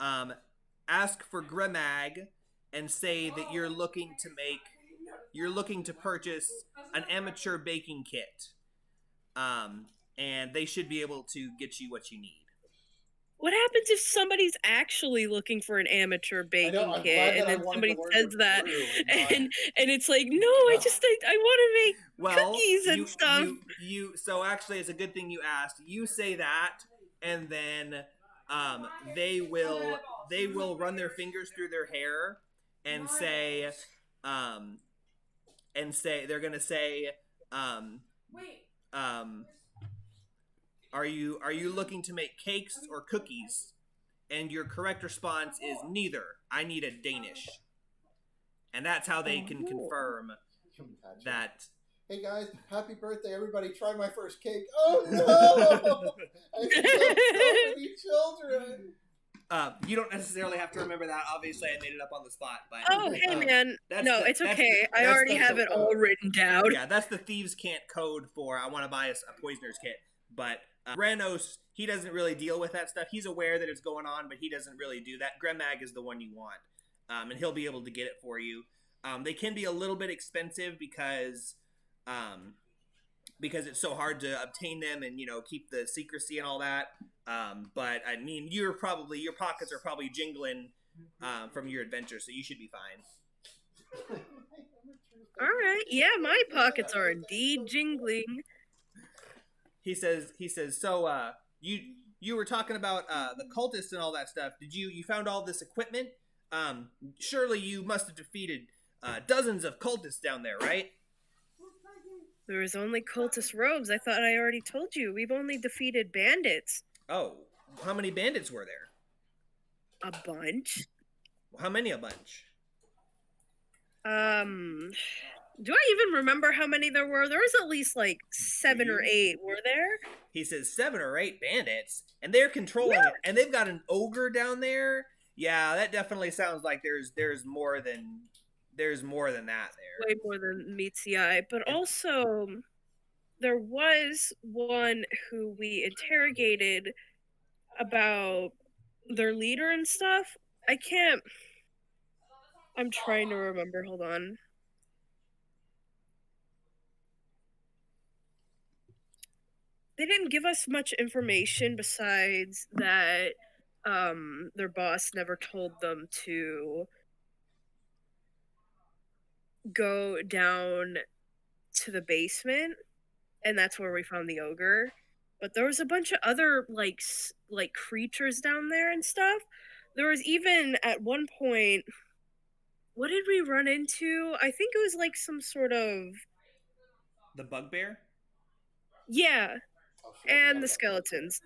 ask for Grimag and say that you're looking to purchase an amateur baking kit. And they should be able to get you what you need. What happens if somebody's actually looking for an amateur baking I'm glad kit, and that I then wanted somebody to learn says with that, Drew and not- and it's like, no, I want to make Well, cookies and stuff. So actually, it's a good thing you asked. You say that, and then they will run their fingers through their hair and say they're gonna say are you looking to make cakes or cookies? And your correct response is neither. I need a Danish. And that's how they can confirm that. Hey guys, happy birthday, everybody. Try my first cake. Oh no! I killed so many children. You don't necessarily have to remember that. Obviously, I made it up on the spot. But Oh, hey man, no, it's okay. I that's already the- have it all written down. Yeah, that's the thieves can't code for. I want to buy a poisoner's kit. But Renos, he doesn't really deal with that stuff. He's aware that it's going on, but he doesn't really do that. Gremag is the one you want, and he'll be able to get it for you. They can be a little bit expensive because it's so hard to obtain them and keep the secrecy and all that. But I mean, your pockets are probably jingling from your adventure, so you should be fine. All right, yeah, my pockets are indeed jingling. He says. So you were talking about the cultists and all that stuff. Did you found all this equipment? Surely you must have defeated dozens of cultists down there, right? There was only cultist rogues. I thought I already told you. We've only defeated bandits. Oh, how many bandits were there? A bunch. How many a bunch? Do I even remember how many there were? There was at least like 7 or 8. Were there? He says 7 or 8 bandits, and they're controlling it, and they've got an ogre down there. Yeah, that definitely sounds like there's more than that there. Way more than meets the eye. But also, there was one who we interrogated about their leader and stuff. I'm trying to remember. Hold on. They didn't give us much information besides that their boss never told them to go down to the basement, and that's where we found the ogre. But there was a bunch of other like creatures down there and stuff. There was even at one point, what did we run into? I think it was like some sort of The bugbear? yeah, and the skeletons.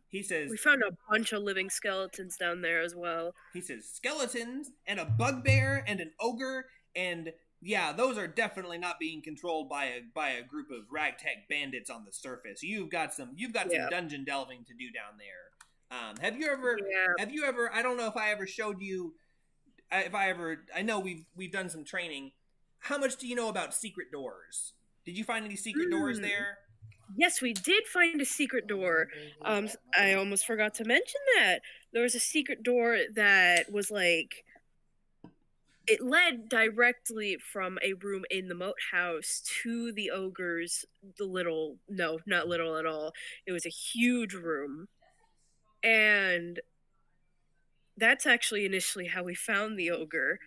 He says We found a bunch of living skeletons down there as well. He says skeletons and a bugbear and an ogre, and yeah, those are definitely not being controlled by a group of ragtag bandits on the surface. You've got some dungeon delving to do down there. Have you ever? I don't know if I ever showed you. I know we've done some training. How much do you know about secret doors? Did you find any secret doors there? Yes, we did find a secret door. I almost forgot to mention that. There was a secret door that was like, it led directly from a room in the moat house to the ogre's no, not little at all. It was a huge room. And that's actually initially how we found the ogre,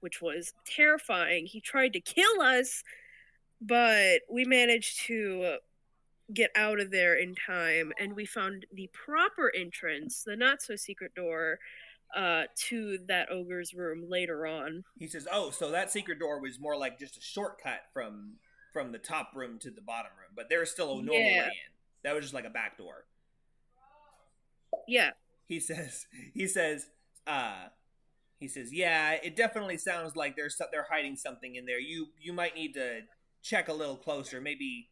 which was terrifying. He tried to kill us, but we managed to get out of there in time, and we found the proper entrance, the not so secret door, to that ogre's room later on. He says, "Oh, so that secret door was more like just a shortcut from the top room to the bottom room, but there's still a normal way in. That was just like a back door." Yeah. He says, "Yeah, it definitely sounds like they're hiding something in there. You might need to check a little closer, maybe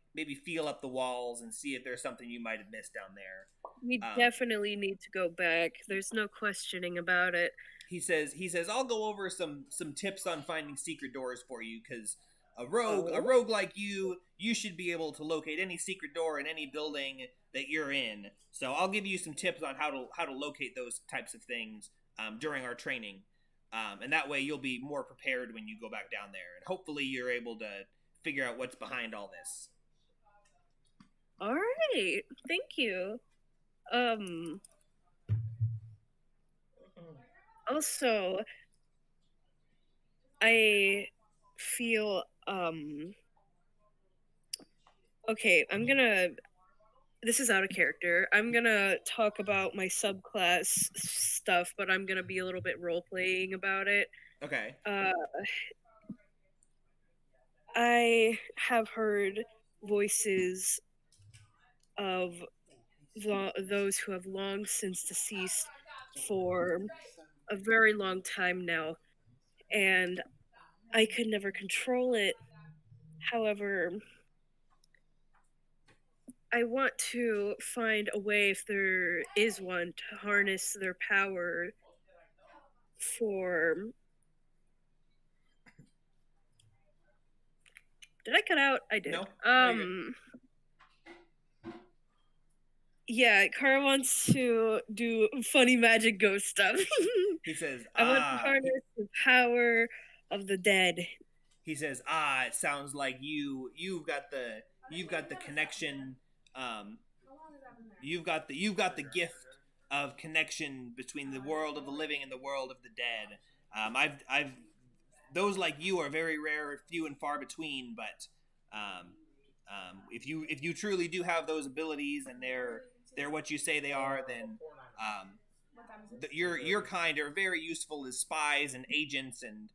feel up the walls and see if there's something you might have missed down there." We definitely need to go back. There's no questioning about it. He says, "I'll go over some tips on finding secret doors for you, because a rogue like you should be able to locate any secret door in any building that you're in. So I'll give you some tips on how to locate those types of things during our training, and that way you'll be more prepared when you go back down there, and hopefully you're able to figure out what's behind all this." All right. Thank you. Also, I feel okay, this is out of character. I'm gonna talk about my subclass stuff, but I'm gonna be a little bit role playing about it. Okay. I have heard voices of those who have long since deceased for a very long time now, and I could never control it. However, I want to find a way, if there is one, to harness their power for. Did I cut out? I did. No. No, you're good. Yeah, Kara wants to do funny magic ghost stuff. He says, I want to harness the power of the dead. He says, it sounds like you've got the connection. You've got the gift of connection between the world of the living and the world of the dead. I've those like you are very rare, few and far between. But if you truly do have those abilities and they're what you say they are, then your kind are very useful as spies and agents, and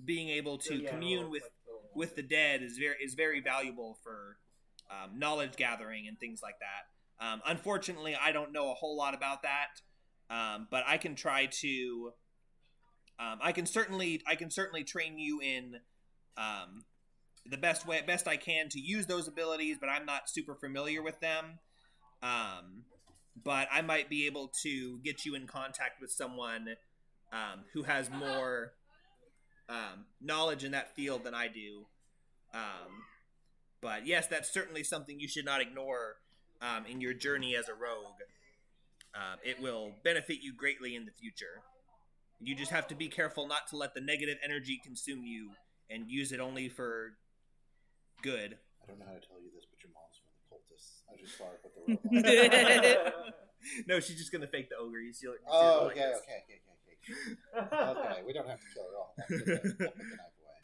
being able to commune with the dead is very valuable for knowledge gathering and things like that. Unfortunately, I don't know a whole lot about that, but I can try to. I can certainly train you in the best I can to use those abilities, but I'm not super familiar with them. But I might be able to get you in contact with someone who has more knowledge in that field than I do. But yes, that's certainly something you should not ignore in your journey as a rogue. It will benefit you greatly in the future. You just have to be careful not to let the negative energy consume you and use it only for good. I don't know how to tell you this, but your mom's one of the cultists. I just saw her put the robe on. No, she's just gonna fake the ogre. You see, oh, okay. Okay, we don't have to kill her all. I'll put the knife away.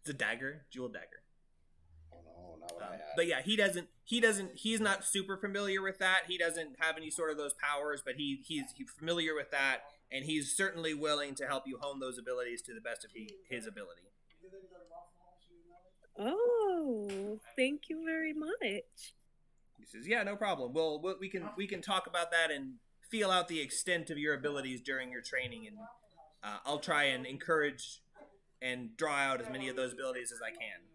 It's a dagger, jewel dagger. Oh no, not what I have. But yeah, he's not super familiar with that. He doesn't have any sort of those powers, but he's familiar with that, and he's certainly willing to help you hone those abilities to the best of his ability. Oh, thank you very much. He says, "Yeah, no problem. We can talk about that and feel out the extent of your abilities during your training, and I'll try and encourage and draw out as many of those abilities as I can."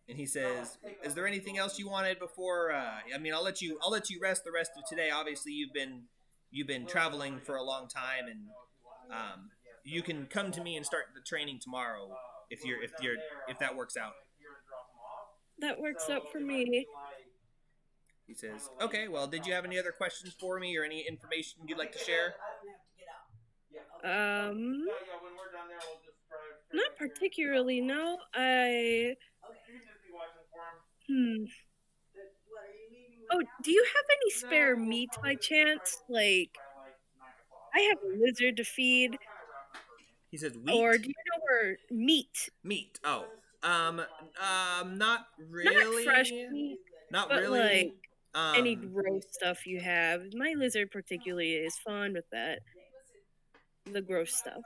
And he says, "Is there anything else you wanted before? I mean, I'll let you rest the rest of today. Obviously, you've been traveling for a long time, and you can come to me and start the training tomorrow if that works out." That works out for me. He says, "Okay, well, did you have any other questions for me or any information you'd like to share?" Not particularly, no. Oh, do you have any spare meat by chance? Like, I have a lizard to feed. He says, "Wheat?" Or do you know where meat? Meat. Oh. Not really. Not fresh meat. Not but really. Like, any gross stuff you have. My lizard particularly is fond with that. The gross stuff.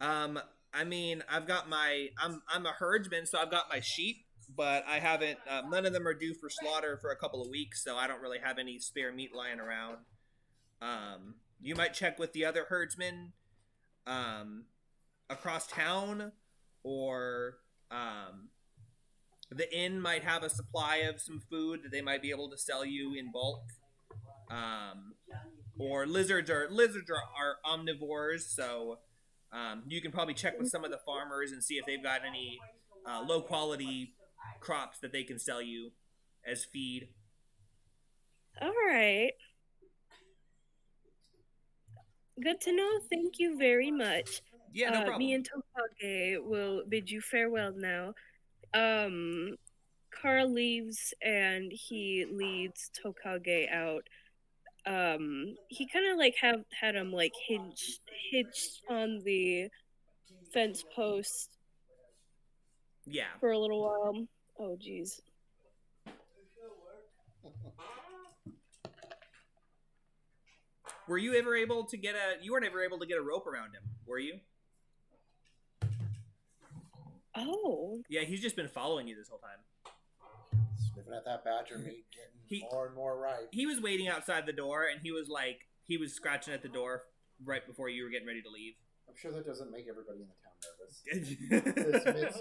I mean, I've got I'm a herdsman, so I've got my sheep, but I haven't. None of them are due for slaughter for a couple of weeks, so I don't really have any spare meat lying around. You might check with the other herdsmen, across town, or the inn might have a supply of some food that they might be able to sell you in bulk. Or lizards are omnivores, so you can probably check with some of the farmers and see if they've got any low quality crops that they can sell you as feed. All right. Good to know. Thank you very much. Yeah, no problem. Me and Tokage will bid you farewell now. Kara leaves and he leads Tokage out. He kind of like had him like hitched on the fence post Yeah. for a little while. Oh, jeez. Were you ever able to get a? You weren't ever able to get a rope around him, were you? Oh. Yeah, he's just been following you this whole time. Sniffing at that badger meat, getting more and more ripe. He was waiting outside the door, and he was scratching at the door right before you were getting ready to leave. I'm sure that doesn't make everybody in the town nervous. This mid-sized,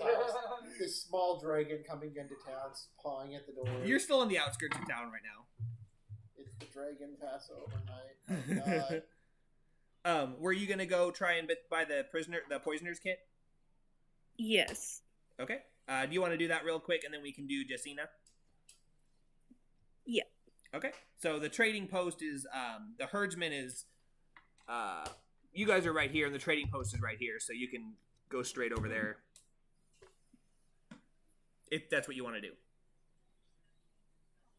this small dragon coming into town, pawing at the door. You're still in the outskirts of town right now. It's the dragon Passover night. Oh, God. Were you gonna go try and buy the poisoner's kit? Yes. Okay. Do you want to do that real quick, and then we can do Jacina? Yeah. Okay. So the trading post is the herdsman is you guys are right here, and the trading post is right here, so you can go straight over there if that's what you want to do.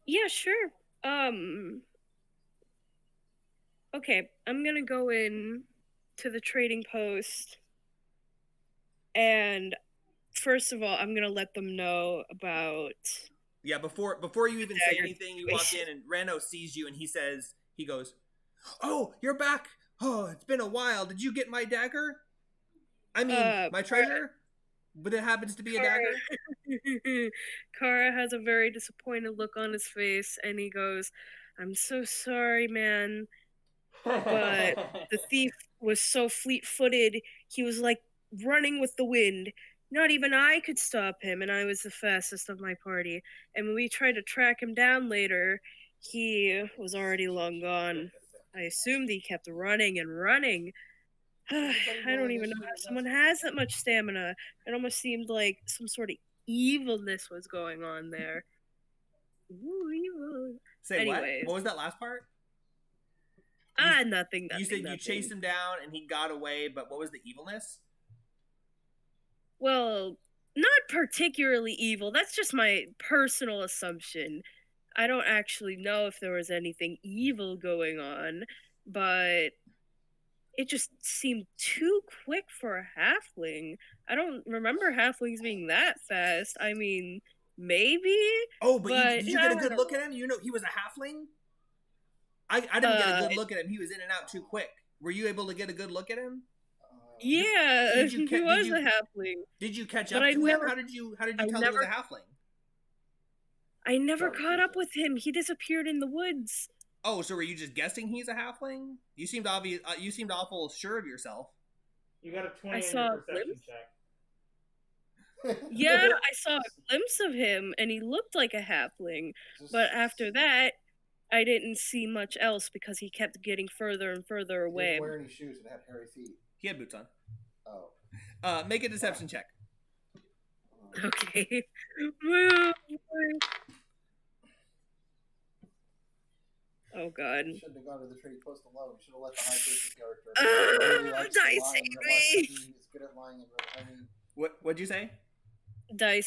Yeah, sure. Okay, I'm gonna go in to the trading post, and first of all, I'm gonna let them know about. Yeah, before you even say anything, you walk in and Rando sees you and he goes, "Oh, you're back. Oh, it's been a while. Did you get my dagger? I mean, my treasure? But it happens to be a dagger?" Kara has a very disappointed look on his face, and he goes, "I'm so sorry, man, but the thief was so fleet-footed. He was like running with the wind. Not even I could stop him, and I was the fastest of my party. And when we tried to track him down later, he was already long gone. I assumed he kept running and running. I don't even know how someone has that much stamina. It almost seemed like some sort of evilness was going on there. Ooh, evil. Say Anyways. what? What was that last part? Nothing. You said you nothing. chased him down and he got away, but what was the evilness? Well, not particularly evil. That's just my personal assumption. I don't actually know if there was anything evil going on, but it just seemed too quick for a halfling. I don't remember halflings being that fast. I mean, maybe. Oh, but did you get a I good don't look know. at him? You know he was a halfling? I didn't get a good look at him. He was in and out too quick. Were you able to get a good look at him? Yeah, Did you he was a halfling. Did you catch But up I to never- him? How did you tell he was never- a halfling? I never Sorry, caught up Jesus. with him. He disappeared in the woods. Oh, so were you just guessing he's a halfling? You seemed obvious. You seemed awful sure of yourself. You got a 20 I on saw your a perception glimpse. check. Yeah, I saw a glimpse of him, and he looked like a halfling. But after that, I didn't see much else because he kept getting further and further He away. didn't wear any shoes and had hairy feet. He had boots on. Oh. Make a deception check. Okay. Oh god. Shouldn't have gone to the trading post alone. Should have let the high priestess character. Dice likes to lie in save real life. me. He's good at lying in real. I mean, What'd you say? Dice